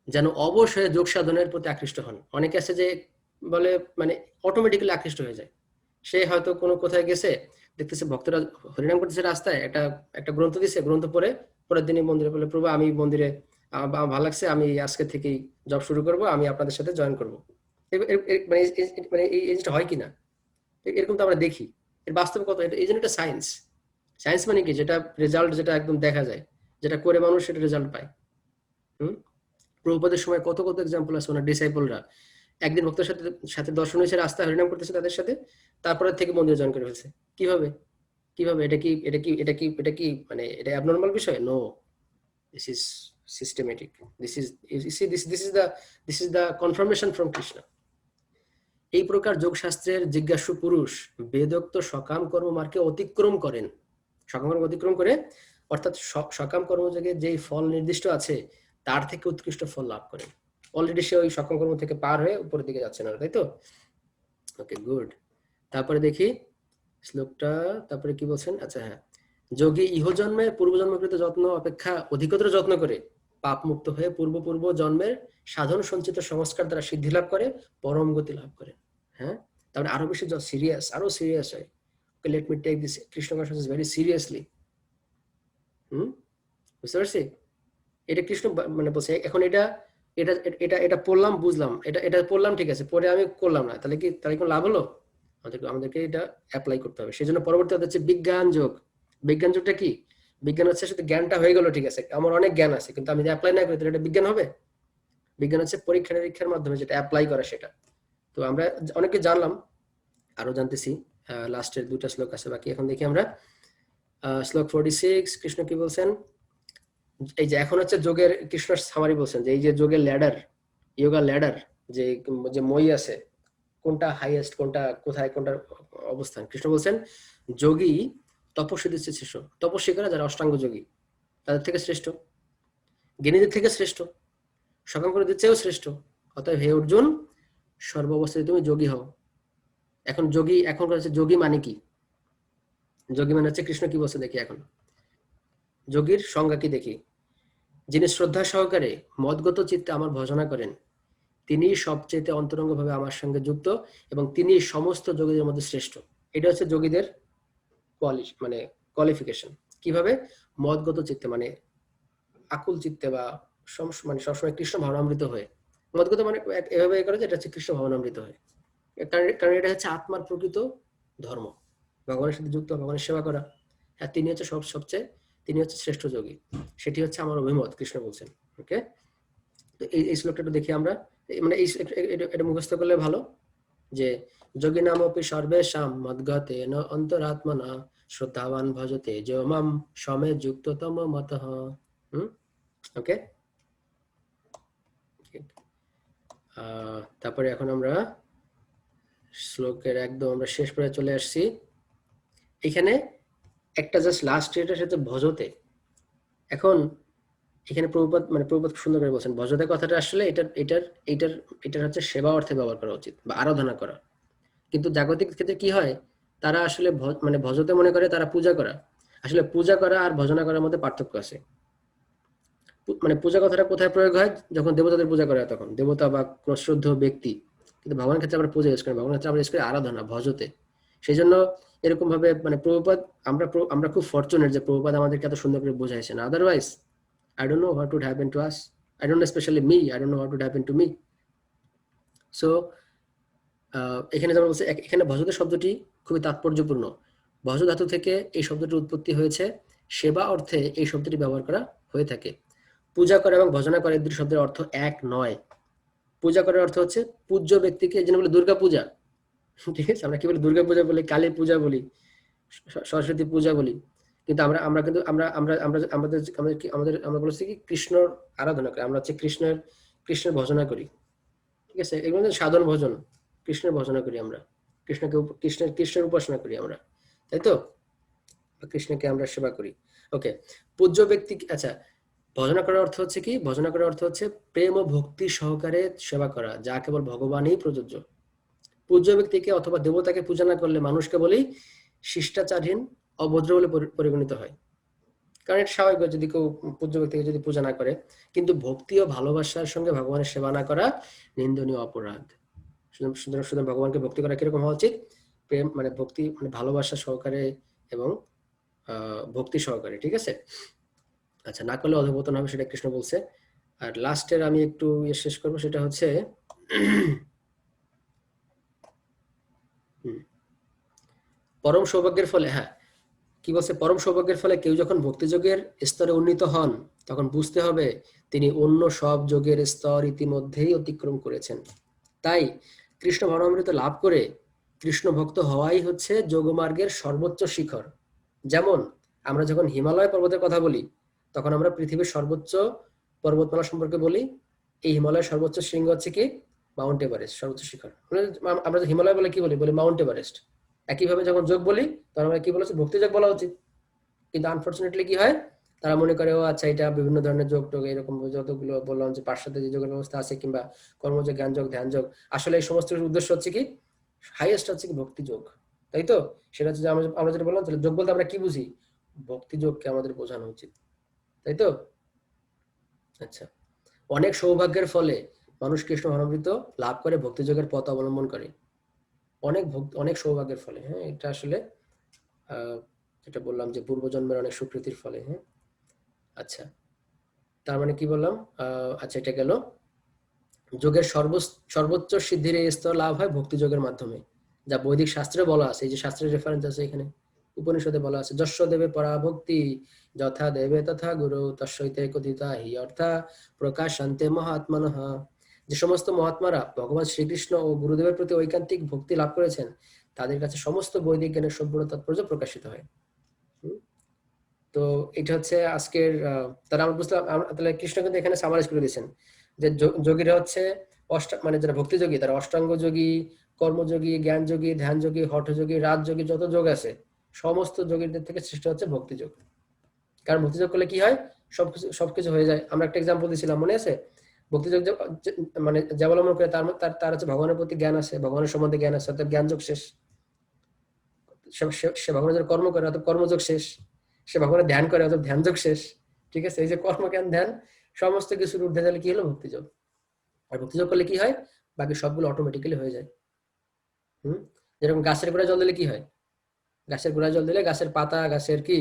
যেন অবশ্যই যোগ সাধনের প্রতি আকৃষ্ট হন। অনেকে আছে যে বলে মানে অটোমেটিক্যালি আকৃষ্ট হয়ে যায়, সে হয়তো কোনো কোথায় গেছে, দেখতেছে ভক্তরা হরিনাম করতেছে রাস্তায়, একটা গ্রন্থ দিছে, গ্রন্থ পড়ে পরের দিনই মন্দিরে বলে, প্রভু আমি মন্দিরে, আমার ভালো লাগছে, আমি আজকে থেকেই জব শুরু করব, আমি আপনাদের সাথে জয়েন করবো। মানে এই জিনিসটা হয় কিনা, এরকম তো আমরা দেখি, এর বাস্তবে কত, এই জন্য এটা সায়েন্স মানে কি, যেটা রেজাল্ট, যেটা একদম দেখা যায়, যেটা করে মানুষ সেটা রেজাল্ট পায়। প্রভুপাদের সময় কত এক্সাম্পল আছে, ওনার ডিসাইপলরা একদিন ভক্তের সাথে দর্শন হয়েছে, রাস্তায় হরিনাম করতেছে তাদের সাথে, তারপরে থেকে মন্দিরে জয়েন করে ফেলছে। কিভাবে এটা কি মানে এটা অ্যাবনর্মাল বিষয়? No, this is systematic, this is the confirmation from Krishna. এই প্রকার যোগশাস্ত্রের জিজ্ঞাসু পুরুষ বেদোক্ত সকাম কর্মমার্গকে অতিক্রম করে, অর্থাৎ সকাম কর্মযোগে যেই ফল নির্দিষ্ট আছে তার থেকে উৎকৃষ্ট ফল লাভ করেন। অলরেডি সে ওই সকাম কর্ম থেকে পার হয়ে উপরের দিকে যাচ্ছে না, তাই তো? ওকে, গুড। তারপরে দেখি শ্লোকটা তারপরে কি বলছেন, আচ্ছা হ্যাঁ, যোগী ইহজন্মে পূর্বজন্মকৃত যত্ন অপেক্ষা অধিকতর যত্ন করে পাপ মুক্ত হয়ে পূর্ব পূর্ব জন্মের সাধন সঞ্চিত সংস্কার দ্বারা সিদ্ধি লাভ করে পরম গতি লাভ করে। হ্যাঁ, তারপরে আরো বেশি সিরিয়াস, আরো সিরিয়াস হয়। Let me take this Krishna consciousness very seriously. বুঝতে পারছি? এটা কৃষ্ণ মানে বলছে এখন এটা এটা এটা এটা পড়লাম বুঝলাম, এটা এটা পড়লাম ঠিক আছে, পরে আমি করলাম না, তাহলে কোনো লাভ হলো? আমাদেরকে এটা অ্যাপ্লাই করতে হবে। সেই জন্য পরবর্তী হচ্ছে বিজ্ঞান যোগ। বিজ্ঞান যোগটা কি? বিজ্ঞান হচ্ছে শুধু জ্ঞানটা হয়ে গেল ঠিক আছে, আমার অনেক জ্ঞান আছে কিন্তু আমি যদি অ্যাপ্লাই না করি তাহলে এটা বিজ্ঞান হবে? বিজ্ঞান হচ্ছে পরীক্ষা নিরীক্ষার মাধ্যমে যেটা অ্যাপ্লাই করা সেটা। তো আমরা অনেকে জানলাম, আরো জানতেছি। লাস্টের দুটা শ্লোক আছে বাকি, এখন দেখি আমরা শ্লোক 46 কৃষ্ণ কি বলছেন। এই যে এখন হচ্ছে যোগের কৃষ্ণ সামারি বলছেন যে এই যে যোগের ল্যাডার, যোগা ল্যাডার, যে যে মই আছে কোনটা হাইয়েস্ট, কোনটা কোথায়, কোনটার অবস্থান। কৃষ্ণ বলছেন যোগী তপস্বীদের চেয়ে শ্রেষ্ঠ, তপস্বী করা যারা অষ্টাঙ্গ যোগী তাদের থেকে শ্রেষ্ঠ, জ্ঞানীদের থেকে শ্রেষ্ঠ, সকাঙ্করদের চেয়েও শ্রেষ্ঠ। অতএব হে অর্জুন, সর্বাবস্থায় তুমি যোগী হও। এখন যোগী, এখন হচ্ছে যোগী মানে কি? যোগী মানে হচ্ছে কৃষ্ণ কি বলছে দেখি এখন, যোগীর সংজ্ঞা কি দেখি। যিনি শ্রদ্ধা সহকারে মদগত চিত্তে আমার ভজনা করেন তিনি সবচেয়ে অন্তরঙ্গ ভাবে আমার সঙ্গে যুক্ত এবং তিনি সমস্ত যোগীদের মধ্যে শ্রেষ্ঠ। এটা হচ্ছে যোগীদের মানে কোয়ালিফিকেশন। কিভাবে? মদগত চিত্তে মানে আকুল চিত্তে বা মানে সবসময় কৃষ্ণ ভাবনামৃত হয়ে। মদগত মানে এভাবে করে যে এটা হচ্ছে কৃষ্ণ ভাবনামৃত হয়ে, কারণ এটা হচ্ছে আত্মার প্রকৃত ধর্ম, ভগবানের সাথে যুক্ত, ভগবানের সেবা করা। হ্যাঁ, তিনি হচ্ছে সবচেয়ে, তিনি হচ্ছে শ্রেষ্ঠ যোগী, সেটি হচ্ছে আমার অভিমত, কৃষ্ণ বলছেন। ওকে, তো এই শ্লোকটা একটু দেখি আমরা, মানে এই এটা মুখস্থ করলে ভালো যে যোগী নামপি সর্বেশাম মদ্গতেন অন্তরাত্মনা শ্রদ্ধাবান ভজতে যো মাম সমে যুক্ততম মতঃ। ওকে, তারপরে এখন আমরা শ্লোকের একদম আমরা শেষ পর্যায়ে চলে আসছি। এখানে একটা জাস্ট লাস্ট এটা হচ্ছে ভজতে। এখন এখানে প্রভুপাদ সুন্দর করে বলছেন ভজতে কথাটা আসলে এটার হচ্ছে সেবা অর্থে ব্যবহার করা উচিত বা আরাধনা করা। কিন্তু জাগতিক ক্ষেত্রে কি হয়, তারা আসলে মানে ভজতে মনে করে তারা পূজা করা। আসলে পূজা করা আর ভজনা করার মধ্যে পার্থক্য আছে। মানে পূজা কথাটা কোথায় প্রয়োগ হয়? যখন দেবতাদের পূজা করা হয় তখন, দেবতা বা কোন শ্রদ্ধেয় ব্যক্তি। কিন্তু ভগবানের ক্ষেত্রে আমরা পূজা ইউজ করি, ভগবানের ক্ষেত্রে আমরা ইউজ করি আরাধনা, ভজতে। সেই জন্য এরকম ভাবে মানে প্রভুপাদ, আমরা খুব ফরচুনেট যে প্রভুপাদ আমাদেরকে এত সুন্দর করে বোঝাইছেন। Otherwise I don't know what would happen to us. I don't know, especially me. I don't know what would happen to me. So, এখানে যেমন বলছে, এখানে ভজতে শব্দটি খুবই তাৎপর্যপূর্ণ। ভজ ধাতু থেকে এই শব্দটির উৎপত্তি হয়েছে, সেবা অর্থে এই শব্দটি ব্যবহার করা হয়ে থাকে। পূজা করা এবং ভজনা করা এই দুটি শব্দের অর্থ এক নয়। পূজা করার অর্থ হচ্ছে পূজ্য ব্যক্তিকে, যেন বলে দুর্গা পূজা, ঠিক আছে, আমরা কি বলি দুর্গা পূজা বলি, কালী পূজা বলি, সরস্বতী পূজা বলি। কিন্তু আমরা আমরা কিন্তু আমরা আমরা আমরা আমাদের আমাদের আমরা বলছি কি কৃষ্ণর আরাধনা করি, আমরা হচ্ছে কৃষ্ণের ভজনা করি। ঠিক আছে, এগুলো সাধন ভজন, কৃষ্ণের ভজনা করি আমরা, কৃষ্ণের উপাসনা করি আমরা, তাই তো? কৃষ্ণকে আমরা সেবা করি। ওকে, পূজ্য ব্যক্তি, আচ্ছা, ভজনা করার অর্থ হচ্ছে কি? ভজনা করার অর্থ হচ্ছে প্রেম ও ভক্তি সহকারে সেবা করা, যা কেবল ভগবানই প্রযোজ্য। পূজ্য ব্যক্তিকে অথবা দেবতাকে পূজা না করলে মানুষকে বলি শিষ্টাচারহীন, অভদ্র বলে পরিগণিত হয়। কারণ এটা স্বাভাবিক, যদি কেউ পূজ্য ব্যক্তিকে যদি পূজা না করে। কিন্তু ভক্তি ও ভালোবাসার সঙ্গে ভগবানের সেবা না করা নিন্দনীয় অপরাধ। সুতরাং ভগবানকে ভক্তি করা কিরকম হওয়া উচিত? প্রেম মানে ভক্তি মানে ভালোবাসা সহকারে এবং ভক্তি সহকারে, ঠিক আছে? আচ্ছা, না করলে অধঃপতন হবে, সেটা কৃষ্ণ বলছে। আর লাস্টের আমি একটু শেষ করবো, সেটা হচ্ছে পরম সৌভাগ্যের ফলে, হ্যাঁ কি বলছে, পরম সৌভাগ্যের ফলে কেউ যখন ভক্তিযোগের স্তরে উন্নীত হন তখন বুঝতে হবে তিনি অন্য সব যোগের স্তর ইতিমধ্যেই অতিক্রম করেছেন। তাই কৃষ্ণ ভাবনামৃত লাভ করে কৃষ্ণ ভক্ত হওয়াই হচ্ছে যোগমার্গের সর্বোচ্চ শিখর। যেমন আমরা যখন হিমালয় পর্বতের কথা বলি তখন আমরা পৃথিবীর সর্বোচ্চ পর্বতমালা সম্পর্কে বলি। এই হিমালয়ের সর্বোচ্চ শৃঙ্গ হচ্ছে কি? মাউন্ট এভারেস্ট, সর্বোচ্চ শিখর। আমরা হিমালয় বলে কি বলি? বলি মাউন্ট এভারেস্ট। একইভাবে যখন যোগ বলি তখন আমরা কি বলেছি? ভক্তিযোগ বলা উচিত। কিন্তু আনফরচুনেটলি কি হয়, তারা মনে করে ও আচ্ছা এটা বিভিন্ন ধরনের যোগ টোগ এরকম যতগুলো বললাম যে পাশ্চাত্যে যে যোগের ব্যবস্থা আছে কিংবা কর্মযোগ, জ্ঞান যোগ, ধ্যান যোগ, আসলে এই সমস্ত উদ্দেশ্য হচ্ছে কি? হাইয়েস্ট হচ্ছে কি ভক্তি যোগ। তাই তো? সেটা হচ্ছে যে আমরা যেটা বললাম, তাহলে যোগ বলতে আমরা কি বুঝি? ভক্তি যোগকে আমাদের বোঝানো উচিত, তাই তো? আচ্ছা, অনেক সৌভাগ্যের ফলে মানুষ কৃষ্ণ ভাবামৃত লাভ করে, ভক্তি যোগের পথ অবলম্বন করে। অনেক সৌভাগ্যের ফলে, হ্যাঁ, এটা আসলে যেটা বললাম যে পূর্বজন্মের অনেক সুকৃতির ফলে, হ্যাঁ। আচ্ছা, তার মানে কি বললাম? আচ্ছা, এটা গেল যোগের সর্বোচ্চ সিদ্ধির এই স্তর লাভ হয় ভক্তি যোগের মাধ্যমে, যা বৈদিক শাস্ত্রে বলা আছে। এই যে শাস্ত্রের রেফারেন্স আছে এখানে, উপনিষদে বলা আছে, যস্য দেবে পরা ভক্তি যথা দেবে তথা গুরু তস্যৈতে কথিতা হি অর্থা প্রকাশান্তে মহাত্মানঃ। যে সমস্ত মহাত্মারা ভগবান শ্রীকৃষ্ণ ও গুরুদেবের প্রতি ঐকান্তিক ভক্তি লাভ করেছেন, তাদের কাছে সমস্ত বৈদিক জ্ঞানের সম্পূর্ণ তাৎপর্য প্রকাশিত হয়। হুম? তো এটা হচ্ছে আজকের তারা আমরা বুঝলাম। তাহলে কৃষ্ণ কিন্তু এখানে সামারাইজ করে দিয়েছেন যে যোগীরা হচ্ছে মানে যারা ভক্তিযোগী তারা অষ্টাঙ্গ যোগী, কর্মযোগী, জ্ঞান যোগী, ধ্যান যোগী, হঠযোগী, রাজযোগী, যত যোগ আছে সমস্ত যোগীদের থেকে সৃষ্টি হচ্ছে ভক্তিযোগ। কারণ ভক্তিযোগ করলে কি হয়? সবকিছু হয়ে যায়। আমরা একটা এক্সাম্পল দিয়েছিলাম, মনে আছে? ভক্তিযোগ মানে যে অবলম্বন করে তার তার হচ্ছে ভগবানের প্রতি জ্ঞান আছে, ভগবানের সম্বন্ধে জ্ঞান আছে, অর্থাৎ জ্ঞান যোগ শেষ। সে ভগবানের কর্ম করে, অর্থাৎ কর্মযোগ শেষ। সে ভগবানের ধ্যান করে, অর্থাৎ ধ্যান যোগ শেষ। ঠিক আছে? এই যে কর্ম, জ্ঞান, ধ্যান সমস্ত কিছুর ঊর্ধ্বে গেলে কি হলো? ভক্তিযোগ। আর ভক্তিযোগ করলে কি হয়? বাকি সবগুলো অটোমেটিক্যালি হয়ে যায়। যেরকম গাছের গোড়ায় জল দিলে কি হয়? গাছের গোড়ায় জল দিলে গাছের পাতা, গাছের কি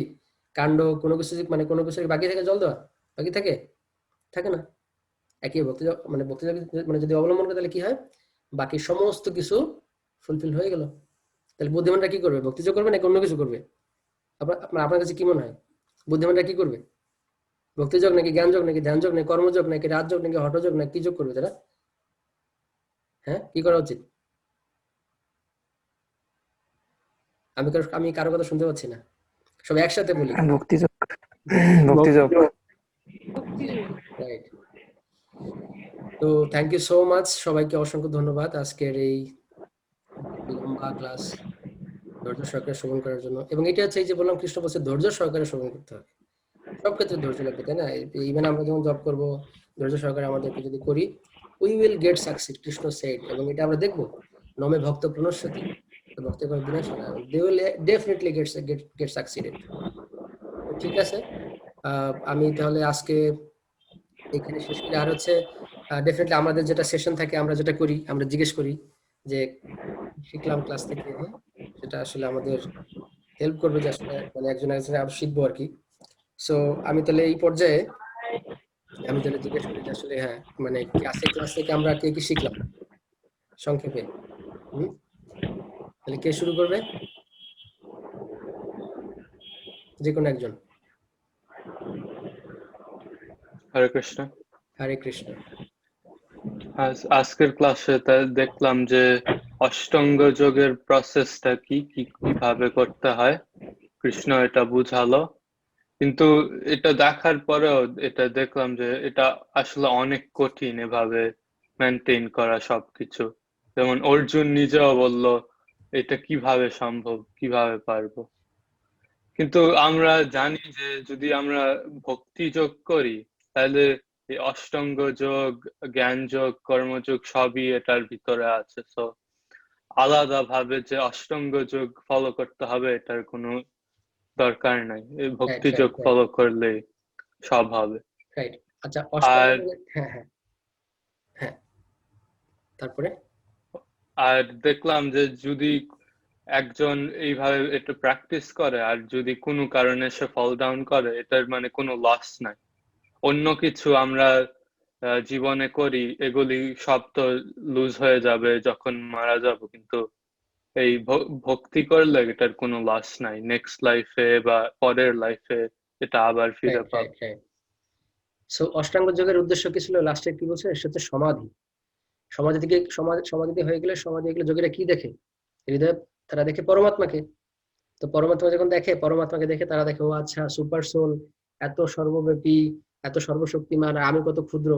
কাণ্ড, কোনো কিছু মানে কোনো কিছু বাকি থাকে জল দেওয়া? বাকি থাকে? থাকে না। একই ভক্তিযোগ মানে যদি অবলম্বন করে তাহলে কি হয়? বাকি সমস্ত কিছু ফুলফিল হয়ে গেল। তাহলে বুদ্ধিমানরা কি করবে? ভক্তিযোগ করবে নাকি অন্য কিছু করবে? আপনার কাছে কি মনে হয়? বুদ্ধিমানরা কি করবে? ভক্তিযোগ নাকি জ্ঞান যোগ নাকি ধ্যান যোগ নাকি কর্মযোগ নাকি রাজযোগ নাকি হঠযোগ নাকি কি যোগ করবে তারা? হ্যাঁ, কি করা উচিত? আমি কারো কথা শুনতে পাচ্ছি না, সব একসাথে বলি। ভক্তিযোগ। ভক্তিযোগ। রাইট। তো থ্যাংক ইউ সো মাচ, সবাইকে অসংখ্য ধন্যবাদ আজকের এই লম্বা ক্লাস ধৈর্য সহকারে শ্রবণ করার জন্য। এবং এটা হচ্ছে এই যে বললাম, কৃষ্ণ বলছে ধৈর্য সহকারে শ্রবণ করতে হবে। সব ক্ষেত্রে ধৈর্য লাগবে, তাই না? ইভেন আমরা যখন জব করবো, ধৈর্য সহকারে আমাদেরকে যদি করি, we will get succeed, Krishna said. এবং এটা আমরা দেখবো, নমে ভক্ত প্রণশ্যতি ভক্ত বিনাশ, they will definitely get succeeded. ঠিক আছে, আমি তাহলে আজকে এখানে শেষ করি। আর হচ্ছে ডেফিনেটলি আমাদের যেটা সেশন থাকে, আমরা যেটা করি, আমরা জিজ্ঞেস করি যে শিখলাম ক্লাস থেকে, হ্যাঁ, সেটা আসলে আমাদের হেল্প করবে যে আসলে মানে একজন আরো শিখবো আর কি। সো আমি তাহলে এই পর্যায়ে আমি যেটা জিজ্ঞেস করি যে আসলে, হ্যাঁ, মানে ক্লাস থেকে আমরা কে কি শিখলাম সংক্ষেপে? তাহলে কে শুরু করবে? যে কোনো একজন। হরে কৃষ্ণ। হরে কৃষ্ণ। আজকের ক্লাসে দেখলাম যে অষ্টাঙ্গ যোগের প্রসেসটা কিভাবে করতে হয়, কৃষ্ণ এটা বুঝালো। কিন্তু এটা দেখার পরেও এটা দেখলাম যে এটা আসলে অনেক কঠিন এভাবে মেনটেন করা সবকিছু। যেমন অর্জুন নিজেও বলল এটা কিভাবে সম্ভব, কিভাবে পারবো। কিন্তু আমরা জানি যে যদি আমরা ভক্তি যোগ করি তাহলে এই অষ্টাঙ্গ যোগ, জ্ঞান যোগ, কর্মযোগ সবই এটার ভিতরে আছে। তো আলাদা ভাবে যে অষ্টাঙ্গ যোগ ফলো করতে হবে এটার কোনো দরকার নাই, এই ভক্তি যোগ ফলো করলে সব হবে। রাইট। আচ্ছা, আর হ্যাঁ হ্যাঁ হ্যাঁ, তারপরে আর দেখলাম যে যদি একজন এইভাবে এটা প্র্যাকটিস করে আর যদি কোনো কারণে সে ফল ডাউন করে, এটার মানে কোনো লস নাই। অন্য কিছু আমরা জীবনে করি, এগুলি সব তো লুজ হয়ে যাবে যখন মারা যাব, কিন্তু এই ভক্তি করলে এটার কোনো লস নাই। নেক্সট লাইফে বা পরের লাইফে এটা আবার ফিরে পাবো। সো অষ্টাঙ্গ যোগের উদ্দেশ্য কি ছিল? লাস্টে কি বলছে? সেটা হচ্ছে সমাধি। সমাধিতে হয়ে গেলে যোগীরা কি দেখে? হৃদয় তারা দেখে পরমাত্মাকে। তো পরমাত্মা যখন দেখে, পরমাত্মাকে দেখে তারা দেখে, ও আচ্ছা, সুপার সোল এত সর্বব্যাপী, এত সর্বশক্তিমান, আর আমি কত ক্ষুদ্র।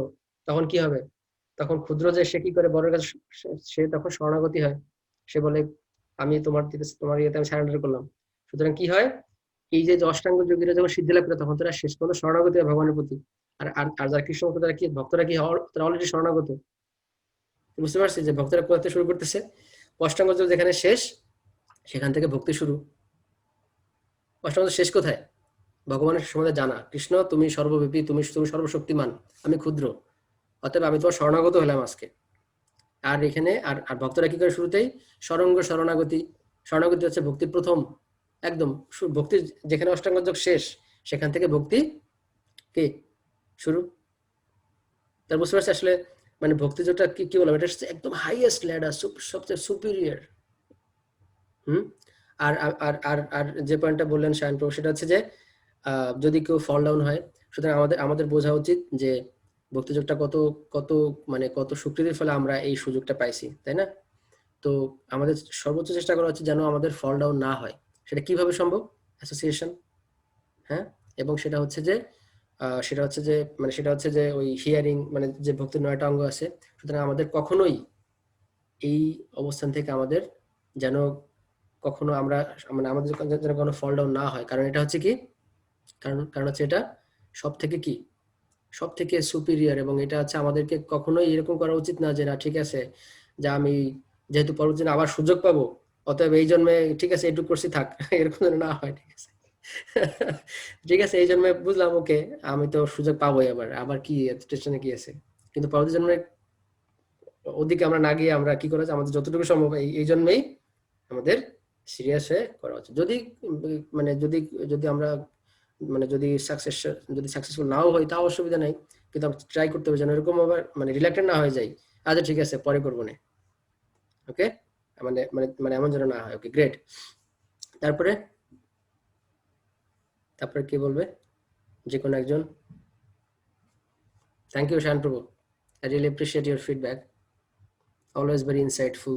তখন কি হবে? তখন ক্ষুদ্র যে সে কি করে? বড়ের কাছে সে তখন শরণাগতি হয়। সে বলে, আমি তোমার ইয়েতে আমি সারেন্ডার করলাম। সুতরাং কি হয়? এই যে অষ্টাঙ্গ যোগীরা যখন সিদ্ধি লাভ করে, তখন তারা শেষ পর্যন্ত শরণাগতি হয় ভগবানের প্রতি। আর যারা কৃষ্ণ ভক্ত, তারা কি ভক্তরা কি তারা অলরেডি শরণাগত। বুঝতে পারছি যে ভক্তরা কোথা থেকে শুরু করতেছে? অষ্টাঙ্গ যোগ যেখানে শেষ, সেখান থেকে ভক্তি শুরু। অষ্টাঙ্গ শেষ কোথায়? ভগবানের সম্বন্ধে জানা, কৃষ্ণ তুমি সর্বব্যাপী, তুমি তুমি সর্বশক্তিমান, আমি ক্ষুদ্র, অতএব আমি তোমার শরণাগত হলাম আজকে। আর এখানে আর আর ভক্তরা কি করে শুরুতেই? সরঙ্গ শরণাগতি। শরণাগতি হচ্ছে ভক্তির প্রথম একদম ভক্তির যেখানে অষ্টাঙ্গ যোগ শেষ, সেখান থেকে ভক্তি কি শুরু। তার বুঝতে পারছি আসলে মানে ভক্তি যোগটা কি কি বললাম, এটা হচ্ছে একদম হাইয়েস্ট ল্যাডার, সবচেয়ে সুপিরিয়র। হুম। আর আর আর আর আর যে পয়েন্টটা বললেন শায়ন প্রভু, সেটা হচ্ছে যে যদি কেউ ফল ডাউন হয়, সুতরাং আমাদের আমাদের বোঝা উচিত যে ভক্তিযোগটা কত কত মানে কত সুকৃতির ফলে আমরা এই সুযোগটা পাইছি, তাই না? তো আমাদের সর্বোচ্চ চেষ্টা করা উচিত যেন আমাদের ফল ডাউন না হয়। সেটা কিভাবে সম্ভব? অ্যাসোসিয়েশন, হ্যাঁ। এবং সেটা হচ্ছে যে ওই হিয়ারিং, মানে যে ভক্তির 9টা অঙ্গ আছে। সুতরাং আমাদের কখনোই এই অবস্থান থেকে আমাদের যেন কখনো আমরা মানে আমাদের যেন কোনো ফল ডাউন না হয়। কারণ এটা হচ্ছে কি, কারণ হচ্ছে এটা সব থেকে কি, সব থেকে সুপিরিয়র। এবং এটা হচ্ছে আমাদেরকে কখনোই এরকম করা উচিত না যে না ঠিক আছে, যে আমি যেহেতু পরবর্তী দিনে আবার সুযোগ পাবো, অতএব এই জন্মে ঠিক আছে এটুকু করছি থাক, এরকম যেন না হয়। ঠিক আছে ঠিক আছে, এই জন্মে বুঝলাম, ওকে আমি তো সুযোগ পাবোই, আবার আবার কি টেনশনে কি আছে। কিন্তু পরবর্তী জন্মে ওদিকে আমরা না গিয়ে আমরা কি করা যায়, আমাদের যতটুকু সম্ভব এই জন্মেই আমাদের সিরিয়াস হয়ে করা উচিত। যদি মানে যদি যদি আমরা মানে যদি সাকসেসফুল নাও হয় তাও অসুবিধা নাই, কিন্তু ট্রাই করতে হবে যেন এরকম আবার মানে রিল্যাক্টেড না হয়ে যায়, আচ্ছা ঠিক আছে পরে করবো না, ওকে, মানে মানে মানে এমন যেন না হয়। Okay great. তারপরে তারপরে কি বলবে যে কোনো একজন? Thank you Shan Prabhu, I really appreciate your feedback, always very insightful.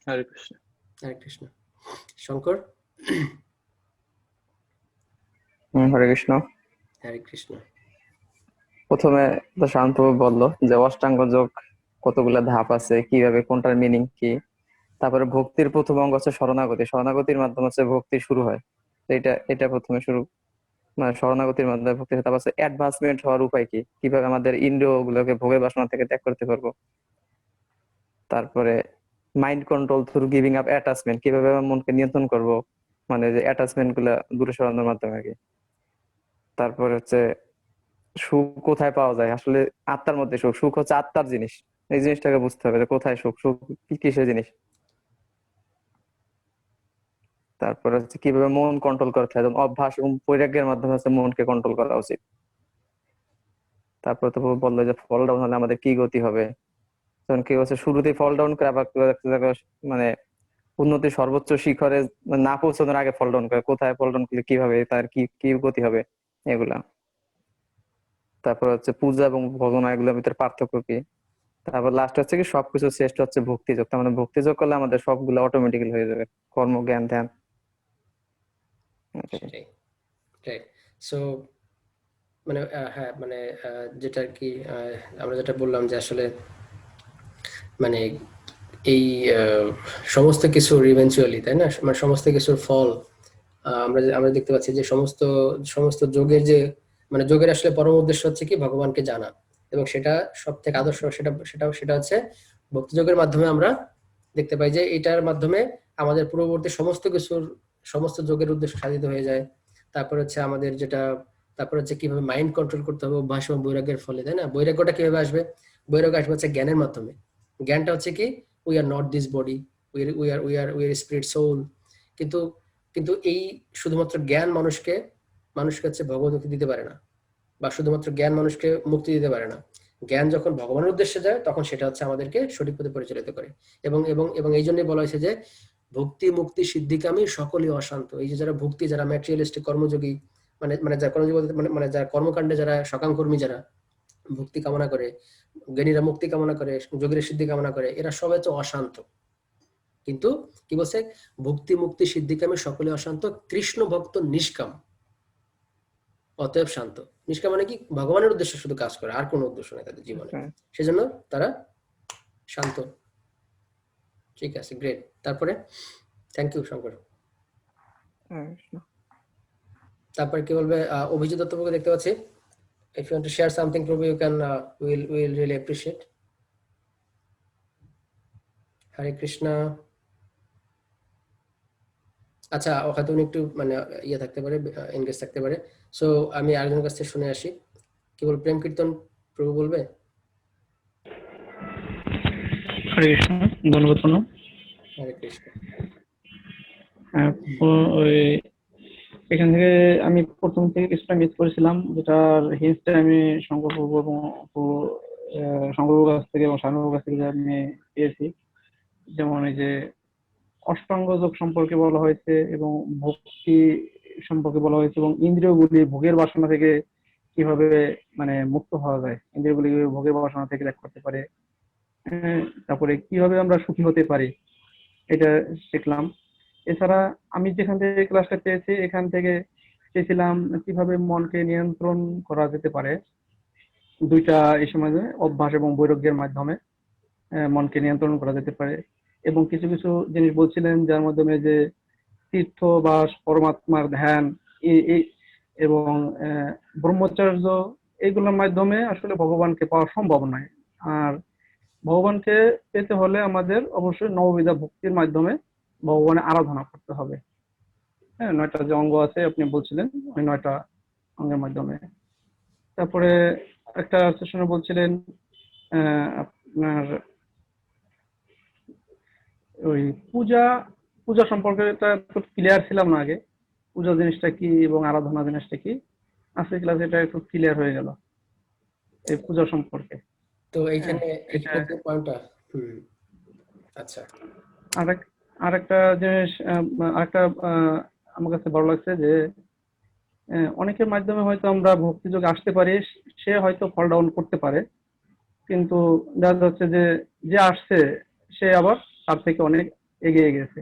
Hare Krishna. Hare Krishna. Shankar? Hare Krishna. Hare Krishna. প্রথমে তো শান্ত বললো যে অষ্টাঙ্গ যোগ কতগুলা ধাপ আছে, কিভাবে কোনটার মিনিং কি। তারপরে ভক্তির প্রথম অঙ্গ হচ্ছে শরণাগতি, শরণাগতির মাধ্যমে হচ্ছে ভক্তি শুরু হয়। তো এটা এটা প্রথমে শুরু, মানে শরণাগতির মাধ্যমে ভক্তি হয়। তারপর হচ্ছে অ্যাডভান্সমেন্ট হওয়ার উপায় কি, কিভাবে আমাদের ইন্দ্রিয় গুলোকে ভোগের বাসনা থেকে ত্যাগ করতে পারবো। তারপরে mind control through giving up attachment, কিভাবে আমার মনকে নিয়ন্ত্রণ করব, মানে যে অ্যাটাচমেন্ট গুলা দূরে সরানোর মাধ্যমে আর কি। তারপর হচ্ছে সুখ কোথায় পাওয়া যায়, আসলে আত্মার মধ্যে সুখ, সুখ হচ্ছে আত্মার জিনিস। এই জিনিসটাকে বুঝতে হবে যে কোথায় সুখ, সুখ কি কিসের জিনিস। তারপর হচ্ছে কিভাবে মন কন্ট্রোল করতে হয়, যেমন অভ্যাস এবং বৈরাগ্যের মাধ্যমে হচ্ছে মনকে কন্ট্রোল করা উচিত। তারপর তো বললো যে ফল ডাউন হলে আমাদের কি গতি হবে। তখন কি হচ্ছে শুরুতেই ফল ডাউন করে, আবার কেউ একটা জায়গায় মানে উন্নতির সর্বোচ্চ শিখরে না পৌঁছানোর আগে ফল ডাউন করে, কোথায় ফল ডাউন করলে কিভাবে তার কি কি গতি হবে এগুলা। তারপর হচ্ছে পূজা এবং ভজনা এগুলোর ভিতরে পার্থক্য কি। তারপর লাস্ট হচ্ছে কি সবকিছু শ্রেষ্ঠ হচ্ছে ভক্তিযোগ, তার মানে ভক্তিযোগ করলে আমাদের সবগুলো অটোমেটিক্যালি হয়ে যাবে, কর্ম জ্ঞান ধ্যান। এটাই। সেটাই, রাইট। সো মানে হ্যাঁ মানে যেটা আর কি আমরা যেটা বললাম যে আসলে মানে এই সমস্ত কিছুর ইভেনচুয়ালি, তাই না, মানে সমস্ত কিছুর ফল আমরা দেখতে পাচ্ছি যে সমস্ত সমস্ত যোগের যে মানে যোগের আসলে পরম উদ্দেশ্য হচ্ছে কি ভগবানকে জানা। এবং সেটা সব থেকে আদর্শ, সেটা হচ্ছে ভক্তিযোগের মাধ্যমে আমরা দেখতে পাই যে এটার মাধ্যমে আমাদের পূর্ববর্তী সমস্ত কিছুর সমস্ত যোগের উদ্দেশ্য সাধিত হয়ে যায়। তারপর হচ্ছে আমাদের যেটা, তারপর হচ্ছে কিভাবে মাইন্ড কন্ট্রোল করতে হবে অভ্যাস এবং বৈরাগ্যের ফলে, তাই না? বৈরাগ্যটা কিভাবে আসবে? বৈরাগ্য আসবে হচ্ছে জ্ঞানের মাধ্যমে। জ্ঞানটা হচ্ছে কি, we are not this body, we are spirit soul. কিন্তু কিন্তু এই শুধুমাত্র জ্ঞান মানুষকে মানুষকে হচ্ছে ভগবত মুক্তি দিতে পারে না, বা শুধুমাত্র জ্ঞান মানুষকে মুক্তি দিতে পারে না। জ্ঞান যখন ভগবানের উদ্দেশ্যে যায় তখন সেটা হচ্ছে আমাদেরকে সঠিক পথে পরিচালিত করে। এবং এবং এবং এই জন্যই বলা হয়েছে যে ভক্তি মুক্তি সিদ্ধিকামী সকলই অশান্ত। এই যে যারা ভক্তি, যারা ম্যাটেরিয়ালিস্টিক কর্মযোগী, মানে মানে যারা কর্মযোগী মানে যারা কর্মকাণ্ডে যারা সকামকর্মী, যারা ভক্তি কামনা করে, জ্ঞানীরা মুক্তি কামনা করে, যোগীরা সিদ্ধি কামনা করে, এরা সবাই তো অশান্ত। কিন্তু কি বলছে, ভক্তি মুক্তি সিদ্ধিকামী সকলে অশান্ত, কৃষ্ণ ভক্ত নিষ্কাম, অতএব শান্ত। নিষ্কাম মানে কি, ভগবানের উদ্দেশ্যে শুধু কাজ করে, আর কোনো উদ্দেশ্য নেই তাদের জীবনে, হ্যাঁ। সেজন্য তারা শান্ত। ঠিক আছে, গ্রেট। তারপরে থ্যাংক ইউ শঙ্কর। তারপরে কি বলবে অভিজিৎ দত্তবাবুকে দেখতে পাচ্ছি। If you want to share something, Prabhu, you can. We'll really appreciate. Hare Krishna. আচ্ছা, হয়তো উনি একটু মানে ইয়ে থাকতে পারে, এনগেজ থাকতে পারে। সো আমি আরেকজনের কাছ থেকে শুনে আসি। কি বল, প্রেম কীর্তন প্রভু বলবে? হরে কৃষ্ণ, ধন্যবাদ প্রণব। হরে কৃষ্ণ। ওই এখান থেকে আমি প্রথম থেকে কিছুটা মিস করেছিলাম, যেটার হিন্টসটা আমি শঙ্কর প্রভু এবং শঙ্কর প্রভুর কাছ থেকে এবং স্বামীর কাছ থেকে যে আমি পেয়েছি। যেমন এই যে অষ্টাঙ্গ যোগ সম্পর্কে বলা হয়েছে এবং ভক্তি সম্পর্কে বলা হয়েছে এবং ইন্দ্রিয়গুলি ভোগের বাসনা থেকে কিভাবে মানে মুক্ত হওয়া যায়, ইন্দ্রিয়গুলি কিভাবে ভোগের বাসনা থেকে ত্যাগ করতে পারে, তারপরে কিভাবে আমরা সুখী হতে পারি, এটা শিখলাম। এছাড়া আমি যেখান থেকে ক্লাসটা পেয়েছি এখান থেকে চেয়েছিলাম কিভাবে মনকে নিয়ন্ত্রণ করা যেতে পারে দুইটা এই সময় অভ্যাস এবং বৈরাগ্যের মাধ্যমে মনকে নিয়ন্ত্রণ করা যেতে পারে। এবং কিছু কিছু জিনিস বলছিলেন যার মাধ্যমে যে তীর্থ বা পরমাত্মার ধ্যান এবং ব্রহ্মচর্য, এইগুলোর মাধ্যমে আসলে ভগবানকে পাওয়া সম্ভব নয়। আর ভগবানকে পেতে হলে আমাদের অবশ্যই নববিধা ভক্তির মাধ্যমে ভগবানের আরাধনা করতে হবে। হ্যাঁ, 9টা যে অঙ্গ আছে আপনি বলছিলেন, ওই 9টা অঙ্গের মাধ্যমে। তারপরে একটা সেশনে বলছিলেন আপনার ওই পূজা পূজা সম্পর্কে একটু ক্লিয়ার ছিলাম না আগে, পূজা জিনিসটা কি এবং আরাধনা জিনিসটা কি। আজকে ক্লাসে এটা একটু ক্লিয়ার হয়ে গেল এই পূজা সম্পর্কে। তো এইখানে এটা পয়েন্টটা আচ্ছা, আরেকটা জিনিস আরেকটা আমার কাছে ভালো লাগছে যে অনেকের মাধ্যমে হয়তো আমরা ভক্তিযোগে আসতে পারি, সে হয়তো ফল ডাউন করতে পারে, কিন্তু দেখা যাচ্ছে যে যে আসছে সে আবার তার থেকে অনেক এগিয়ে গেছে।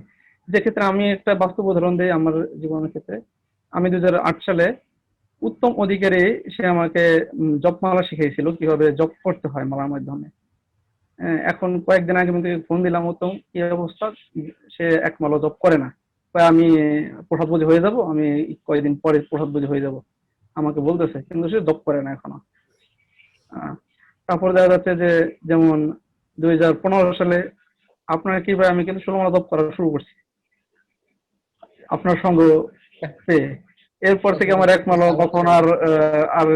যে ক্ষেত্রে আমি একটা বাস্তব উদাহরণ দিই আমার জীবনের ক্ষেত্রে। আমি 2008 সালে উত্তম অধিকারী সে আমাকে জপমালা শিখিয়েছিল কিভাবে জপ করতে হয় মালার মাধ্যমে। এখন কয়েকদিন আগে আমি ফোন দিলাম, উত্তম কি অবস্থা, সে এক মালা জপ করে না, আমি প্রসাদবোধী হয়ে যাব, আমি কয়েকদিন পরে প্রসাদবোধী হয়ে যাব আমাকে বলতেছে, কিন্তু সে জপ করে না এখনো। তারপর দেখা যাচ্ছে যে যেমন 2015 সালে আপনার কি ভাই আমি কিন্তু 16 মালা জপ করা শুরু করছি আপনার সঙ্গ পেয়ে। এরপর থেকে আমার এক মালা কখন আর আর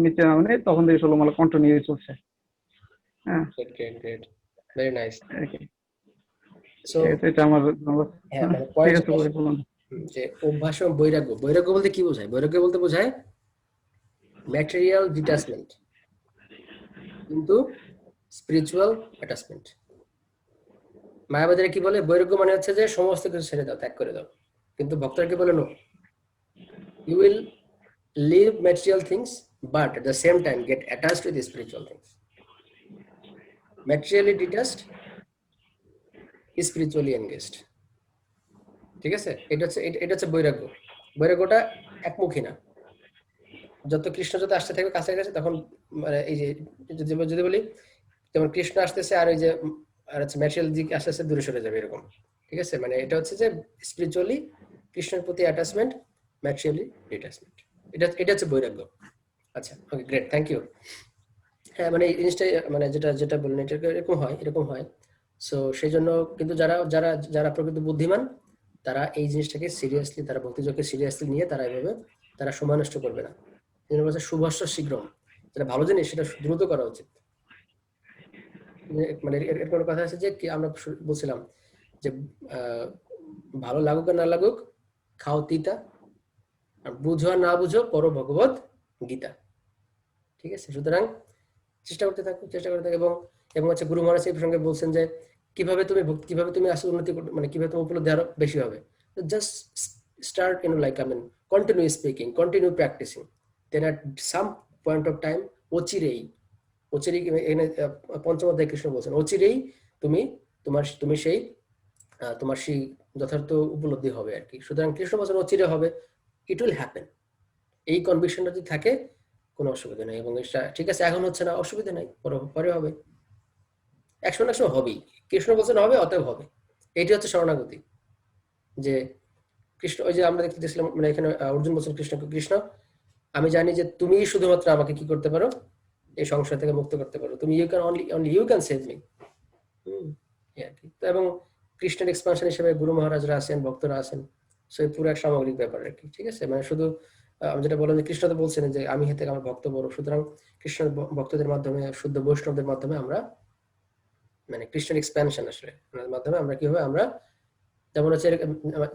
নিচে নামে, তখন থেকে 16 মালা কন্টিনিউ চলছে। হ্যাঁ, গ্রেট, ভেরি নাইস। সো এটা আমার হ্যাঁ, মানে ঠিক পয়েন্ট আছে বলুন। যে অভ্যাস এবং বৈরাগ্য। বৈরাগ্য বলতে কি বোঝায়? বৈরাগ্য বলতে বোঝায় ম্যাটেরিয়াল ডিটাচমেন্ট কিন্তু স্পিরিচুয়াল অ্যাটাচমেন্ট। মায়াবাদীরা কি বলে? বৈরাগ্য মানে হচ্ছে যে সমস্ত কিছু ছেড়ে দাও, ত্যাগ করে দাও। কিন্তু ভক্তরা কি বলে? No, you will leave material things but at the same time get attached with the spiritual things. Materially detached, spiritually engaged. ঠিক আছে? এটা হচ্ছে বৈরাগ্য। বৈরাগ্যটা একমুখী না। যত কৃষ্ণ যত আসতে থাকবে কাছে তখন মানে এই যে যদি বলি যেমন কৃষ্ণ আসতেছে আর ওই যে আর হচ্ছে ম্যাটেরিয়াল দিকে আস্তে আস্তে দূরে সরে যাবে এরকম। ঠিক আছে? মানে এটা হচ্ছে যে স্পিরিচুয়ালি কৃষ্ণের প্রতি অ্যাটাচমেন্ট, ম্যাটেরিয়ালি ডিটাচমেন্ট। এটা হচ্ছে বৈরাগ্য। আচ্ছা, ওকে, গ্রেট, থ্যাংক ইউ। হ্যাঁ, মানে এই জিনিসটা মানে যেটা বললেন এটা এরকম হয়। সো সেই জন্য কিন্তু যারা প্রকৃত বুদ্ধিমান তারা এই জিনিসটাকে সিরিয়াসলি, তারা ভক্তিযোগকে সিরিয়াসলি নিয়ে তারা এভাবে তারা সময় নষ্ট করবে না। শুভস্য শীঘ্রম, যেটা ভালো জিনিস সেটা দ্রুত করা উচিত। মানে এর কোনো কথা আছে যে কি আমরা বলছিলাম যে ভালো লাগুক আর না লাগুক খাও তিতা, আর বুঝো আর না বুঝো পড়ো ভগবত গীতা। ঠিক আছে? সুতরাং চেষ্টা করতে থাকো এবং হচ্ছে গুরু মহারাজ এই প্রসঙ্গে বলছেন যে কিভাবে তুমি আসলে উন্নতি মানে কিভাবে তোমার উপলব্ধি আরো বেশি হবে। Just start like continue speaking, continue practicing, then at some point of time অচিরেই এখানে পঞ্চম অধ্যায় কৃষ্ণ বলছেন অচিরেই তুমি সেই তোমার সেই যথার্থ উপলব্ধি হবে আর কি। সুতরাং কৃষ্ণ বলছেন অচিরে হবে, ইট উইল হ্যাপেন। এই কনভিকশনটা যদি থাকে কোনো অসুবিধা নেই। এবং ঠিক আছে এখন হচ্ছে না, অসুবিধা নাই, পরে হবে, একশো হবেই। কৃষ্ণ বলছেন হবে, অতএব হবে। এটি হচ্ছে শরণাগতি। যে কৃষ্ণ ওই যে আমরা দেখতেছিলাম মানে এখানে অর্জুন বলছেন কৃষ্ণ আমি জানি যে তুমি শুধুমাত্র আমাকে কি করতে পারো, এই সংসার থেকে মুক্ত করতে পারো। তুমি ইউ ক্যান সেভ মি। এবং কৃষ্ণের এক্সপানশন হিসেবে গুরু মহারাজরা আছেন, ভক্তরা আছেন। সো এই পুরো এক সামগ্রিক ব্যাপার আর কি, ঠিক আছে? মানে শুধু আমি যেটা বললাম যে কৃষ্ণ তো বলছেন যে আমি হেতে আমার ভক্ত বড়, সুতরাং কৃষ্ণের ভক্তদের মাধ্যমে, শুদ্ধ বৈষ্ণবদের মাধ্যমে আমরা মানে কৃষ্ণের এক্সপ্যানশন আসলে ওনার মাধ্যমে আমরা কি হবে, আমরা যেমন হচ্ছে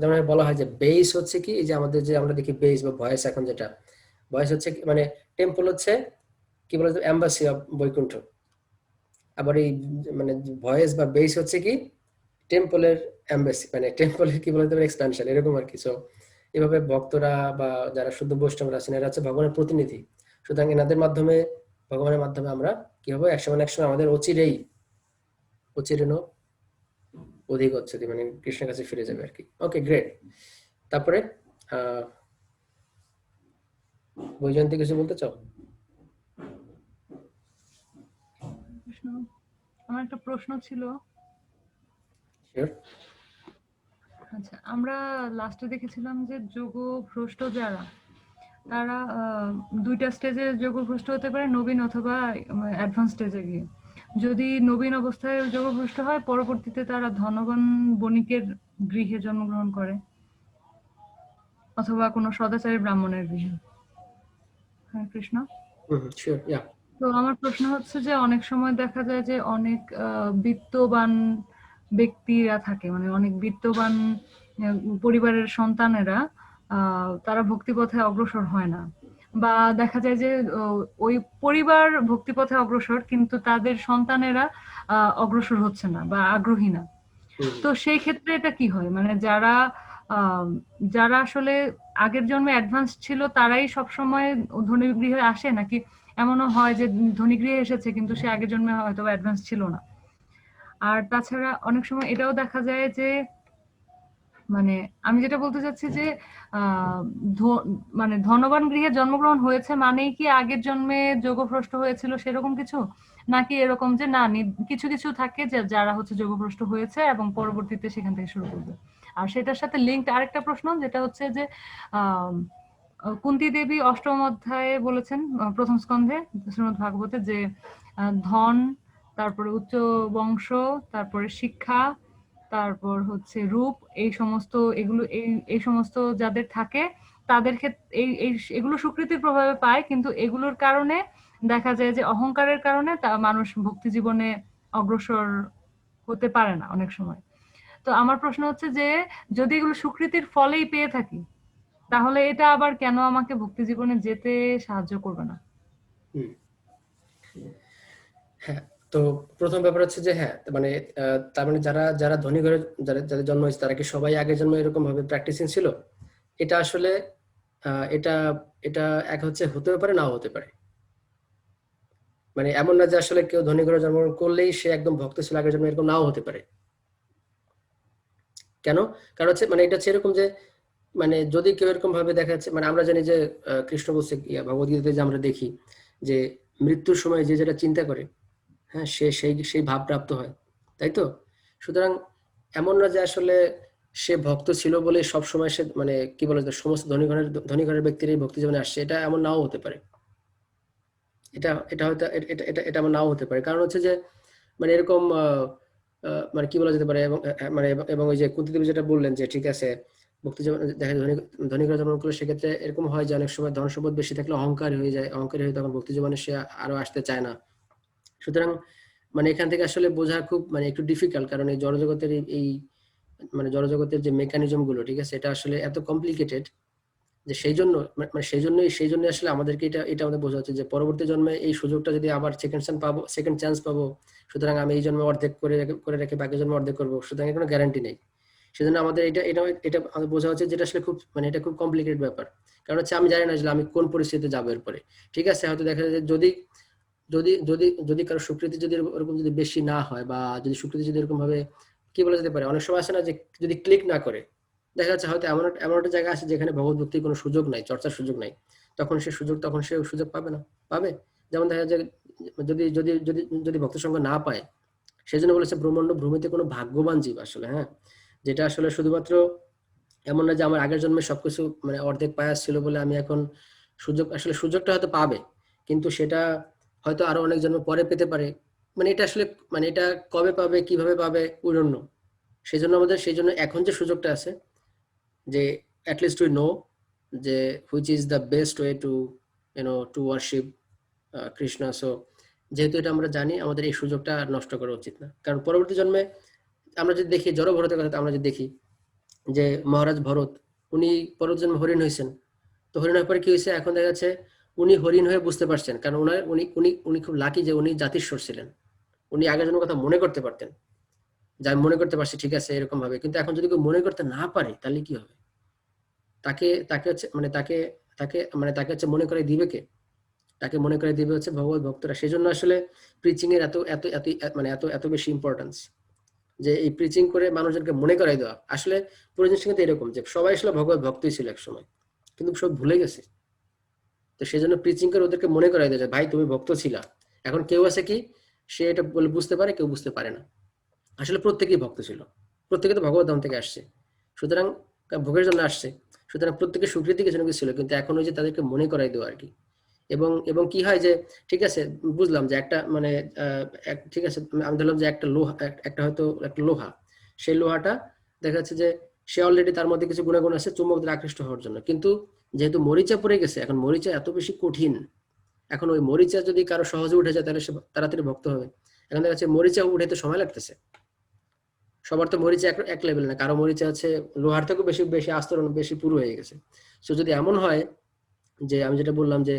যেমন বলা হয় যে বেস হচ্ছে কি, এই যে আমাদের যে আমরা দেখি বেস বা ভয়েস, এখন যেটা ভয়েস হচ্ছে মানে টেম্পল হচ্ছে কি বলে, এম্বাসি অফ বৈকুণ্ঠ। আবার এই মানে ভয়েস বা বেস হচ্ছে কি টেম্পলের এম্বাসি, মানে টেম্পলের কি বলতে পারে এক্সপ্যানশন, এরকম আর কি। সো এভাবে ভক্তরা বা যারা শুদ্ধ বৈষ্ণবরা আছেন এরা হচ্ছে ভগবানের প্রতিনিধি, সুতরাং এনাদের মাধ্যমে, ভগবানের মাধ্যমে আমরা কি হবে, একসময় না একসময় আমাদের অচিরেন অধিক হচ্ছে মানে কৃষ্ণের কাছে ফিরে যাবে আর কি। ওকে, গ্রেট। তারপরে বৈজয়ন্তী কিছু বলতে চাও? আমার একটা প্রশ্ন ছিল। শিওর। আচ্ছা, আমরা লাস্টে দেখেছিলাম যে যোগভ্রষ্ট যারা, তারা দুইটা স্টেজে যোগভ্রষ্ট হতে পারে, নবীন অথবা অ্যাডভান্স স্টেজে গিয়ে। যদি নবীন অবস্থায় যোগভ্রষ্ট হয়, পরবর্তীতে তারা ধনবান বণিকের গৃহে জন্মগ্রহণ করে অথবা কোনো সদাচারী ব্রাহ্মণের গৃহে। হ্যাঁ কৃষ্ণ। শিওর, ইয়া। তো আমার প্রশ্ন হচ্ছে যে অনেক সময় দেখা যায় যে অনেক বিত্তবান ব্যক্তিরা থাকে, মানে অনেক বিত্তবান পরিবারের সন্তানেরা তারা ভক্তিপথে অগ্রসর হয় না, বা দেখা যায় যে ওই পরিবার ভক্তিপথে অগ্রসর কিন্তু তাদের সন্তানেরা অগ্রসর হচ্ছে না বা আগ্রহী না। তো সেই ক্ষেত্রে এটা কি হয়, মানে যারা আসলে আগের জন্মে অ্যাডভান্স ছিল তারাই সবসময় ধনী গৃহে আসে, নাকি এমনও হয় যে ধনী গৃহে এসেছে কিন্তু সে আগের জন্মে হয়তো অ্যাডভান্স ছিল না? আর তাছাড়া অনেক সময় এটাও দেখা যায় যে, মানে আমি যেটা বলতে চাচ্ছি যে মানে ধনবান গৃহে জন্মগ্রহণ হয়েছে মানেই কি আগের জন্মে যোগভ্রষ্ট হয়েছিল সেরকম কিছু, নাকি এরকম যে না, কিছু কিছু থাকে যে যারা হচ্ছে যোগভ্রষ্ট হয়েছে এবং পরবর্তীতে সেখান থেকে শুরু করবে। আর সেটার সাথে লিঙ্কড আরেকটা প্রশ্ন, যেটা হচ্ছে যে কুন্তী দেবী অষ্টম অধ্যায়ে বলেছেন, প্রথম স্কন্ধে শ্রীমদ্ ভাগবতে, যে ধন, তারপরে উচ্চ বংশ, তারপরে শিক্ষা, তারপর হচ্ছে রূপ, এই সমস্ত এই সমস্ত যাদের থাকে তাদের ক্ষেত্রে এগুলো সুকৃতির প্রভাবে পায়, কিন্তু এগুলোর কারণে দেখা যায় যে অহংকারের কারণে মানুষ ভক্তি জীবনে অগ্রসর হতে পারে না অনেক সময়। তো আমার প্রশ্ন হচ্ছে যে যদি এগুলো সুকৃতির ফলেই পেয়ে থাকি, তাহলে এটা আবার কেন আমাকে ভক্তি জীবনে যেতে সাহায্য করবে না? হ্যাঁ, তো প্রথম ব্যাপার হচ্ছে যে হ্যাঁ, মানে তার মানে যারা যারা ধনী ঘরে যাদের জন্ম হয়েছে তারা কি সবাই আগের জন্ম এরকম ভাবে প্র্যাকটিসিং ছিল? এটা আসলে এটা এটা এক হচ্ছে হতেও পারে, নাও হতে পারে। মানে এমন না যে আসলে কেউ ধনী ঘরে জন্মগ্রহণ করলেই সে একদম ভক্ত ছিল আগের জন্ম, এরকম নাও হতে পারে। কেন? কারণ হচ্ছে মানে এটা হচ্ছে এরকম যে মানে যদি কেউ এরকম ভাবে দেখা যাচ্ছে, মানে আমরা জানি যে কৃষ্ণ বলছে ভগবদ্গীতাতে যে আমরা দেখি যে মৃত্যুর সময় যে যেটা চিন্তা করে, হ্যাঁ, সে সেই ভাব প্রাপ্ত হয়, তাই তো? সুতরাং এমন না যে আসলে সে ভক্ত ছিল বলে সব সময় সে মানে কি বলে যে সমস্ত ধনী ঘরের ব্যক্তির এই ভক্তি জীবনে আসছে, এটা এমন নাও হতে পারে। এটা হয়তো এটা এমন নাও হতে পারে। কারণ হচ্ছে যে মানে এরকম মানে কি বলা যেতে পারে, এবং মানে এবং ওই যে কুন্তী দেবী যেটা বললেন যে ঠিক আছে, ভক্তি জীবন দেখা ধনী ঘরে জন্ম করলে সেক্ষেত্রে এরকম হয় যে অনেক সময় ধন সম্পদ বেশি থাকলে অহংকার হয়ে যায়, অহংকারী হয়ে তখন ভক্তি জীবনে সে আরো আসতে চায় না। সুতরাং মানে এখান থেকে আসলে বোঝা খুব মানে একটু ডিফিকাল্ট, কারণ এই জড়জগতের এই মানে জড়জগতের যে মেকানিজম গুলো, ঠিক আছে, এটা আসলে এত কমপ্লিকেটেড যে সেই জন্য আসলে আমাদেরকে এটা আমাদের বোঝা হচ্ছে যে পরবর্তী জন্মে এই সুযোগটা যদি আবার সেকেন্ড চান্স পাবো, সুতরাং আমি এই জন্মে অর্ধেক করে রেখে বাকি জন্মে অর্ধেক করবো, সুতরাং কোনো গ্যারান্টি নেই। সেজন্য আমাদের এটা আমাদের বোঝা হচ্ছে যেটা আসলে খুব মানে এটা খুব কমপ্লিকেটেড ব্যাপার। কারণ হচ্ছে আমি জানি না আসলে আমি কোন পরিস্থিতিতে যাবো এরপরে। ঠিক আছে, হয়তো দেখা যায় যদি যদি যদি যদি কারো স্বীকৃতি যদি এরকম যদি বেশি না হয়, বা যদি স্বীকৃতি যদি এরকম ভাবে কি বলা যেতে পারে, অনেক সময় আসে না যে যদি ক্লিক না করে, দেখা যাচ্ছে হয়তো এমন একটা জায়গা আছে যেখানে ভগবত ভক্তির কোনো সুযোগ নাই, চর্চার সুযোগ নাই, তখন সে সুযোগ পাবে না, পাবে। যেমন দেখা যায় যদি যদি যদি যদি ভক্ত সঙ্গ না পায়, সেই জন্য বলেছে ব্রহ্মাণ্ড ভ্রমিতে কোনো ভাগ্যবান জীব আসলে, হ্যাঁ, যেটা আসলে শুধুমাত্র এমন না যে আমার আগের জন্মে সবকিছু মানে অর্ধেক পায়াস ছিল বলে আমি এখন সুযোগটা হয়তো পাবে, কিন্তু সেটা হয়তো আরো অনেক জন্ম পরে পেতে পারে। মানে এটা আসলে মানে এটা কবে পাবে, কিভাবে পাবে, উড়ন্য, সেই জন্য এখন যে সুযোগটা আছে যে অ্যাটলিস্ট উই নো যে which is the best way to two worship Krishna. So যেহেতু এটা আমরা জানি, আমাদের এই সুযোগটা আর নষ্ট করা উচিত না। কারণ পরবর্তী জন্মে আমরা যদি দেখি, জড় ভরতের কথা আমরা যদি দেখি যে মহারাজ ভরত উনি পরবর্তী জন্মে হরিণ হয়েছেন। তো হরিণ হওয়ার পরে কি হয়েছে, এখন দেখা যাচ্ছে উনি হরিণ হয়ে বুঝতে পারছেন, কারণ উনি উনি উনি খুব লাকি যে উনি জাতিস্বর ছিলেন। উনি আগের জন্য কথা মনে করতে পারতেন, যা আমি মনে করতে পারছি ঠিক আছে এরকম ভাবে। কিন্তু এখন যদি কেউ মনে করতে না পারে তাহলে কি হবে? তাকে তাকে হচ্ছে মানে তাকে তাকে মানে তাকে হচ্ছে মনে করে দিবে কে? তাকে মনে করে দিবে হচ্ছে ভগবত ভক্তরা। সেই জন্য আসলে প্রিচিং এর এত এত এত মানে এত এত বেশি ইম্পর্টেন্স, যে এই প্রিচিং করে মানুষজনকে মনে করাই দেওয়া। আসলে পুরো জিনিসটা কিন্তু এরকম যে সবাই আসলে ভগবত ভক্তই ছিল এক সময়, কিন্তু সব ভুলে গেছে। তো সেই জন্য প্রিচিং করে ওদেরকে মনে করাই দেওয়া যায়, ভাই তুমি ভক্ত ছিলা। এখন কেউ আছে কি সে এটা বলে বুঝতে পারে, কেউ বুঝতে পারে না। আসলে প্রত্যেকেই ভক্ত ছিল, প্রত্যেকে তো ভগবত ধাম থেকে আসছে, সুতরাং ভোগের জন্য আসছে। সুতরাং প্রত্যেকের স্বীকৃতি কিছু না কিছু ছিল, কিন্তু এখন ওই যে তাদেরকে মনে করাই দেওয়া আর কি। এবং এবং কি হয় যে ঠিক আছে বুঝলাম যে একটা মানে ঠিক আছে আমি ধরলাম যে একটা লোহা, একটা হয়তো একটা লোহা, সেই লোহাটা দেখা যাচ্ছে যে সে অলরেডি তার মধ্যে কিছু গুণাগুণ আছে চুম্বকদের আকৃষ্ট হওয়ার জন্য, কিন্তু যেহেতু মরিচা পড়ে গেছে, এখন মরিচা এত বেশি কঠিন, এখন ওই মরিচা যদি কারো সহজে উঠে যায় তাহলে সে তাড়াতাড়ি ভক্ত হবে। এখন দেখা যাচ্ছে মরিচা উঠাইতে সময় লাগতেছে। সবার তো মরিচা এক লেভেল না, কারো মরিচা আছে লোহার থেকেও বেশি বেশি আস্তরণ বেশি পুরো হয়ে গেছে। তো যদি এমন হয় যে আমি যেটা বললাম যে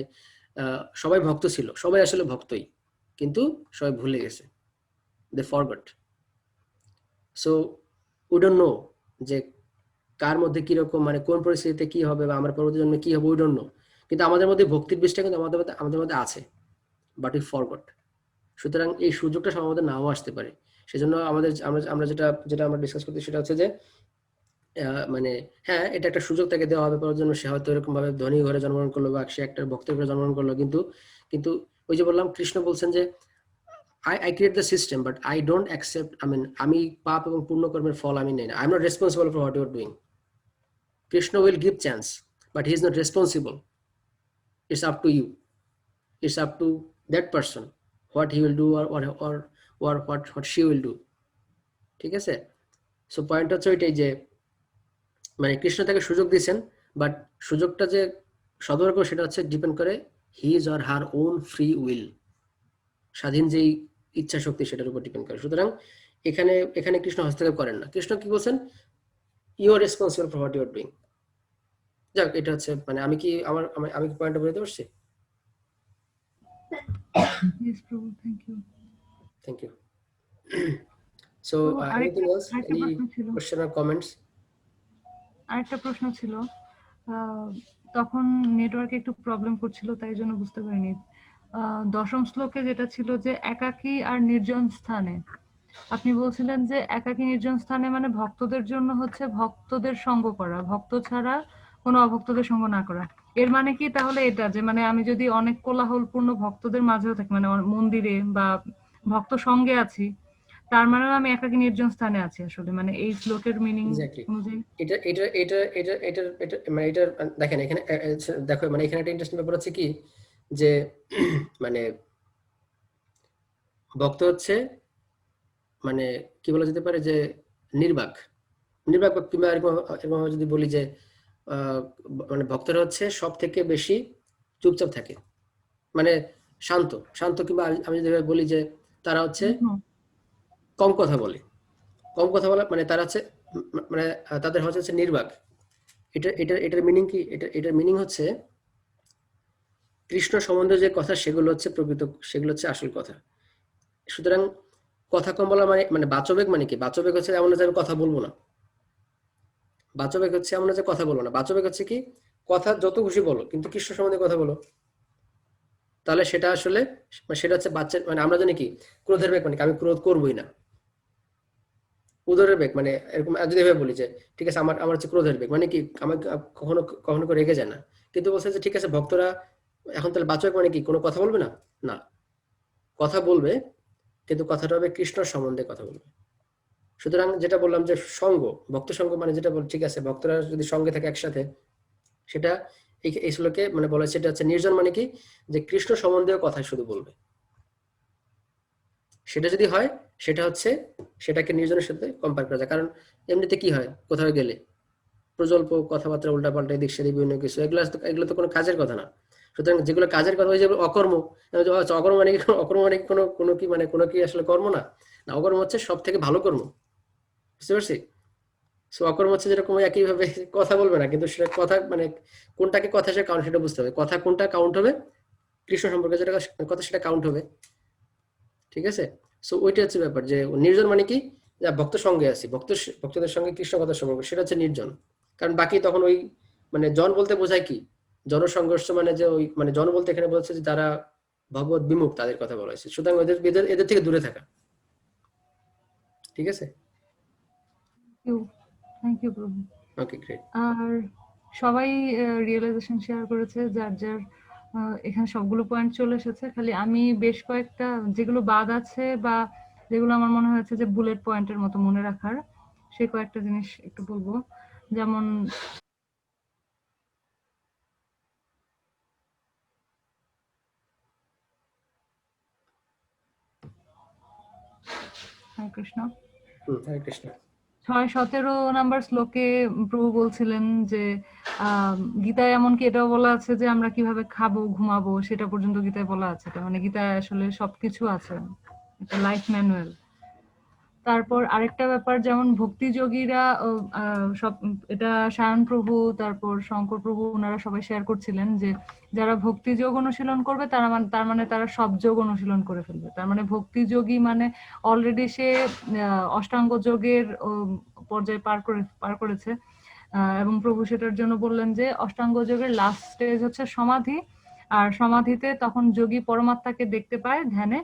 সবাই ভক্ত ছিল, সবাই আসলে ভক্তই, কিন্তু সবাই ভুলে গেছে, they forgot. So we don't know যে কার মধ্যে কিরকম মানে কোন পরিস্থিতিতে কি হবে বা আমার পরবর্তী জন্মে কি হবে, উই ডোন্ট নো। কিন্তু আমাদের মধ্যে ভক্তির বিষটা কিন্তু আমাদের মধ্যে আছে, বাট উই ফরগট। সুতরাং এই সুযোগটা সবার মধ্যে নাও আসতে পারে। সেজন্য আমাদের আমরা যেটা যেটা আমরা ডিসকাস করতে সেটা হচ্ছে যে মানে হ্যাঁ এটা একটা সুযোগ তাকে দেওয়া হবে পরের জন্য, সে হয়তো এরকম ভাবে ধনী ঘরে জন্মগ্রহণ করলো বা সে একটা ভক্তের ঘরে জন্মগ্রহণ করলো, কিন্তু কিন্তু ওই যে বললাম কৃষ্ণ বলছেন যে I create the system but I don't accept, আমি পাপ এবং পুণ্য কর্মের ফল আমি নেই না। I'm not responsible for what you are doing. Krishna will give chance but he is not responsible. It's up to you, it's up to that person what he will do or what she will do. ঠিক আছে? So point হচ্ছে ওইটাই যে মানে কৃষ্ণ তাকে সুযোগ দিয়েছেন, but সুযোগটা যে সদর করে সেটা হচ্ছে ডিপেন্ড করে his or her own free will, স্বাধীন যেই ইচ্ছা শক্তি সেটার উপর ডিপেন্ড করে। সুতরাং এখানে এখানে কৃষ্ণ হস্তক্ষেপ করেন না। কৃষ্ণ কি বলছেন, you are responsible for what you are doing. যাক এটা হচ্ছে মানে আমি কি আমি কি পয়েন্টটা বলতে পারছি? Yes, Prabhu, thank you. Thank you. So তো এনিথিং এলস, আরেকটা এনি প্রশ্ন ছিল। Question or comments? আরেকটা প্রশ্ন ছিল, তখন নেটওয়ার্কে একটু প্রবলেম করছিল তাই জন্য বুঝতে পারিনি। দশম শ্লোকে যেটা ছিল যে একাকী আর নির্জন স্থানে, আপনি বলছিলেন যে একাকী নির্জন স্থানে মানে ভক্তদের জন্য হচ্ছে ভক্তদের সঙ্গ করা, ভক্ত ছাড়া কোনো অভক্তদের সঙ্গ না করা। এর মানে কি তাহলে এটা যে মানে আমি যদি অনেক কোলাহলপূর্ণ ভক্তদের মাঝেও থাকি, মানে মন্দিরে বা ভক্ত সঙ্গে আছি, তার মানে আমি একাকী নির্জন স্থানে আছি আসলে, মানে এই শ্লোকের মিনিং এক্স্যাক্টলি অনুযায়ী। এটা মানে এটা দেখেন এখানে দেখো মানে এখানে একটা ইন্টারেস্টিং ব্যাপার হচ্ছে কি যে মানে ভক্ত হচ্ছে মানে কি বলা যেতে পারে যে নির্বাক কিংবা এরকম যদি বলি যে মানে ভক্তরা হচ্ছে সব থেকে বেশি চুপচাপ থাকে, মানে শান্ত কিংবা আমি যদি বলি যে তারা হচ্ছে কম কথা বলে মানে তারা হচ্ছে মানে তাদের হচ্ছে নির্বাক। এটার মিনিং কি, এটার মিনিং হচ্ছে কৃষ্ণ সম্বন্ধে যে কথা সেগুলো হচ্ছে প্রকৃত, সেগুলো হচ্ছে আসল কথা। সুতরাং কথা কম বলা মানে বাচবেগ মানে কি, বাচবেগ হচ্ছে এমন না যে আমি কথা বলবো না, বাচবেগ হচ্ছে এমন না যে কথা বলবো না, বাচবেগ হচ্ছে কি কথা যত খুশি বলো কিন্তু কৃষ্ণ সম্বন্ধে কথা বলো, তাহলে সেটা আসলে সেটা হচ্ছে বাচ্চার মানে আমরা জানি কি ক্রোধের বেগ মানে আমি ক্রোধ করবোই না, উদরের বেগ মানে এরকম যদি এভাবে বলি যে ঠিক আছে আমার হচ্ছে ক্রোধের বেগ মানে কি আমাকে কখনো কখনো করে রেগে যায় না, কিন্তু বলছে যে ঠিক আছে ভক্তরা এখন তাহলে বাচক মানে কি কোনো কথা বলবে না, না কথা বলবে কিন্তু কথাটা হবে কৃষ্ণর সম্বন্ধে কথা বলবে। সুতরাং যেটা বললাম যে সঙ্গ, ভক্ত সঙ্গ মানে যেটা বল ঠিক আছে ভক্তরা যদি সঙ্গে থাকে একসাথে, সেটা এই শ্লোকে মানে বলা সেটা হচ্ছে নির্জন মানে কি যে কৃষ্ণ সম্বন্ধেও কথা শুধু বলবে, সেটা যদি হয় সেটা হচ্ছে সেটাকে নির্জনের সাথে কম্পেয়ার করা যায়। কারণ এমনিতে কি হয়, কোথাও গেলে প্রজল্প কথাবার্তা উল্টাপাল্টা এদিক সেদিক বিভিন্ন কিছু, এগুলো তো কোনো কাজের কথা না। সুতরাং যেগুলো কাজের কথা, ওই যে অকর্ম, আচ্ছা, অকর্ম মানে কি, অকর্ম মানে কি কোনো কি মানে কোনো কি আসলে কর্ম না? না, অকর্ম হচ্ছে সব থেকে ভালো কর্ম, বুঝতে পারছি? সো অকর্ম হচ্ছে যেরকম একইভাবে কথা বলবে না, কিন্তু সেটা কথা মানে কোনটাকে কথা হিসেবে কাউন্ট, সেটা বুঝতে হবে। কথা কোনটা কাউন্ট হবে, কৃষ্ণ সম্পর্কে যেটা কথা সেটা কাউন্ট হবে, ঠিক আছে? সো ওইটা হচ্ছে ব্যাপার, যে নির্জন মানে কি, যা ভক্ত সঙ্গে আছি, ভক্তদের সঙ্গে কৃষ্ণ কথার সম্পর্ক, সেটা হচ্ছে নির্জন। কারণ বাকি তখন ওই মানে জন বলতে বোঝায় কি, জনসংঘর্ষ মানে যে ওই মানে জন বলতে এখানে বলছে যে যারা ভগবত বিমুখ, তাদের কথা বলা হয়েছে। সুতরাং এদের থেকে দূরে থাকা, ঠিক আছে? থ্যাংক ইউ প্রভু। ওকে, গ্রেট। আর সবাই রিয়েলাইজেশন শেয়ার করেছে, যার যার এখানে সবগুলো পয়েন্ট চলে এসেছে। খালি আমি বেশ কয়েকটা যেগুলো বাদ আছে বা যেগুলো আমার মনে হয়েছে যে বুলেট পয়েন্টের মতো মনে রাখার, সেই কয়েকটা জিনিস একটু বলবো। যেমন হরে কৃষ্ণ, হরে কৃষ্ণ। 6-17 নাম্বার শ্লোকে প্রভু বলছিলেন যে গীতায় এমনকি এটাও বলা আছে যে আমরা কিভাবে খাবো ঘুমাবো সেটা পর্যন্ত গীতায় বলা আছে। এটা মানে গীতায় আসলে সবকিছু আছে, একটা লাইফ ম্যানুয়াল। তারপর আরেকটা ব্যাপার, যেমন ভক্তিযোগীরা সব, এটা সায়ন প্রভু তারপর শঙ্কর প্রভু ওনারা সবাই শেয়ার করছিলেন যে যারা ভক্তি যোগ অনুশীলন করবে তার মানে তারা সব যোগ অনুশীলন করে ফেলবে। তার মানে ভক্তিযোগী মানে অলরেডি সে অষ্টাঙ্গ যোগের পর্যায়ে পার করেছে। এবং প্রভু সেটার জন্য বললেন যে অষ্টাঙ্গ যোগের লাস্ট স্টেজ হচ্ছে সমাধি, আর সমাধিতে তখন যোগী পরমাত্মাকে দেখতে পায় ধ্যানে,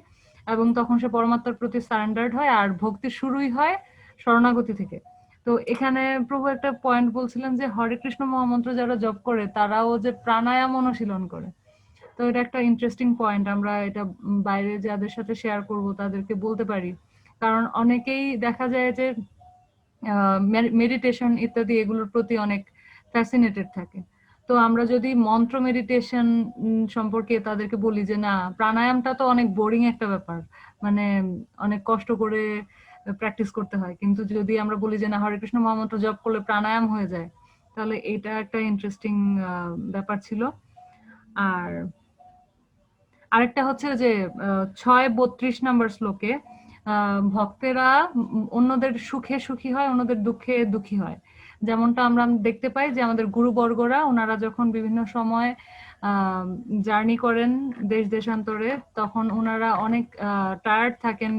এবং তখন সে পরমাত্মার প্রতি সারেন্ডার্ড হয়, আর ভক্তি শুরুই হয় শরণাগতি থেকে। তো এখানে প্রভু একটা পয়েন্ট বলছিলেন যে হরে কৃষ্ণ মহামন্ত্র যারা জপ করে তারাও যে প্রাণায়াম অনুশীলন করে। তো এটা একটা ইন্টারেস্টিং পয়েন্ট, আমরা এটা বাইরে যাদের সাথে শেয়ার করব তাদেরকে বলতে পারি। কারণ অনেকেই দেখা যায় যে মেডিটেশন ইত্যাদি এগুলোর প্রতি অনেক ফ্যাসিনেটেড থাকে। তো আমরা যদি মন্ত্র মেডিটেশন সম্পর্কে তাদেরকে বলি যে না, প্রাণায়ামটা তো অনেক বোরিং একটা ব্যাপার, মানে অনেক কষ্ট করে প্র্যাকটিস করতে হয়, কিন্তু যদি আমরা বলি যে না হরে কৃষ্ণ মহামন্ত্র জপ করলে প্রাণায়াম হয়ে যায়, তাহলে এটা একটা ইন্টারেস্টিং ব্যাপার ছিল। আর আরেকটা হচ্ছে যে 6-32 নাম্বার শ্লোকে ভক্তেরা অন্যদের সুখে সুখী হয়, অন্যদের দুঃখে দুঃখী হয়। যেমনটা আমরা দেখতে পাই যে আমাদের গুরুবর্গরা ওনারা যখন বিভিন্ন সময় জার্নি করেন দেশ দেশান্তরে, তখন ওনারা অনেক টায়ার্ড থাকেন,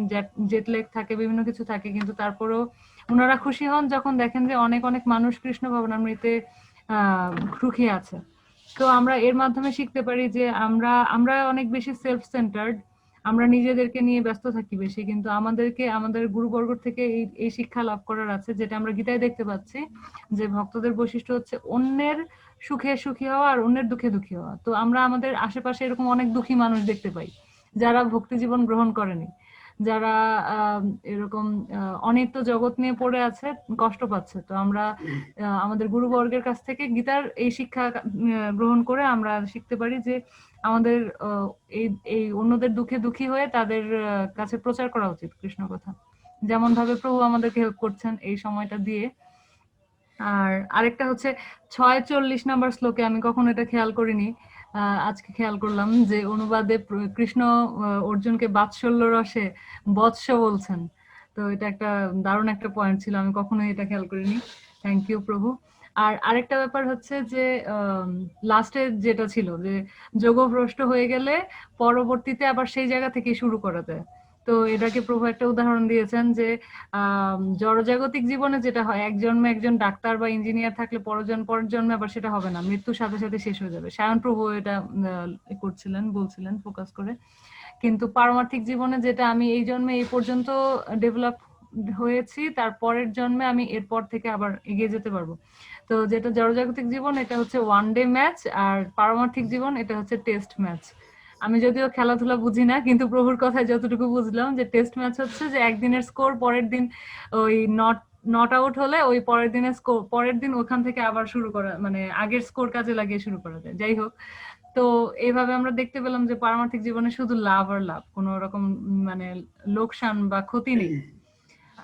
জেটলেগ থাকে, বিভিন্ন কিছু থাকে, কিন্তু তারপরেও ওনারা খুশি হন যখন দেখেন যে অনেক অনেক মানুষ কৃষ্ণ ভাবনামৃতে সুখী আছে। তো আমরা এর মাধ্যমে শিখতে পারি যে আমরা অনেক বেশি সেলফ সেন্টার্ড, আমরা নিজেদেরকে নিয়ে ব্যস্ত থাকি বেশি, কিন্তু আমাদেরকে আমাদের গুরুবর্গ থেকে এই শিক্ষা লাভ করার আছে, যেটা আমরা গীতায় দেখতে পাচ্ছি যে ভক্তদের বৈশিষ্ট্য হচ্ছে অন্যের সুখে সুখী হওয়া আর অন্যের দুঃখে দুঃখী হওয়া। তো আমরা আমাদের আশেপাশে এরকম অনেক দুঃখী মানুষ দেখতে পাই যারা ভক্তি জীবন গ্রহণ করেনি, যারা এরকম অনিত্য জগৎ নিয়ে পড়ে আছে, কষ্ট পাচ্ছে। তো আমরা আমাদের গুরুবর্গের কাছ থেকে গীতার এই শিক্ষা গ্রহণ করে আমরা শিখতে পারি যে আমাদের এই অন্যদের দুঃখে দুঃখী হয়ে তাদের কাছে প্রচার করা উচিত কৃষ্ণ কথা, যেমন ভাবে প্রভু আমাদেরকে হেল্প করছেন এই সময়টা দিয়ে। আর আরেকটা হচ্ছে 6-40 নাম্বার শ্লোকে, আমি কখনো এটা খেয়াল করিনি, আজকে খেয়াল করলাম যে অনুবাদে কৃষ্ণ অর্জুনকে বাৎসল্য রসে বৎস বলছেন। তো এটা একটা দারুণ একটা পয়েন্ট ছিল, আমি কখনোই এটা খেয়াল করিনি। থ্যাংক ইউ প্রভু। আর আরেকটা ব্যাপার হচ্ছে যে লাস্টে যেটা ছিল যে যোগভ্রষ্ট হয়ে গেলে পরবর্তীতে আবার সেই জায়গা থেকে শুরু করা যায়। তো এটাকে প্রভু একটা উদাহরণ দিয়েছেন যে জড়জাগতিক জীবনে যেটা হয়, এক জন্মে একজন ডাক্তার বা ইঞ্জিনিয়ার থাকলে পরের জন্মে আবার সেটা হবে না, মৃত্যুর সাথে সাথে শেষ হয়ে যাবে। সায়ন প্রভু এটা বলছিলেন ফোকাস করে। কিন্তু পারমার্থিক জীবনে যেটা আমি এই জন্মে এই পর্যন্ত ডেভেলপ হয়েছি, তার পরের জন্মে আমি এরপর থেকে আবার এগিয়ে যেতে পারবো। তো যেটা জড়জাগতিক জীবন এটা হচ্ছে ওয়ান ডে ম্যাচ, আর পারমার্থিক জীবন এটা হচ্ছে টেস্ট ম্যাচ। আমি যদিও খেলাধুলা বুঝি না, কিন্তু প্রভুর কথায় যতটুকু বুঝলাম যে টেস্ট ম্যাচ হচ্ছে যে একদিনের স্কোর পরের দিন ওই নট আউট হলে ওই পরের দিন ওখান থেকে আবার শুরু করা, মানে আগের স্কোর কাজে লাগিয়ে শুরু করা যায়। যাই হোক, তো এইভাবে আমরা দেখতে পেলাম যে পারমার্থিক জীবনে শুধু লাভ আর লাভ, কোনো রকম মানে লোকসান বা ক্ষতি নেই।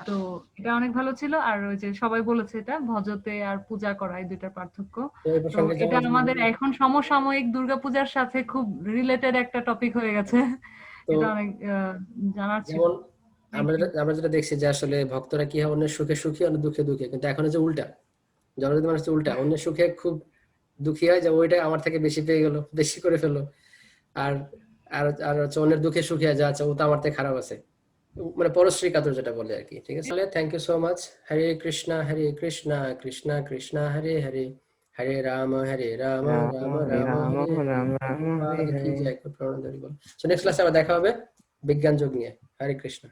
তো এটা অনেক ভালো ছিল। আর ওই যে সবাই বলেছে এটা ভজতে আর পূজা করা এই দুইটার পার্থক্য। তো এই তো প্রসঙ্গে এটা যেমন আমাদের এখন সমসাময়িক দুর্গাপূজার সাথে খুব রিলেটেড একটা টপিক হয়ে গেছে। তো এটা অনেক জানার ছিল। যেমন আমরা যেটা দেখছি যে আসলে ভক্তরা কি হয়, অন্যের সুখে সুখী অন্যের দুঃখে দুঃখী, কিন্তু এখন হচ্ছে উল্টা। জনজাতি মানুষ হচ্ছে উল্টা, অন্যের সুখে খুব দুঃখী হয় যে ওইটা আমার থেকে বেশি পেয়ে গেল, বেশি করে ফেললো। আর আর আর হচ্ছে অন্যের দুঃখে সুখী হয় যে আচ্ছা ও তো আমার থেকে খারাপ আছে, মানে পরশ্রী কাতর যেটা বলে আর কি। ঠিক আছে, তাহলে থ্যাংক ইউ সো মাচ। হরে কৃষ্ণা কৃষ্ণা কৃষ্ণা হরে হরে, হরে রাম রাম রাম রাম হরে রাম রাম হরে হরে। রাম রাম হরে আর কি হরে। যে একবার প্রণাম বল। সো নেক্সট ক্লাসে আবার দেখা হবে বিজ্ঞান যোগ নিয়ে। হরে কৃষ্ণ।